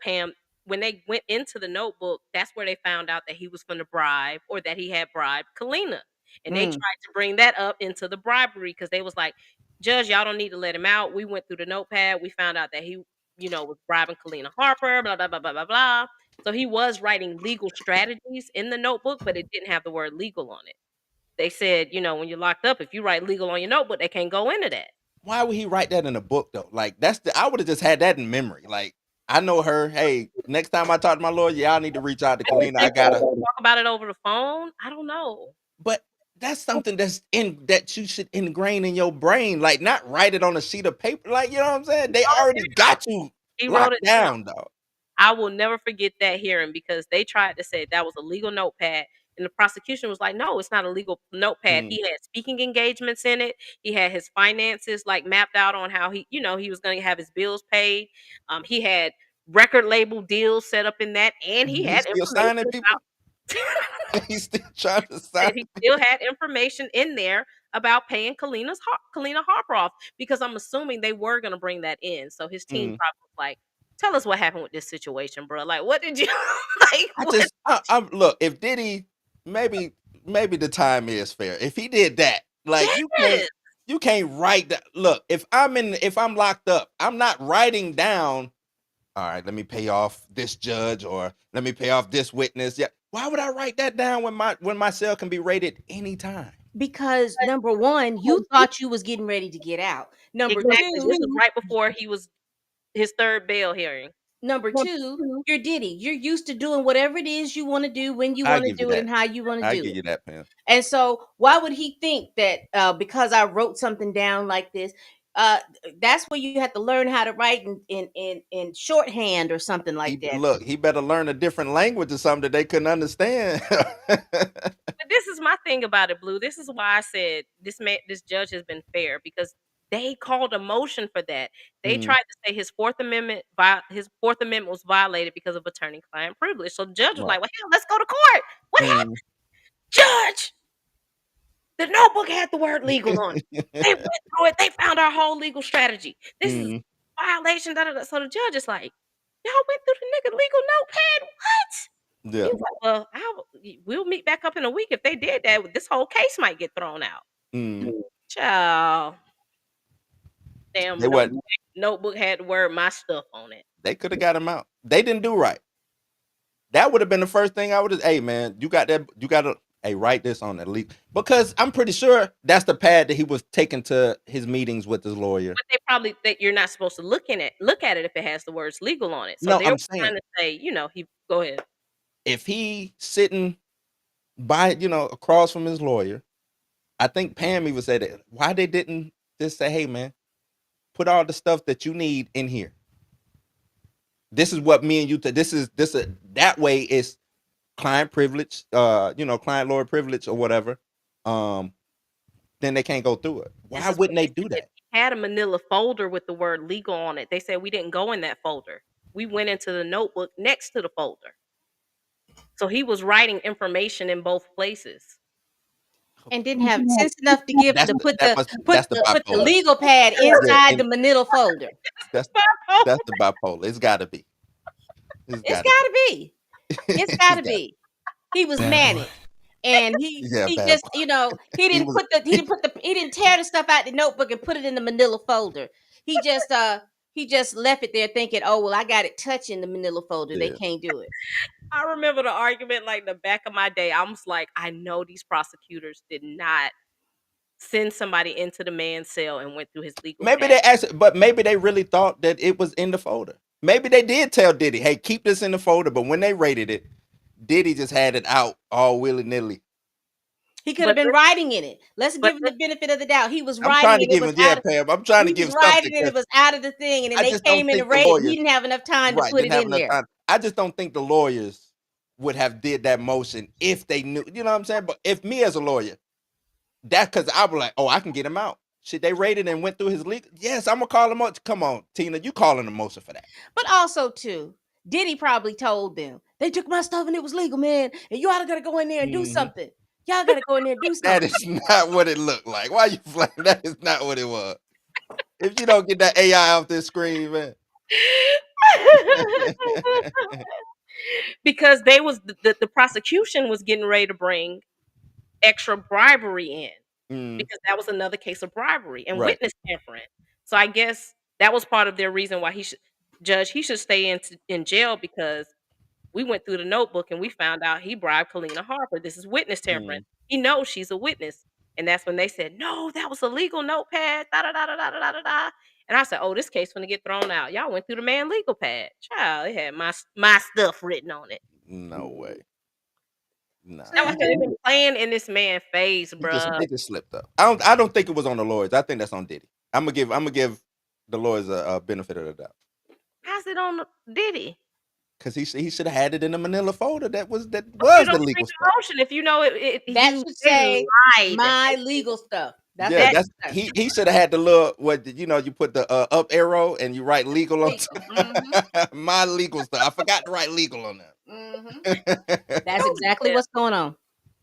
Pam. When they went into the notebook, that's where they found out that he was going to bribe or that he had bribed Kalina. And they Mm. tried to bring that up into the bribery because they was like, "Judge, y'all don't need to let him out. We went through the notepad. We found out that he, was bribing Kalina Harper, blah, blah, blah, blah, blah, blah." So he was writing legal strategies in the notebook, but it didn't have the word legal on it. They said, when you're locked up, if you write legal on your notebook, they can't go into that. Why would he write that in a book though? Like I would have just had that in memory. Like I know her. Hey, next time I talk to my lawyer, y'all need to reach out to I guess Kalina. they I wanted gotta. to talk about it over the phone. I don't know. But that's something that you should ingrain in your brain. Like not write it on a sheet of paper. Like you know what I'm saying? They already got you He wrote locked it down. down, dog. I will never forget that hearing because they tried to say that was a legal notepad. And the prosecution was like, no, it's not a legal notepad. He had speaking engagements in it. He had his finances like mapped out on how he, he was going to have his bills paid. He had record label deals set up in that, and he He's had still information signing people. about. He's still trying to sign. He still had information in there about paying Kalina Harper off, because I'm assuming they were going to bring that in. So his team probably was like, tell us what happened with this situation, bro. Like, what did you like? I'm look, if Diddy, maybe the time is fair. If he did that, like Yes. you can't write that. Look, if I'm locked up, I'm not writing down, all right, let me pay off this judge or let me pay off this witness. Yeah. Why would I write that down when my cell can be raided anytime? Because number one, you thought you was getting ready to get out. Number Exactly. This was two, right before he was his third bail hearing. number two, you're Diddy. You're used to doing whatever it is you want to do, when you I want to give you do it, that. and how you want to I do give it. you that, Pam. And so, why would he think that because I wrote something down like this, that's where you have to learn how to write in shorthand or something like that. Look, he better learn a different language or something that they couldn't understand. But this is my thing about it, Blue. This is why I said this judge has been fair, because they called a motion for that. They tried to say his Fourth Amendment was violated because of attorney-client privilege. So the judge was like, "Well, hell, let's go to court. What happened, Judge? The notebook had the word legal on it. They went through it. They found our whole legal strategy. This is violation. Da, da, da." So the judge is like, "Y'all went through the nigga legal notepad? What?" Yeah. He was like, "Well, we'll meet back up in a week. If they did that, this whole case might get thrown out." Child. Damn notebook had the word "my stuff" on it. They could have got him out. They didn't do right. That would have been the first thing I would have. Hey, man, you got that? You got to write this on the leak, because I'm pretty sure that's the pad that he was taking to his meetings with his lawyer. But they probably that you're not supposed to look at it if it has the words legal on it. So No, they're I'm saying, trying to say, he go ahead. if he sitting by, across from his lawyer, I think Pam even said it. Why they didn't just say, "Hey, man, put all the stuff that you need in here. This is what me and you. That way it's client privilege, client lawyer privilege or whatever. Then they can't go through it. Why wouldn't they do that?" Had a manila folder with the word legal on it. They said we didn't go in that folder. We went into the notebook next to the folder. So he was writing information in both places. And didn't have sense enough to put the bipolar. legal pad inside the manila folder. That's the bipolar. It's got to be. It's gotta be. It's gotta be. He was manic. And he just, he didn't tear the stuff out the notebook and put it in the manila folder. He just left it there thinking, "Oh, well, I got it touching the manila folder. They can't do it." I remember the argument like the back of my day. I was like, I know these prosecutors did not send somebody into the man's cell and went through his legal Maybe pad. they asked, but maybe they really thought that it was in the folder. Maybe they did tell Diddy, "Hey, keep this in the folder." But when they rated it, Diddy just had it out all willy-nilly. He could have been writing in it. Let's give him the benefit of the doubt. He was writing. I'm trying to give him, Pam. I'm trying to give something. Writing and it was out of the thing, and then they came in to raid it. He didn't have enough time to put it in there. I just don't think the lawyers would have did that motion if they knew. You know what I'm saying? But if me as a lawyer, that's because I was like, "Oh, I can get him out." Should they raided and went through his legal? Yes, I'm gonna call him out. Come on, Tina, you calling a motion for that? But also too, Diddy probably told them they took my stuff and it was legal, man, and you all gotta go in there and do something. Y'all gotta go in there and do something. That is not what it looked like. Why you flying? That is not what it was. If you don't get that AI off this screen, man. Because they was the prosecution was getting ready to bring extra bribery in, because that was another case of bribery and witness tampering. So I guess that was part of their reason why he should stay in jail, because we went through the notebook and we found out he bribed Kalina Harper. This is witness tampering. He knows she's a witness. And that's when they said, "No, that was a legal notepad. Da, da, da, da, da, da, da, da." And I said, "Oh, this case gonna get thrown out. Y'all went through the man legal pad. Child, it had my stuff written on it." No way. Nah. That was they've been playing in this man's face, bro. They just slipped up. I don't think it was on the lawyers. I think that's on Diddy. I'm gonna give the lawyers a benefit of the doubt. How's it on Diddy? Because he should have had it in the manila folder. That was You the don't bring legal the stuff. motion if you know That you should they say lied. my legal stuff. That's Yeah, what That that's it says. he should have had the little you put the up arrow and you write legal on Legal. Mm-hmm. my legal stuff. I forgot to write legal on Mm-hmm. that. That's exactly what's going on.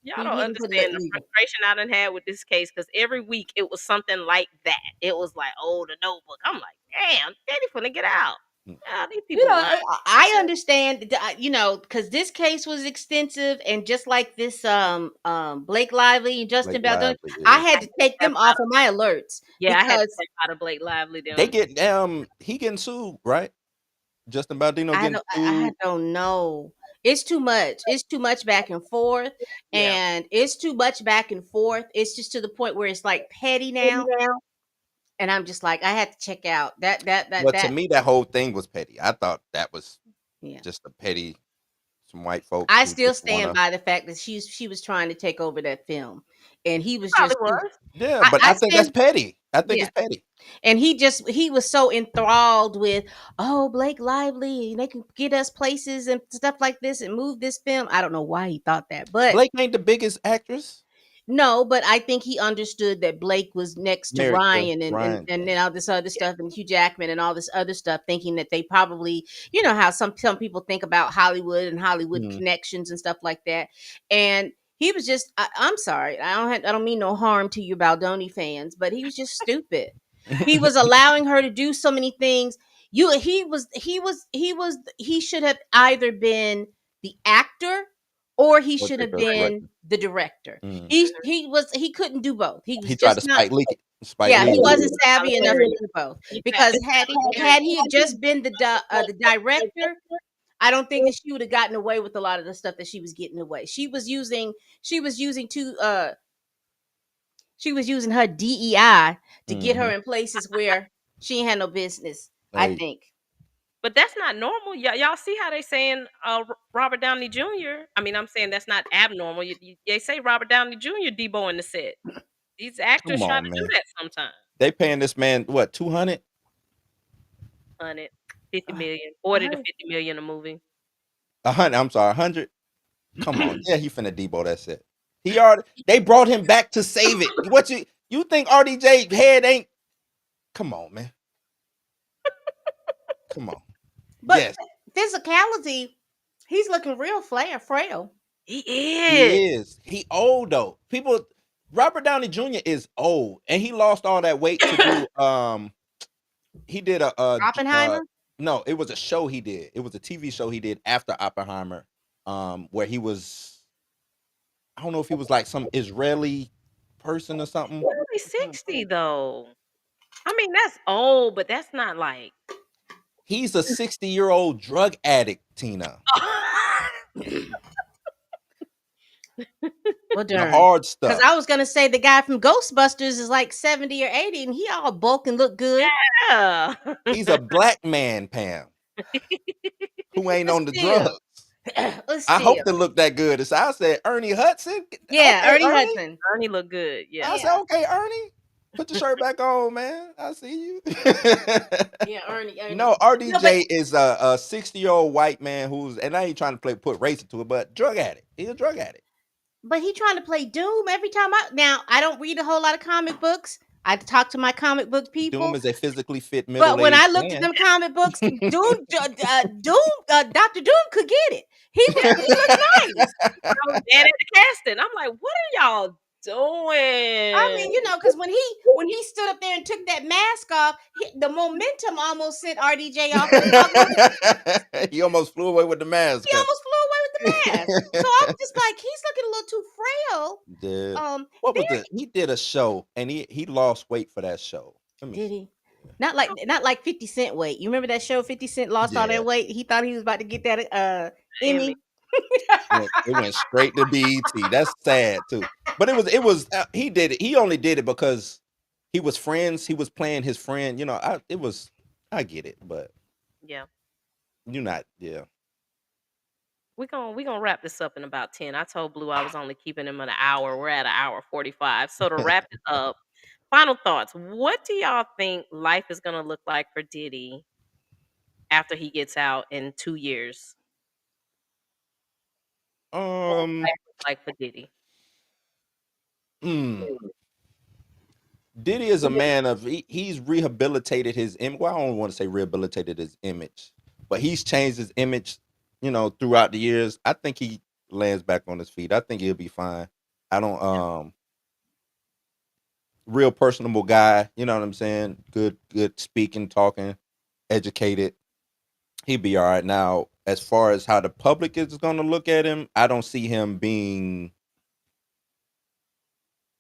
y'all He don't didn't put understand the legal. frustration I done had with this case because every week it was something like that. It was like, oh, the Notebook. I'm like, damn, Daddy finna get out. Yeah, these You people know, lying. I understand. You know, because this case was extensive, and just like this, Blake Lively and Justin Blake Baldoni, Lively, I yeah. had to take them off of my alerts Yeah, I had to because say out of Blake Lively They them. get he getting sued, right? Justin Baldino getting I sued. don't know. It's too much. It's too much back and forth, Yeah. and it's too much back and forth. It's just to the point where it's like petty now, and I'm just like, I had to check out Well, to that. me, that whole thing was petty. I thought that was Yeah. just a petty some white folks I who still just stand wanna. by the fact that she was trying to take over that film, and he was Probably just was. Yeah, but I I think that's stand petty. I think yeah, it's petty. and he was so enthralled with, oh, Blake Lively, and they can get us places and stuff like this and move this film. I don't know why he thought that, but Blake ain't the biggest actress. no, but I think he understood that Blake was next to Married to Ryan and Ryan. then all this other stuff and Hugh Jackman and all this other stuff, thinking that they probably, you know, how some people think about Hollywood and Hollywood Mhm. connections and stuff like that. And he was just, I'm sorry, I don't mean no harm to you Baldoni fans, but he was just stupid. He was allowing her to do so many things. He should have either been the actor or he Or should have director. been the director. Mm. He couldn't do both. He He was tried just to not. Spike Yeah, Lee he a little wasn't bit. savvy enough to do both. You got Because had he have just been the director, I don't think that she would have gotten away with a lot of the stuff that she was getting away. She was using her DEI to get her Mhm. in places where she ain't had no business. I Hey, think. But that's not normal. Y'all see how they saying Robert Downey Jr. I mean, I'm saying that's not abnormal. They say Robert Downey Jr. Debo in the set. These actors come try on, to do man. that sometimes. They paying this man what 200? 100, 50 I million, 40 to heard 50 million a movie. 100. I'm sorry, 100. Come on, yeah, he finna Debo that set. He already. They brought him back to save it. What you think RDJ head ain't? Come on, man. Come on. but Yes, physicality, he's looking real frail. He he is. is. He old though. People. Robert Downey Jr. is old, and he lost all that weight to do. He did Oppenheimer? no, it was a show he did. It was a TV show he did after Oppenheimer, where he was. I don't know if he was like some Israeli person or something. He's only 60 though. I mean, that's old, but that's not like He's a 60-year-old drug addict, Tina. Well, The darn. hard Because stuff. I was gonna say the guy from Ghostbusters is like 70 or 80, and he all bulk and look good. yeah. He's a black man, Pam, who ain't But on the still, drugs. but I hope still, to look that good. So I said, Ernie Hudson. yeah, Okay, Ernie Ernie. Hudson. Ernie look good. Yeah. I Yeah, said, okay, Ernie. Put your shirt back on, man. I see you. yeah, Ernie. No, No, but RDJ is a 60-year-old white man who's, and I ain't trying to put race into it, but drug addict. He's a drug addict. he trying to play Doom every time. I don't read a whole lot of comic books. I talk to my comic book Doom people. is a physically fit But when middle-aged I looked at man. them comic books, Doctor Doom could get it. He looked nice. I was mad at the casting. I'm like, what are y'all I mean, doing? because when he stood up there and took that mask off, the momentum almost sent RDJ off the doggone. He almost flew away with the mask. He Huh? almost flew away with the mask. So I'm just like, he's looking a little too frail. Did what was There it? He did a show and he lost weight for that show. Let me did see. he? Not like 50 Cent weight. You remember that show 50 Cent lost all Yeah, that weight? He thought he was about to get that Emmy. Emmy. it went straight to BET. That's sad too. But it was he did it. He only did it because he was friends. He was playing his friend. I get it, but Yeah. you're not. Yeah. We gonna wrap this up in about 10. I told Blue I was only keeping him an hour. We're at an hour 45. So to wrap it up, final thoughts. What do y'all think life is gonna look like for Diddy after he gets out in 2 years? Like for Diddy. Diddy is a man of he's rehabilitated his image. Well, I don't want to say rehabilitated his image, but he's changed his image, throughout the years. I think he lands back on his feet. I think he'll be fine. I don't real personable guy, you know what I'm saying? Good speaking, talking, educated. He'd be all right. Now, as far as how the public is gonna look at him, I don't see him being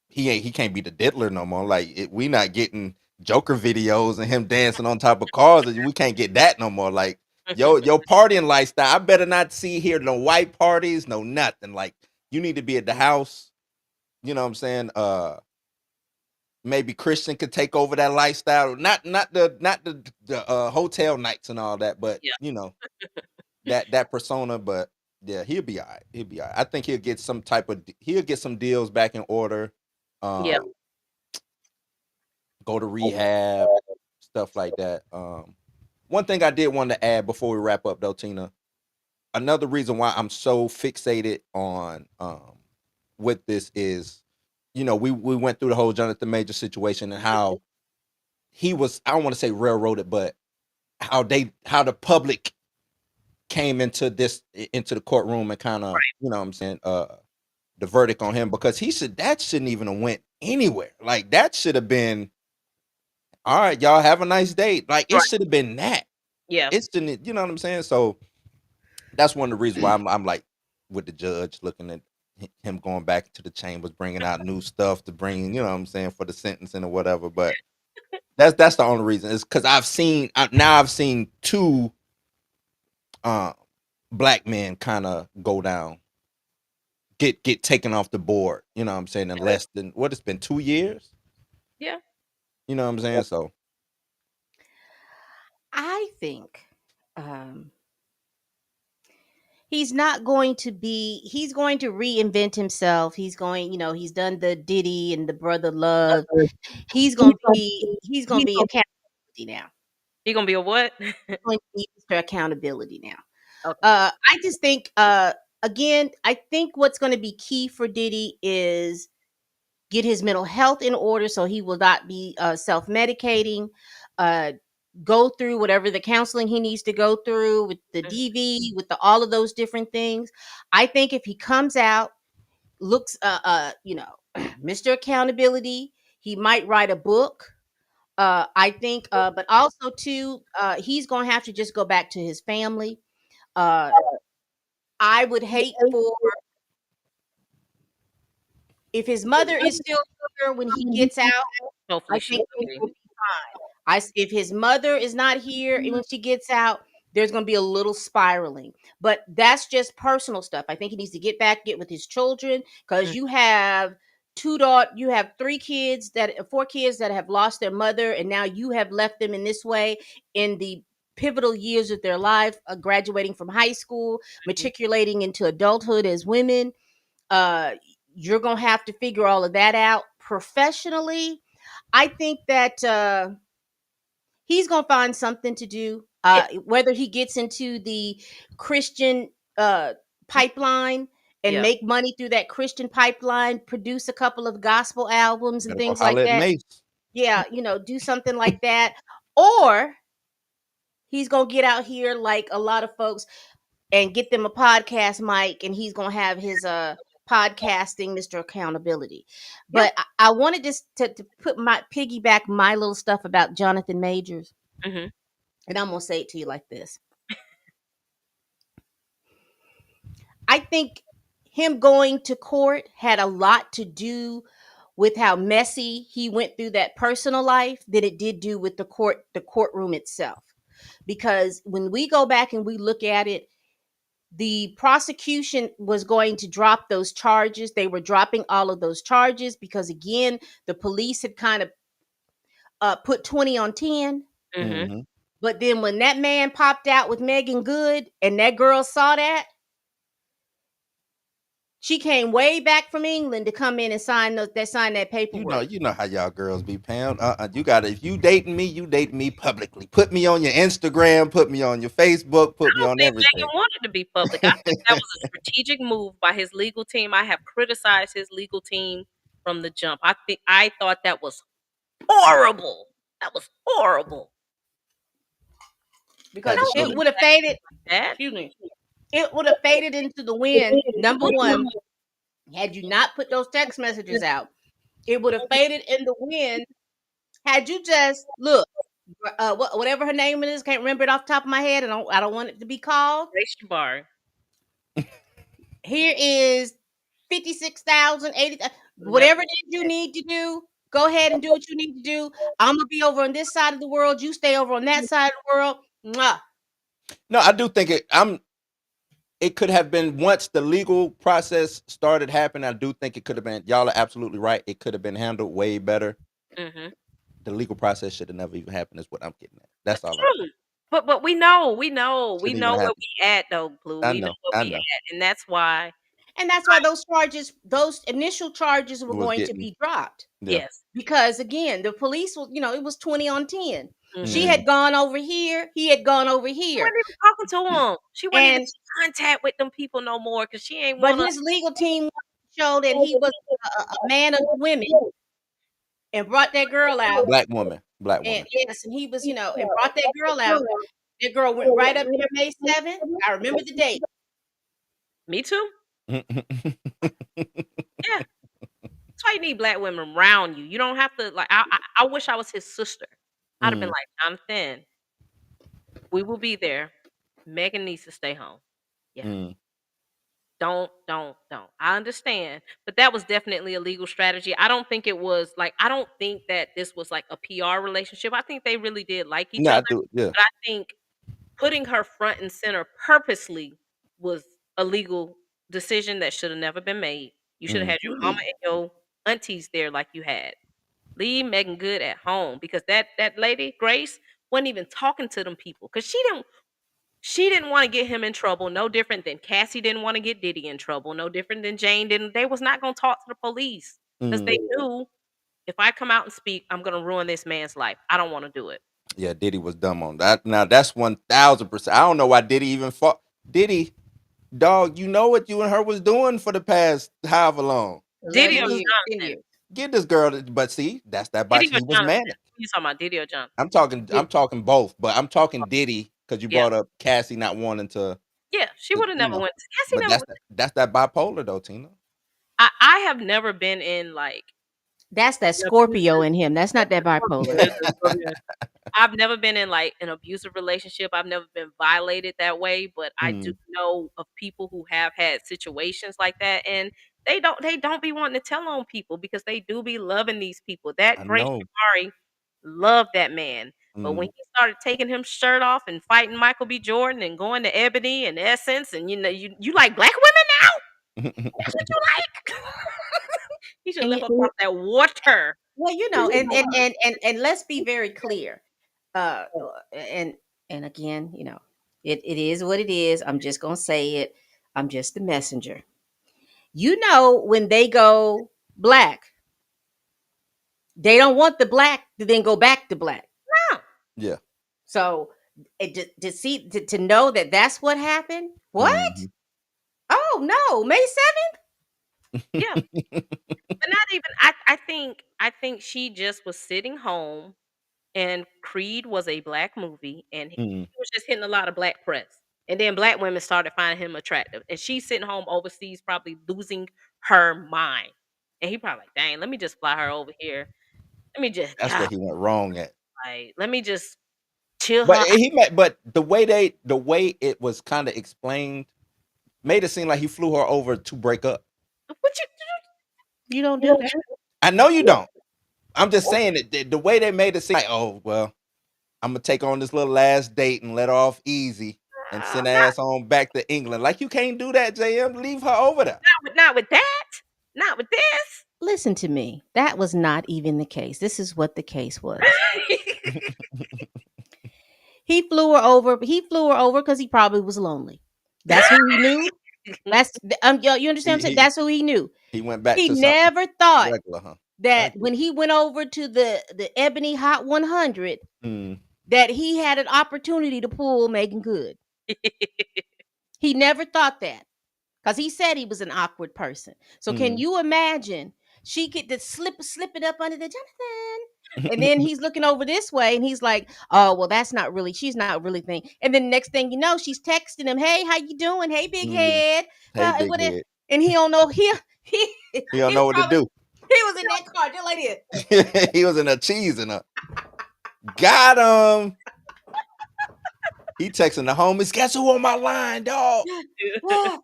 he can't be the diddler no more. Like we not getting Joker videos and him dancing on top of cars. We can't get that no more. Like your partying lifestyle. I better not see here no white parties, no nothing. Like you need to be at the house. You know what I'm saying? Maybe Christian could take over that lifestyle. Not the hotel nights and all that, but Yeah. that persona. But yeah, he'll be all right. He'll be all right. I think he'll get some deals back in order. Yeah. Um, go to rehab, stuff like that. One thing I did want to add before we wrap up though, Tina, another reason why I'm so fixated on with this is, we went through the whole Jonathan Major situation and how he was, I don't want to say railroaded, but how the public came into the courtroom and kind of, you know what I'm saying, the verdict on him, because that shouldn't even have went anywhere. Like that should have been, all right, y'all have a nice day. Like it Right. should have been that. Yeah. It's the, you know what I'm saying? So that's one of the reasons why I'm like with the judge looking at him going back to the chambers, bringing out new stuff to bring, you know what I'm saying, for the sentencing or whatever. But that's the only reason, is because I've seen two black men kind of go down, get taken off the board. You know what I'm saying? In less than what, it's been 2 years. Yeah. You know what I'm saying? So I think he's not going to be, he's going to reinvent himself. He's going, he's done the Diddy and the Brother Love. He's going to be accountability now. He gonna be a what? He's going to be Mr. Accountability now. Okay. I just think, again, I think what's going to be key for Diddy is get his mental health in order so he will not be self-medicating, go through whatever the counseling he needs to go through with the DV, with all of those different things. I think if he comes out, looks, Mr. Accountability, he might write a book. I think, but also too, he's going to have to just go back to his family. I would hate for, if his mother is still here when he gets out, Hopefully I she think will things be. will be fine. If his mother is not here and when she gets out, there's going to be a little spiraling. But that's just personal stuff. I think he needs to get with his children, because you have you have 4 kids that have lost their mother, and now you have left them in this way in the pivotal years of their life, graduating from high school, matriculating into adulthood as women. Uh, you're going to have to figure all of that out professionally. I think that he's going to find something to do. Whether he gets into the Christian pipeline and Yeah. make money through that Christian pipeline, produce a couple of gospel albums and better go things like holler at that. Mace. Yeah, do something like that. Or he's going to get out here like a lot of folks and get them a podcast mic, and he's going to have his podcasting Mr. Accountability. Yeah. But I wanted to put my piggyback my little stuff about Jonathan Majors. Mm-hmm. And I'm going to say it to you like this. I think him going to court had a lot to do with how messy he went through that personal life than it did do with the courtroom itself. Because when we go back and we look at it, the prosecution was going to drop those charges. They were dropping all of those charges because, again, the police had kind of put 20 on 10. Mm-hmm. Mm-hmm. But then when that man popped out with Megan Good and that girl saw that, She came way back from England to come in and sign that paperwork. You know how y'all girls be, Pam. You gotta, if you dating me, you dating me publicly. Put me on your Instagram, put me on your Facebook, put I me don't on think everything. Megan wanted to be public. I think that was a strategic move by his legal team. I have criticized his legal team from the jump. I thought that was horrible. That was horrible. Because Had to it put would have faded. That Excuse me. It would have faded into the wind. Number one, had you not put those text messages out, it would have faded in the wind. Had you just look, whatever her name is, can't remember it off the top of my head, and I don't want it to be called. Grace Jabari. Here is 56,000, 80,000, whatever it is you need to do. Go ahead and do what you need to do. I'm gonna be over on this side of the world. You stay over on that side of the world. Mwah. No, I do think it could have been, once the legal process started happening, I do think it could have been, y'all are absolutely right. It could have been handled way better. Mm-hmm. The legal process should have never even happened, is what I'm getting at. That's all. True. But we know Shouldn't where even happen. we at though, Blue. I We know know. where I we know. at, and that's why. And that's why those initial charges were Was going to getting, be dropped. yeah. Yes. Because again, the police was, it was 20 on 10. She Mhm. had gone over here, he had gone over She here. wasn't even talking to him. She wasn't even And in contact with them people no more because she ain't but wanna. his legal team showed that he was a man of the women and brought that girl out. Black woman. And yes, and he was, and brought that girl out. That girl went right up there May 7th. I remember the date. Me too. Yeah. That's why you need black women around you. You don't have to like. I wish I was his sister. I'd have been like, Jonathan, we will be there. Megan needs to stay home. Yeah. Don't. I understand. But that was definitely a legal strategy. I don't think it was like, I don't think that this was like a PR relationship. I think they really did like each No, I other. do. Yeah. But I think putting her front and center purposely was a legal decision that should have never been made. You should have had your mama and your aunties there like you had. Leave Megan Good at home because that lady, Grace, wasn't even talking to them people because she didn't want to get him in trouble. No different than Cassie didn't want to get Diddy in trouble. No different than Jane didn't. They was not going to talk to the police because they knew if I come out and speak, I'm going to ruin this man's life. I don't want to do it. Yeah, Diddy was dumb on that. Now that's 1,000%. I don't know why Diddy even fought. Diddy, dog, you know what you and her was doing for the past however long. Diddy or 11 years, 10 Jonathan? years. Get this girl, but see, that's that box. Diddy or He was Jonathan? manic. You talking about Diddy or Jonathan? I'm talking both, but I'm talking Diddy because you brought up Cassie not wanting to. Yeah, she would have never went. Cassie But never. that's that bipolar though, Tina. I have never been in like. That's that Scorpio in him. That's not that bipolar. I've never been in like an abusive relationship. I've never been violated that way, but I do know of people who have had situations like that, and they don't be wanting to tell on people because they do be loving these people. That Grace Jabari loved that man, but when he started taking him shirt off and fighting Michael B. Jordan and going to Ebony and Essence, and you like black women now? That's what you like? He should live up off that water. Well, and let's be very clear. And again, it is what it is. I'm just gonna say it. I'm just the messenger. When they go black, they don't want the black to then go back to black. No. Yeah. So to know that that's what happened. What? Oh no, May 7th. Yeah. But not even. I think she just was sitting home, and Creed was a black movie, and he was just hitting a lot of black press. And then black women started finding him attractive, and she's sitting home overseas, probably losing her mind. And he probably like, dang, let me just fly her over here. Let me just. That's where he went wrong at. Like, let me just chill But her. but the way it was kind of explained made it seem like he flew her over to break up. What you don't do that. I know you don't. I'm just saying that the way they made it seem like, oh well, I'm gonna take on this little last date and let her off easy and send her ass on back to England. Like you can't do that, JM. Leave her over there. Not with that. Not with this. Listen to me. That was not even the case. This is what the case was. He flew her over. He flew her over because he probably was lonely. That's who he knew. That's you understand what I'm saying? That's who he knew. He went back He to something never thought regular, huh? that when he went over to the Ebony Hot 100 that he had an opportunity to pull Megan Good. He never thought that. Because he said he was an awkward person. So can you imagine she get to slip it up under the Jonathan? And then he's looking over this way and he's like, oh, well, she's not really thing. And then next thing you know, she's texting him, hey, how you doing? Hey, big head. Hey, big head. And he don't know, he don't know what to do. He was in that car just like this. He was in a cheese and a got him. He texting the homies, guess who on my line, dog? Woo,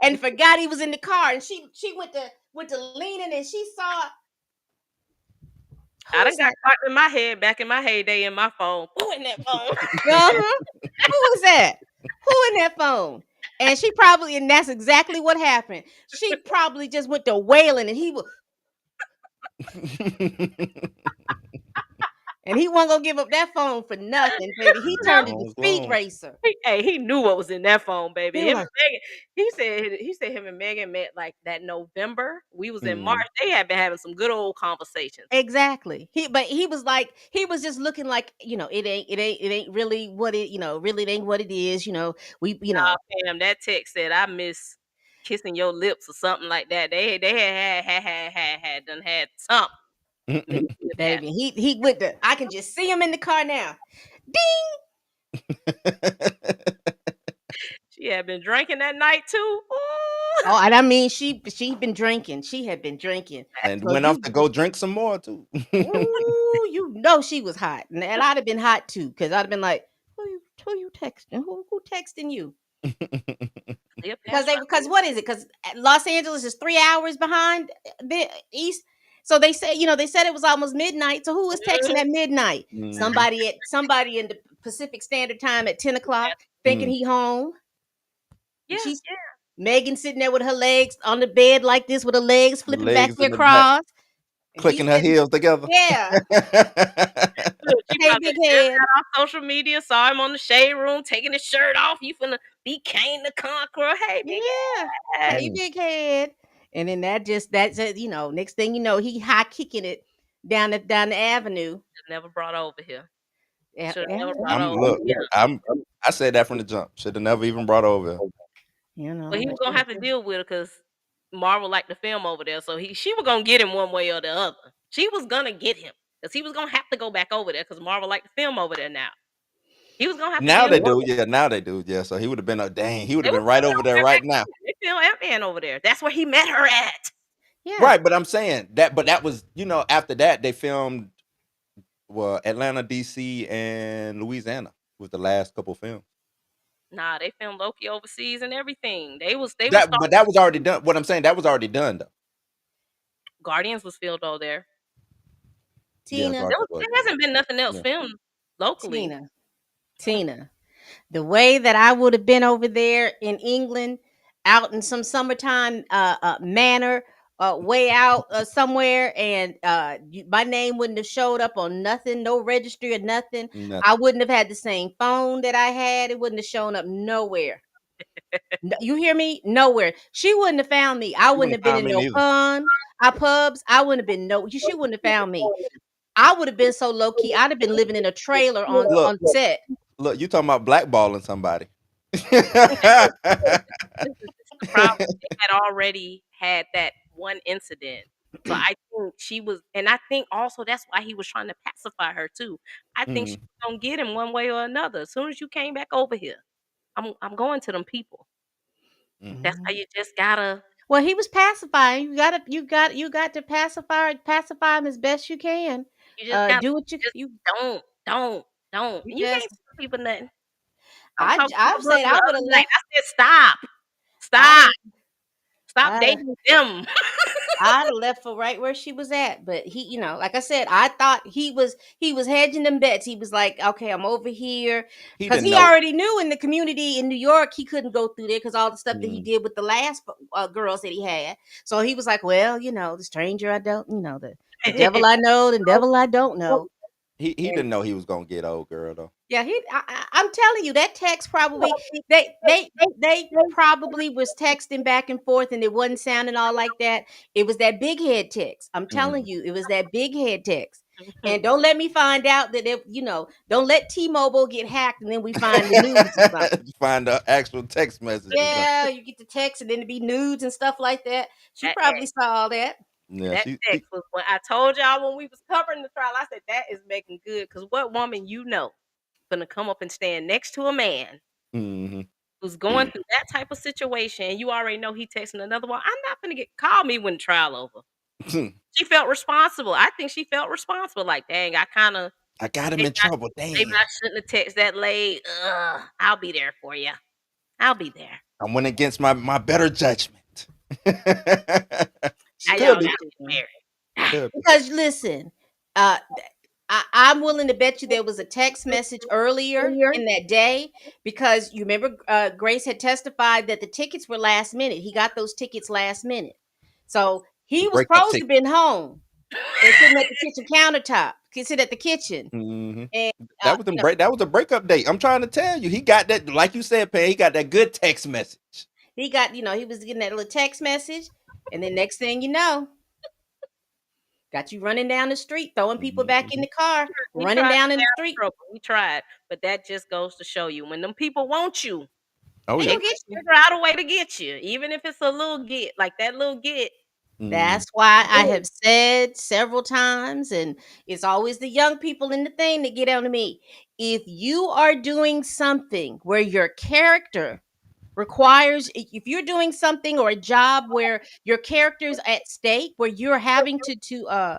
and forgot he was in the car, and she went to leaning, and she saw. I done got caught in my head back in my heyday in my phone. Who in that phone? Who was that? Who in that phone? And she probably, and that's exactly what happened. She probably just went to wailing, and he was. And he wasn't gonna give up that phone for nothing, baby. He turned into Speed Racer. He knew what was in that phone, baby. Him and Megan, he said him and Megan met like that November. We was in March. They had been having some good old conversations. Exactly. He was just looking like, it ain't really what it, really it ain't what it is. Fam, that text said I miss kissing your lips or something like that. They had something. Baby, he went to. I can just see him in the car now. Ding. She had been drinking that night too. Ooh. Oh, and I mean, she'd been drinking. She had been drinking and went off to go drink some more too. Ooh, she was hot, and I'd have been hot too, because I'd have been like, who you texting? Who texting you? Because what is it? Because Los Angeles is 3 hours behind the East. So they said it was almost midnight. So who was texting at midnight? Somebody in the Pacific Standard Time at 10 o'clock, thinking he home. Yeah, Megan sitting there with her legs on the bed like this, with her legs flipping back there across, clicking her heels together. Yeah. She probably got off social media, saw him on the shade room taking his shirt off. You finna be Kane the Conqueror. Hey, big head. Hey, big head. And then that's next thing you know, he high kicking it down the avenue. Never brought over here. I said that from the jump. Should have never even brought over. But he was gonna have to deal with it because Marvel liked the film over there, so she was gonna get him one way or the other. She was gonna get him because he was gonna have to go back over there because Marvel liked the film over there. Now he was gonna have to. Now they do, yeah. So he would have been he would have been right over there right now. They filmed Ant-Man over there. That's where he met her at. Yeah. Right, but I'm saying that. But that was after that they filmed Atlanta, DC, and Louisiana was the last couple films. Nah, they filmed Loki overseas and everything. But that was already done. What I'm saying, that was already done though. Guardians was filmed over there. Tina, there hasn't been nothing else filmed locally. Tina, the way that I would have been over there in England, out in some summertime manor, way out somewhere, and my name wouldn't have showed up on nothing, no registry or nothing. I wouldn't have had the same phone that I had. It wouldn't have shown up nowhere. You hear me? Nowhere. She wouldn't have found me. I wouldn't have been in no pubs. I wouldn't have been she wouldn't have found me. I would have been so low key. I'd have been living in a trailer on set. Look, you talking about blackballing somebody. This is the problem. They had already had that one incident. So I think she was, and I think also that's why he was trying to pacify her too. I think she was gonna get him one way or another. As soon as you came back over here, I'm going to them people. That's how you just gotta. Well, he was pacifying. You got to pacify him as best you can. You just gotta, do what you don't. You can't tell people nothing. I've said I would have left. I said stop dating them. I'd have left for right where she was at, but he, like I said, I thought he was hedging them bets. He was like, okay, I'm over here, because he already knew in the community in New York he couldn't go through there because all the stuff that he did with the last girls that he had. So he was like, well, the stranger I don't, the devil I know, the devil I don't know. He And didn't know he was gonna get old girl though. Yeah, I'm telling you that text probably they probably was texting back and forth and it wasn't sounding all like that. It was that big head text. I'm telling Mhm. you, it was that big head text. And don't let me find out that don't let T-Mobile get hacked and then we find the nudes or something. Find the actual text messages. Yeah, you get the text and then it be nudes and stuff like that. She that, probably saw all that. Yeah, that she text was when I told y'all when we was covering the trial. I said that is making good because what woman gonna come up and stand next to a man mhm. who's going through that type of situation, and you already know he texting another one. I'm not gonna get call me when the trial over. She felt responsible. I think she felt responsible. Like, dang, I kind of I got him maybe in trouble. maybe I Damn. shouldn't have texted that late. I'll be there for you. I'll be there. I went against my better judgment. Now she y'all could gotta be. get married. Could be. Because listen, uh, I'm willing to bet you there was a text message earlier in that day because you remember Grace had testified that the tickets were last minute. He got those tickets last minute, so The he was breakup supposed to ticket. been home and sitting at the kitchen countertop, sitting at the kitchen, Mhm. and That was the break. That was a breakup date. I'm trying to tell you, he got that. Like you said, Pam. He got that good text message. he got he was getting that little text message, and then next thing you know, got you running down the street, throwing people back in Mhm. the car, He running tried to down in stay the out of street. trouble. He tried, but that just goes to show you when them people want you, Oh They they yeah. gonna gonna get you. figure out a way to get you, even if it's a little get, like that little get. Mhm. That's why I have said several times, and it's always the young people in the thing that get on to me. If you are doing something where your character requires, if you're doing something or a job where your character's at stake, where you're having uh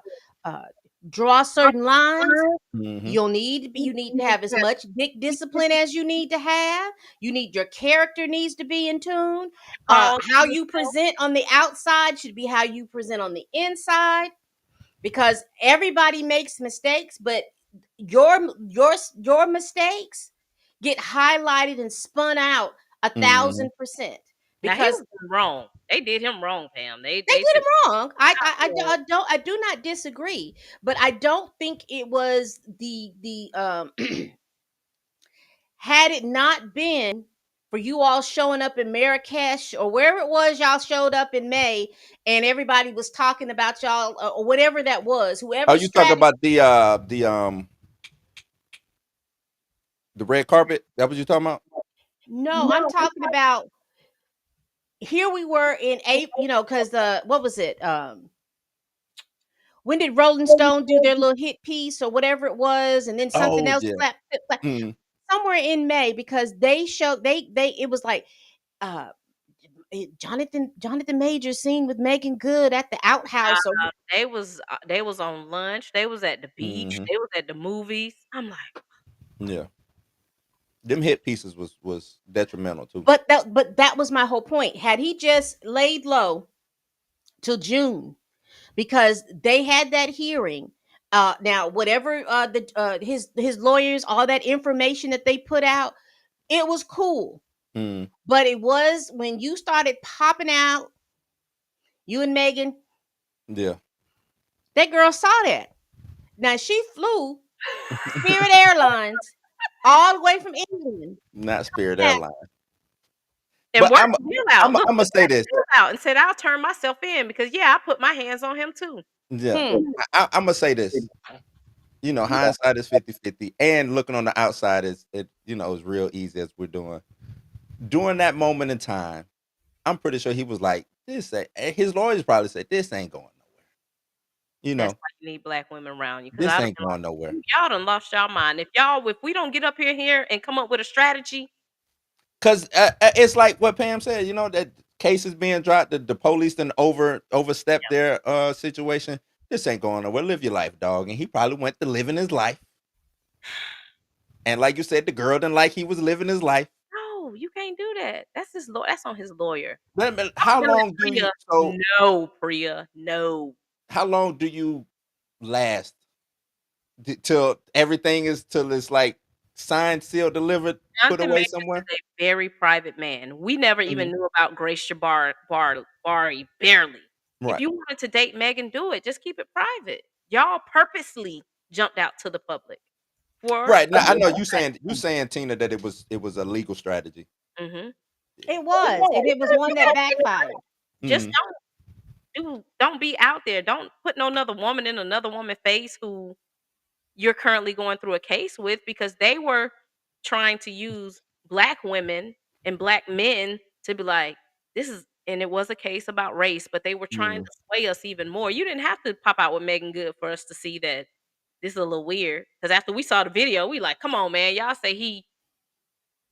draw certain lines, Mhm. you need to have as much dick discipline as you need to have. You need your character needs to be in tune. Pause. How you present on the outside should be how you present on the inside because everybody makes mistakes, but your mistakes get highlighted and spun out a Mhm. 1000% Now he because was wrong. They did him wrong, Pam. they They did took him wrong. out. I do not disagree, but I don't think it was the had it not been for you all showing up in Marrakesh or wherever it was y'all showed up in May and everybody was talking about y'all or whatever that was, Oh, whoever you talking strategy. about the red carpet? That what you talking about? No, I'm talking about here we were in April, because what was it? When did Rolling Stone do their little hit piece or whatever it was, and then something Oh else yeah. Mhm. somewhere in May because they showed they it was like uh Jonathan Majors scene with Megan Good at the outhouse or They was on lunch. They was at the beach. Mhm. They was at the movies. I'm like, Yeah. Them hit pieces was detrimental too. but that was my whole point. Had he just laid low till June because they had that hearing. Now whatever the his lawyers, all that information that they put out, it was cool. Mhm. But it was when you started popping out, you and Megan, Yeah. that girl saw that. Now she flew Spirit Airlines all the way from England. Not Spirit Yeah, Airlines. and But worked the deal out. Look, I'm gonna worked say that this. deal out and said, I'll turn myself in because yeah, I put my hands on him too. Yeah. hmm. I'm gonna say this. Hindsight is 50-50, and looking on the outside is real easy as we're doing. During that moment in time, I'm pretty sure he was like, his lawyers probably said, this ain't going nowhere. You That's know, why you need black women around you because this ain't going nowhere. y'all done lost y'all mind. If we don't get up here and come up with a strategy, Cause it's like what Pam said, that cases being dropped, the police done overstepped their situation. This ain't going nowhere. Live your life, dog. And he probably went to living his life. And like you said, the girl didn't like he was living his life. no, you can't do that. That's on his lawyer. But I'm how telling long do you Priya, so no, Priya, no. how long do you last till it's like signed, sealed, delivered, put Jonathan away Majors somewhere? is a very private man. We never even Mhm. knew about Grace Bari, barely. If Right. you wanted to date Megan, do it. Just keep it private. Y'all purposely. jumped out to the public for Right. Now I know you saying Tina that it was a legal strategy. Mm-hmm. It was, and it was one that backfired. Just Mm. don't be out there. Don't put no another woman in another woman's face who you're currently going through a case with, because they were trying to use black women and black men to be like, this is, and it was a case about race, but they were trying Mm. to sway us even more. You didn't have to pop out with Megan Good for us to see that this is a little weird. Because after we saw the video, we like, come on, man. Y'all say he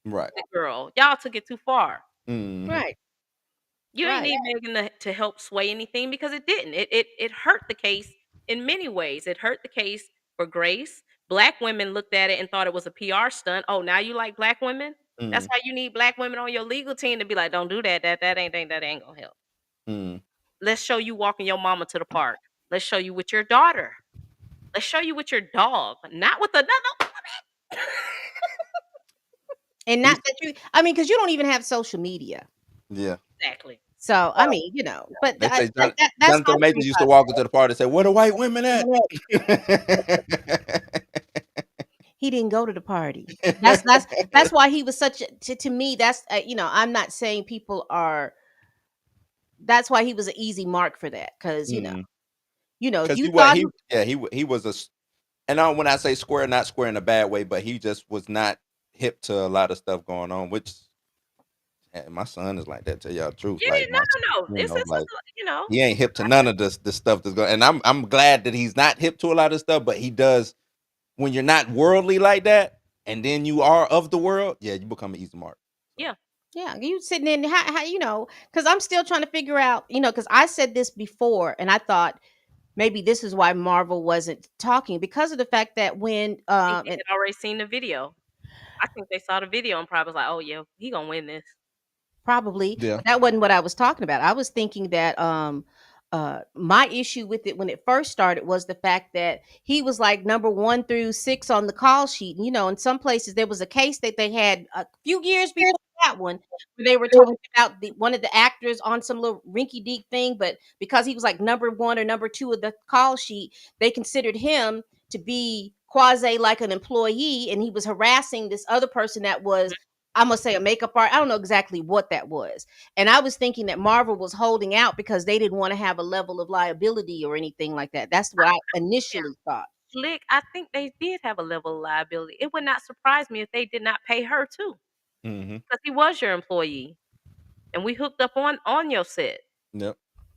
Right. the girl. Y'all took it too far. Mm. Right. You didn't Right. need Megan to help sway anything, because it didn't. It hurt the case in many ways. It hurt the case for Grace. Black women looked at it and thought it was a PR stunt. Oh, now you like black women? That's Mm. why you need black women on your legal team to be like, don't do that. That ain't gonna help. Mm. Let's show you walking your mama to the park. Let's show you with your daughter. Let's show you with your dog, not with another woman. And not that you, I mean, because you don't even have social media. Yeah. Exactly. So, I mean, but They say that's my Jonathan Majors used to walk into the party and say, "Where the white women at?" he didn't go to the party. That's why he was such to me. That's I'm not saying people are. That's why he was an easy mark for that, because Mm. if Because you thought he was and when I say square, not square in a bad way, but he just was not hip to a lot of stuff going on, which my son is like that. Tell y'all the truth, Yeah, like no. This is like you know. he ain't hip to none of this stuff that's going. And I'm glad that he's not hip to a lot of stuff, but he does. When you're not worldly like that, and then you are of the world, yeah, you become an easy mark. Yeah. Yeah, you sitting in how because I'm still trying to figure out, because I said this before, and I thought maybe this is why Marvel wasn't talking, because of the fact that when I think they had already seen the video. I think they saw the video and probably was like, "Oh yeah, he gonna win this." probably, Yeah. but that wasn't what I was talking about. I was thinking that my issue with it when it first started was the fact that he was like number 1 through 6 on the call sheet. In some places there was a case that they had a few years before that one where they were talking about one of the actors on some little rinky dink thing, but because he was like number 1 or number 2 of the call sheet, they considered him to be quasi like an employee, and he was harassing this other person that was, I'm gonna say, a makeup art. I don't know exactly what that was. And I was thinking that Marvel was holding out because they didn't want to have a level of liability or anything like that. That's what I initially thought. Slick, I think they did have a level of liability. It would not surprise me if they did not pay her too, Mm-hmm. because he was your employee, and we hooked up on your set. Yep.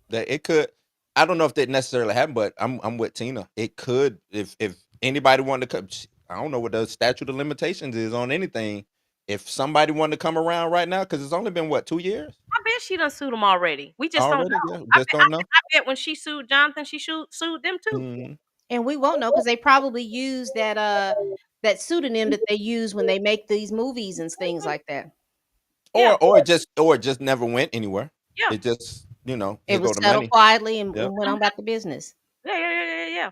That it could. I don't know if that necessarily happened, but I'm with Tina. It could if anybody wanted to come. I don't know what the statute of limitations is on anything. If somebody wanted to come around right now, because it's only been what 2 years I bet she done sued him already. We just don't already. know. Yeah, just don't know. I bet when she sued Jonathan, she sued them too. Mm-hmm. And we won't know because they probably use that pseudonym that they use when they make these movies and things like that. Yeah. Or it just never went anywhere. Yeah. It just It here go was the settled money. quietly and Yep. went on about the business. Yeah.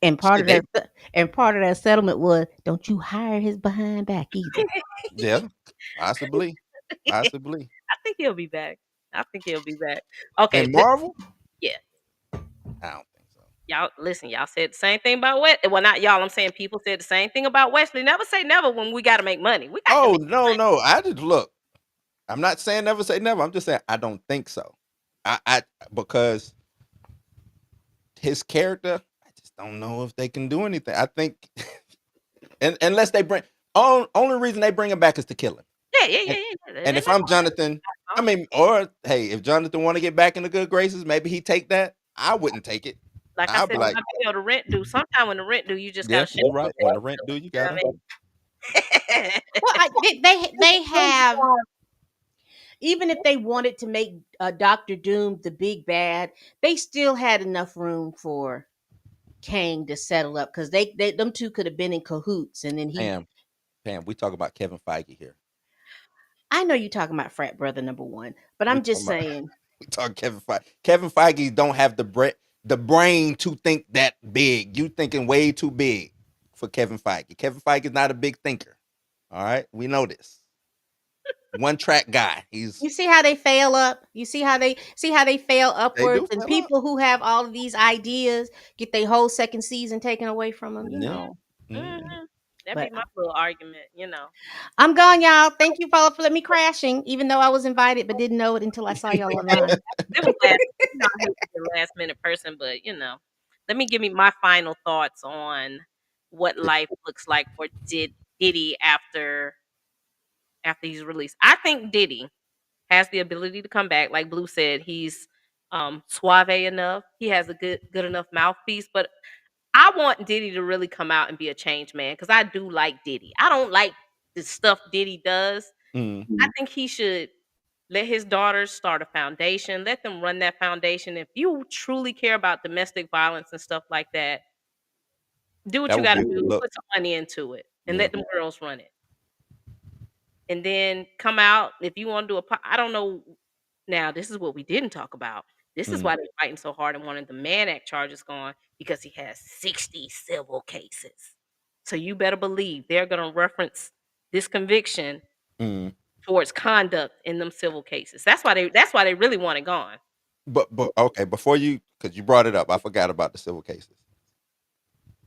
And part Shit, of that settlement was, don't you hire his behind back either. yeah, possibly. I think he'll be back. Okay. And Marvel, Yeah. I don't think so. Y'all listen, y'all said the same thing about well, not y'all, I'm saying people said the same thing about Wesley. Never say never when we gotta make money. We got to Oh make money. no, I just look. I'm not saying never say never. I'm just saying I don't think so. I because his character, I just don't know if they can do anything. I think, and unless they only reason they bring him back is to kill him. Yeah. And if I'm Jonathan, I mean, or hey, if Jonathan want to get back in the good graces, maybe he take that. I wouldn't take it. Like I I'll said, be like, the rent due. Sometime when the rent due, you just yeah, gotta shut you're right. When the rent due, you gotta. Well, they have, even if they wanted to make Doctor Doom the big bad, they still had enough room for Kang to settle up, because they them two could have been in cahoots, and then Pam, we talk about Kevin Feige here. I know you're talking about frat brother number 1, but We I'm just talking about- saying. We talk Kevin Feige. Kevin Feige don't have the brain to think that big. You thinking way too big for Kevin Feige. Kevin Feige is not a big thinker. All right, we know this. one track guy. He's You see how they fail up? You see how they fail they upwards? do And fail up. people who have all of these ideas get their whole second season taken away from them, Yeah. That'd be But my little argument, I'm gone, y'all. Thank you for letting me crashing, even though I was invited but didn't know it until I saw y'all online. It was last, I hate to be a last minute person, but let me give me my final thoughts on what life looks like for Diddy after he's released. I think Diddy has the ability to come back. Like Blue said, he's suave enough. He has a good enough mouthpiece. But I want Diddy to really come out and be a changed man because I do like Diddy. I don't like the stuff Diddy does. Mm. I think he should let his daughters start a foundation. Let them run that foundation. If you truly care about domestic violence and stuff like that, do what That you would got be to a good do. look. Put some money into it and Yeah. let them girls run it. And then come out if you want to do I don't know. Now, this is what we didn't talk about. This is Mm. why they're fighting so hard and wanting the Mann Act charges gone because he has 60 civil cases. So you better believe they're going to reference this conviction Mm. towards conduct in them civil cases. That's why they really want it gone. But okay, before because you brought it up, I forgot about the civil cases.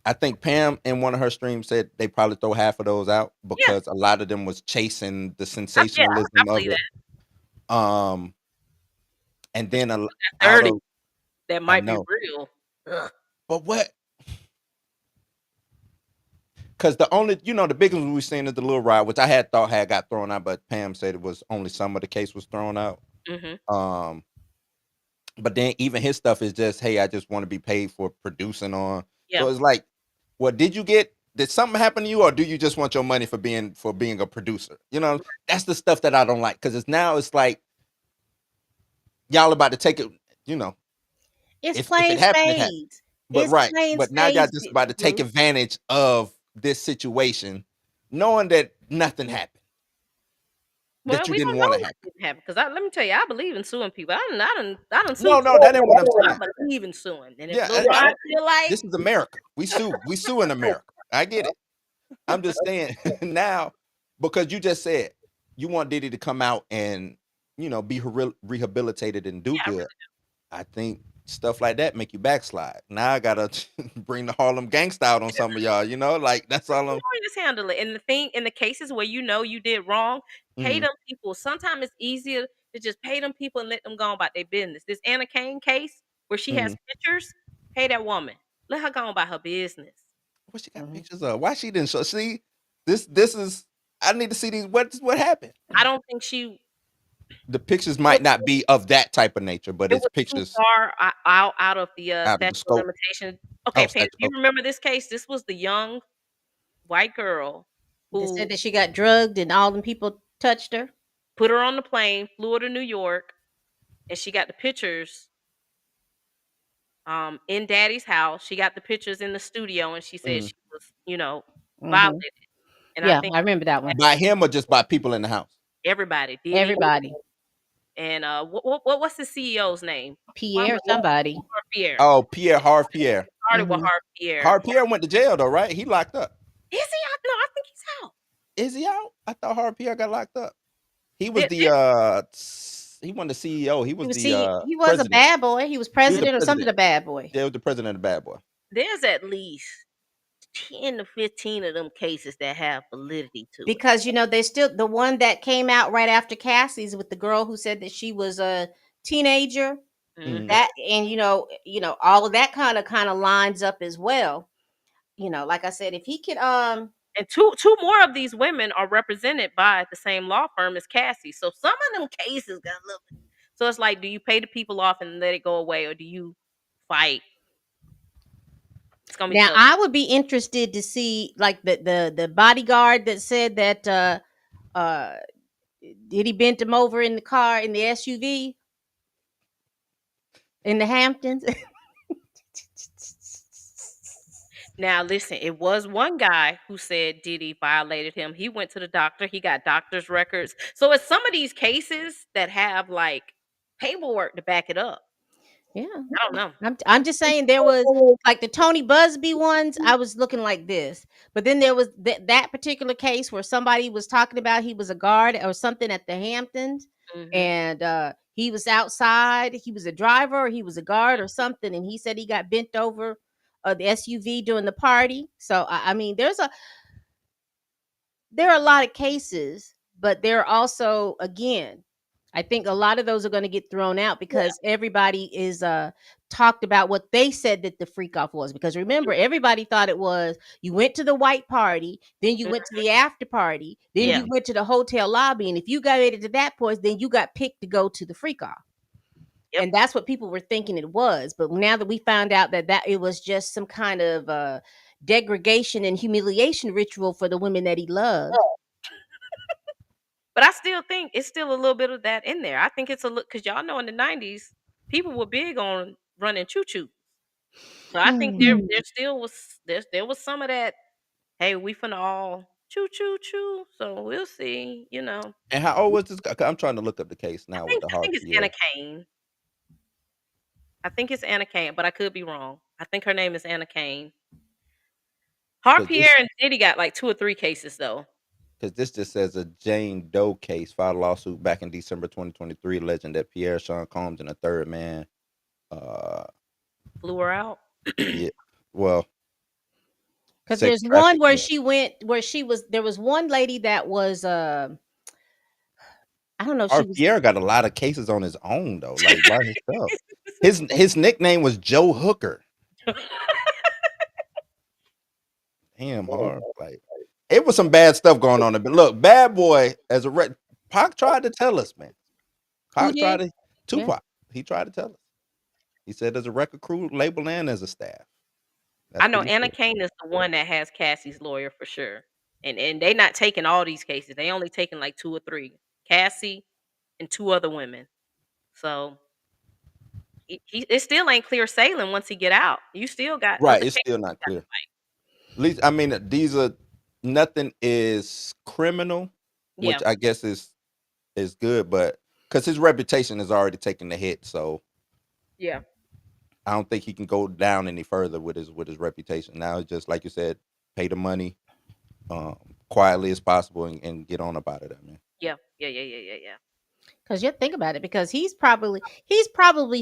I think Pam in one of her streams said they probably throw half of those out Yeah, because a lot of them was chasing the yeah, I sensationalism of believe it. that. And But then you still got out 30 of that I might be know, real. Ugh. but what? Because the only the biggest one we seen is the little ride, which I had thought had got thrown out, but Pam said it was only some of the case was thrown out. Mhm. Um, but then even his stuff is just, hey, I just want to be paid for producing on. Yeah. So it's like, what did you get? Did something happen to you, or do you just want your money for being a producer? That's the stuff that I don't like because it's like y'all about to take it. You know, It's if plain it happened, it happened. spades. But It's right, plain but now y'all spades, just about to take Blue. advantage of this situation, knowing that nothing happened Well, that you we didn't don't want know to what happen. didn't happen because let me tell you, I believe in suing people. I done No, sued. no, that ain't what I'm I saying. believe in suing, and if Yeah, Lil Rod feel like, this is America. We sue in America. I get it. I'm just saying now because you just said you want Diddy to come out and be rehabilitated and do yeah, I really good. I think stuff like that make you backslide. Now I gotta bring the Harlem gangsta out on some of y'all. Like that's all I'm. just handle it. And the thing in the cases where you did wrong, pay Mhm, them people. Sometimes it's easier to just pay them people and let them go about their business. This Anna Kane case where she has mhm. pictures, pay that woman. Let her go about her business. What she got Mhm. pictures of? Why she didn't show? See, this is. I need to see these. What happened? I don't think she The pictures it was might not be of that type of nature, but it it's was too pictures far out of the out of the statute of scope. limitation. Oh, Okay, Pam, statue. do you remember this case? This was the young white girl They said who that she got drugged and all them people touched her. put her on the plane, flew her to New York, and she got the pictures in daddy's house. She got the pictures in the studio and she said Mhm. she was, Hmm. violated. And I Yeah, think I remember that one. By him or just by people in the house? everybody, Diddy Everybody, and what's the CEO's name? Pierre, somebody. Harv Pierre. Oh, Pierre, Harv Pierre. Started with Hmm. Harv Pierre. Harv Pierre went to jail though, right? He locked up. Is he out? No, I think he's out. Is he out? I thought Harv Pierre got locked up. He was Did, the did, he wasn't the CEO. He He was was the he was a president. bad boy. He was He was the president or something. president. A bad boy. Yeah, he was the president of the bad boy. there's at least 10 to 15 of them cases that have validity to it. Because there's still the one that came out right after Cassie's with the girl who said that she was a teenager. Hmm. Mhm. That and all of that kind of lines up as well. Like I said, if he could And two more of these women are represented by the same law firm as Cassie. So some of them cases got a little bit. So it's like, do you pay the people off and let it go away, or do you fight? It's gonna be now tough. I would be interested to see like the bodyguard that said that uh did he bent him over in the car in the SUV in the Hamptons. Now listen, it was one guy who said Diddy violated him. He went to the doctor. He got doctor's records. So it's some of these cases that have like paperwork to back it up. Yeah. I don't know. I'm just saying there was like the Tony Busby ones. I was looking like this, but then there was that particular case where somebody was talking about he was a guard or something at the Hamptons, Mhm. and he was outside. He was a driver, or he was a guard, or something, and he said he got bent over the SUV during the party. So I mean, there are a lot of cases, but there are also, again, I think a lot of those are going to get thrown out because everybody is talked about what they said that the freak off was. Because remember, everybody thought it was you went to the white party, then you went to the after party, then Yeah. you went to the hotel lobby, and if you got it to that point, then you got picked to go to the freak off. Yep. And that's what people were thinking it was. But now that we found out that it was just some kind of degradation and humiliation ritual for the women that he loved. But I still think it's still a little bit of that in there. I think it's a look because y'all know in the 90s, people were big on running choo choo. So I think there still was there was some of that. Hey, we finna all choo choo choo. So we'll see. You know, And how old was this guy? 'Cause I'm trying to look up the case now with the I Harvey. think it's Anna Kane. I think it's Anna Kane, but I could be wrong. I think her name is Anna Kane. Hart Because Pierre and Diddy got like 2 or 3 cases though. this just says a Jane Doe case filed a lawsuit back in December 2023, alleging that Pierre Sean Combs and a third man, uh, Flew her out. yeah, well, Because sex there's one where trafficking. she went, there was one lady that was, I don't know if she Our was, Pierre got a lot of cases on his own though, like by himself. His nickname was Joe Hooker. Damn hard. Like it was some bad stuff going on there. But look, Bad Boy as a Pac tried to tell us, man. who Pac tried did? to Yeah. Tupac. He tried to tell us. He said there's a record crew label and as a staff. I That's know what he Anna said. Kane is the one that has Cassie's lawyer for sure. And they not taking all these cases. They only taking like 2 or 3. Cassie and 2 other women. So it still ain't clear sailing once he get out. You still got Right. other It's cases still you not gotta clear. fight. At least I mean these are nothing is criminal, Yeah, which I guess is good, but because his reputation is already taking the hit, so yeah, I don't think he can go down any further with his reputation. Now it's just like you said, pay the money, quietly as possible and get on about it. I mean, yeah. Because you think about it, because he's probably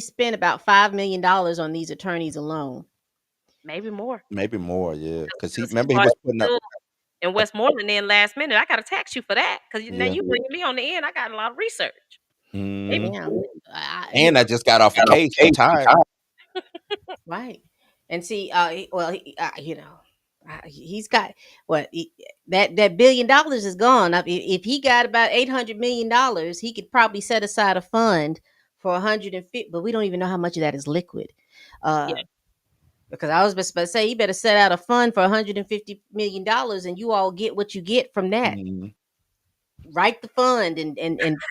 spent about $5 million on these attorneys alone. Maybe more. maybe more, yeah. Because he Because he remember he bought was putting up, Bill and Westmoreland in last minute. I gotta tax you for that because now yeah. you bringing me on the end. I got a lot of research. Maybe Mhm. Damn. And I just got off a case, retired. Right. And see, he's got what that $1 billion is gone. If he got about $800 million, he could probably set aside a fund for 150. But we don't even know how much of that is liquid. Uh, Yeah, because I was just about to say, you better set out a fund for $150 million, and you all get what you get from that. Mhm. Write the fund and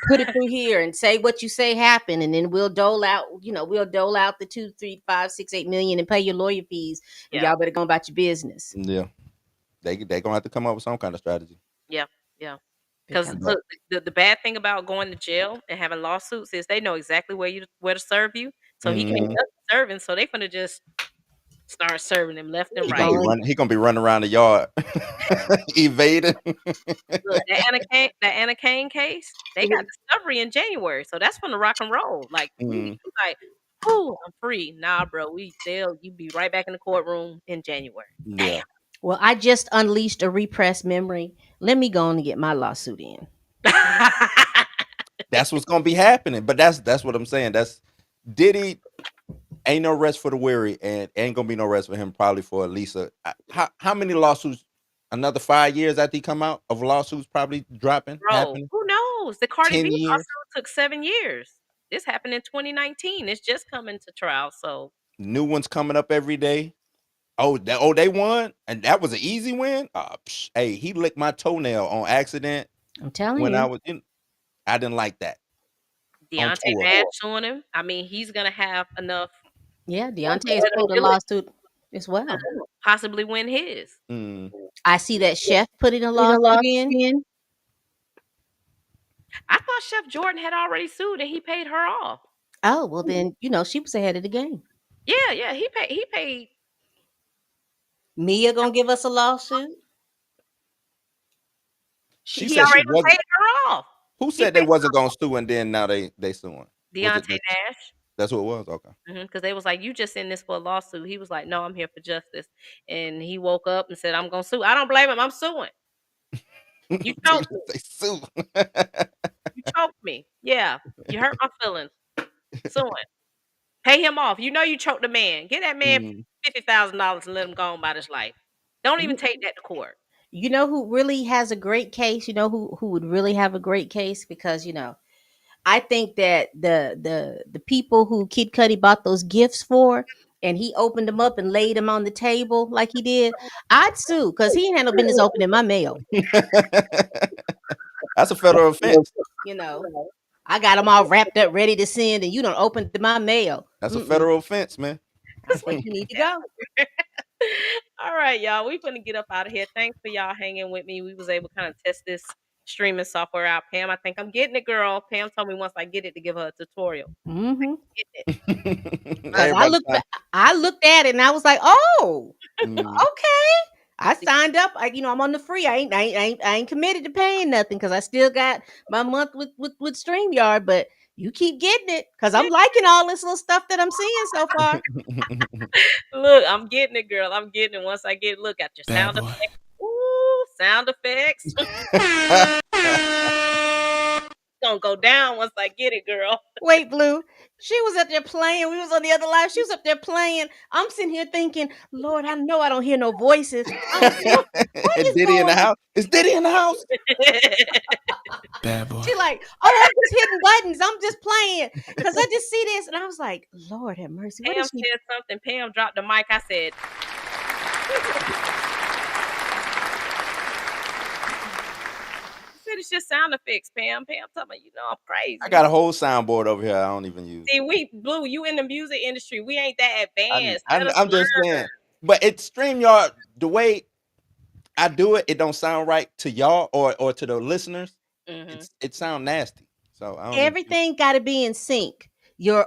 put it through here and say what you say happened, and then we'll dole out the 2, 3, 5, 6, 8 million and pay your lawyer fees, and yeah, y'all better go about your business. Yeah, they gonna have to come up with some kind of strategy. yeah, yeah. Because Because But look, the bad thing about going to jail and having lawsuits is they know exactly where to serve you. So he can't mhm. get serving. So they finna just start serving him left and he right. going He gonna be running around the yard, evading. Look, that Anna Kane case, they got discovery in January, so that's when the rock and roll. Like Mm, you like, "Whoo, I'm free." Nah, bro, you be right back in the courtroom in January. yeah, Damn. well, I just unleashed a repressed memory. Let me go on and get my lawsuit in. that's what's gonna be happening. But that's what I'm saying. That's Diddy. Ain't no rest for the weary, and ain't gonna be no rest for him probably for at least how many lawsuits? Another 5 years after he come out of lawsuits probably dropping Bro, happening. who knows? The Cardi B 10 years. lawsuit took 7 years. This happened in 2019. It's just coming to trial, so New ones coming up every day. They won, and that was an easy win. Hey, he licked my toenail on accident I'm telling when I you. was in. I didn't like that on Deontay tour. Nash suing him. I mean, he's gonna have enough Yeah, points Deontay has to pulled a do it, lawsuit as well. possibly win his. Mm, I see that Chef putting a lawsuit in. I thought Chef Jordan had already sued and he paid her off. Oh, well then, she was ahead of the game. Yeah, he paid. Mia gonna give us a lawsuit? She He said she already wasn't. paid her off. Who He said they paid wasn't gonna sue and then now they suing? Was it Deontay Nash. that's what it was? Okay. Because they was like, "You just in this for a lawsuit." He was like, "No, I'm here for justice." And he woke up and said, "I'm gonna sue." I don't blame him. I'm suing. You choked me. They sue. You choked me. Yeah, you hurt my feelings. Suing. Pay him off. You know you choked the man. Get that man Mm. $50,000 and let him go on about his life. Don't even You, take that to court. you know who really has a great case? You know who would really have a great case? Because I think that the people who Kid Cudi bought those gifts for, and he opened them up and laid them on the table like he did, I'd sue because he ain't had no business opening my mail. That's a federal offense. You know, I got them all wrapped up, ready to send, and you don't open my mail. That's a Mm-mm. federal offense, man. That's where you need to go. All right, y'all. We finna get up out of here. Thanks for y'all hanging with me. We was able to kind of test this streaming software out. Pam, I think I'm getting it, girl. Pam told me once I get it to give her a tutorial. Mm-hmm. Get it. Because Everybody I looked at it and I was like, oh, Mm. okay. I signed up. I'm on the free. I ain't committed to paying nothing because I still got my month with StreamYard. But you keep getting it because I'm liking all this little stuff that I'm seeing so far. Look, I'm getting it, girl. I'm getting it. Once I get look at your sound effects. Ooh, sound effects. Gonna go down once I get it, girl. Wait, Blue. She was up there playing. We was on the other live. She was up there playing. I'm sitting here thinking, Lord, I know I don't hear no voices. I'm like, what And is Diddy in the going on? house. Is Diddy in the house? She like, oh, I'm just hitting buttons. I'm just playing. Because I just see this. And I was like, Lord have mercy. What Pam is she? said something. Pam dropped the mic. I said, it's just sound effects, Pam. Pam told me, I'm crazy. I got a whole soundboard over here I don't even use. See, Blue, you in the music industry. We ain't that advanced. Let us I'm just learn. saying. But it's StreamYard, the way I do it, it don't sound right to y'all or to the listeners. Mhm. It sound nasty. So I don't even Everything got to be in sync. Your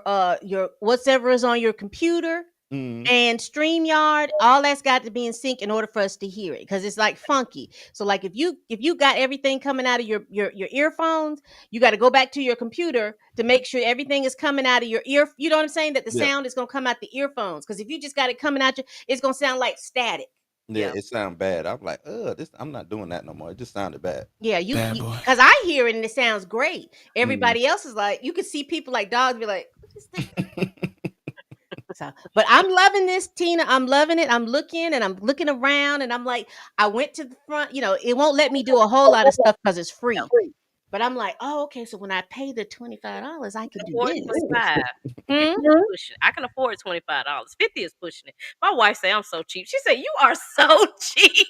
whatever is on your computer Mm. and StreamYard, all that's got to be in sync in order for us to hear it because it's like funky. So like if you got everything coming out of your earphones, you got to go back to your computer to make sure everything is coming out of your ear. You know what I'm saying? That the Yeah. sound is gonna come out the earphones. Because if you just got it coming out it's gonna sound like static. Yeah, Yeah. it sound bad. I'm like, I'm not doing that no more. It just sounded bad. Yeah, because I hear it and it sounds great. Everybody else is like, you can see people like dogs be like, what is that? So, but I'm loving this, Tina. I'm loving it. I'm looking and I'm looking around and I'm like, I went to the front. It won't let me do a whole lot of stuff because it's free. But I'm like, oh, okay. So when I pay the $25, I can do Afford this. 25. Hmm? I can afford $25. 50 is pushing it. My wife say I'm so cheap. She said, "You are so cheap."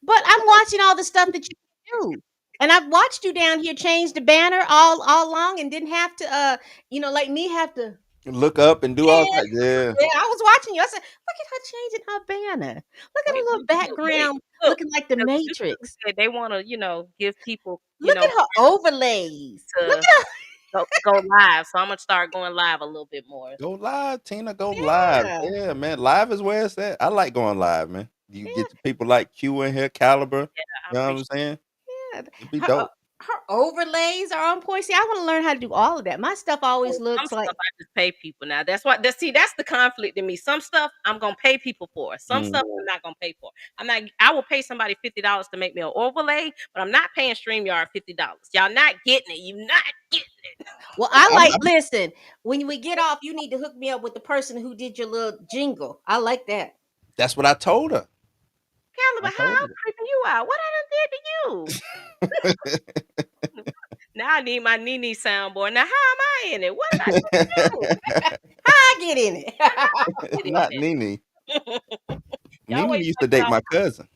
But I'm watching all the stuff that you do. And I've watched you down here change the banner all along and didn't have to like me have to. Look up and do all Yeah, that. Yeah. yeah, I was watching you. I said, look at her changing her banner. Look at her little background Look, looking like the because YouTube Matrix. said they want to, give people, Look at her overlays. Look to at go live. So I'm gonna start going live a little bit more. Go live, Tina. Go live. her. Yeah, man. Live is where it's at. I like going live, man. You Yeah, get people like Q in here, Caliber. Yeah, I You know what I'm appreciate saying? yeah. It'd be Her dope. her overlays are on point. See, I want to learn how to do all of that. My stuff always some looks like stuff I just pay people now. That's the conflict in me. Some stuff I'm gonna pay people for. Some Mm. stuff I'm not gonna pay for. I will pay somebody $50 to make me an overlay, but I'm not paying StreamYard $50. Y'all not getting it. You not getting it. well, I I'm, like I'm- listen, when we get off, you need to hook me up with the person who did your little jingle. I like that. that's what I told her. I Caliber, how told I'm creeping you out? What I done did to you? her. Now I need my Nene soundboard. Now how am I in it? What did I do to you? How I get in it? Get in Not Nene. it. Y'all Nene wait used till to date y'all my cousin.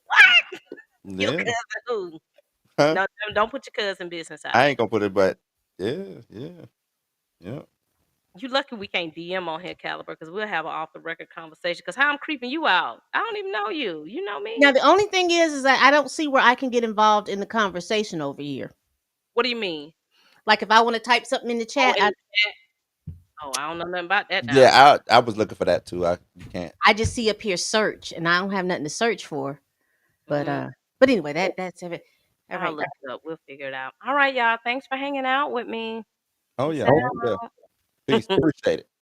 what? Your Yeah. cousin who? Huh? No, don't put your cousin business out I there. ain't gonna put it, but yeah. You lucky we can't DM on here, Caliber, because we'll have an off the record conversation. Because how I'm creeping you out? I don't even know you. You know me? Now the only thing is that I don't see where I can get involved in the conversation over here. What do you mean? Like if I want to type something in the Oh, chat, in the chat? Oh, I don't know nothing about that now. Yeah, I was looking for that too. You can't. I just see up here search, and I don't have nothing to search for. Mhm. But anyway, that's it. All I'll right. look it up. We'll figure it out. All right, y'all. Thanks for hanging out with me. Oh Peace yeah. out. Yeah. Peace. Appreciate it.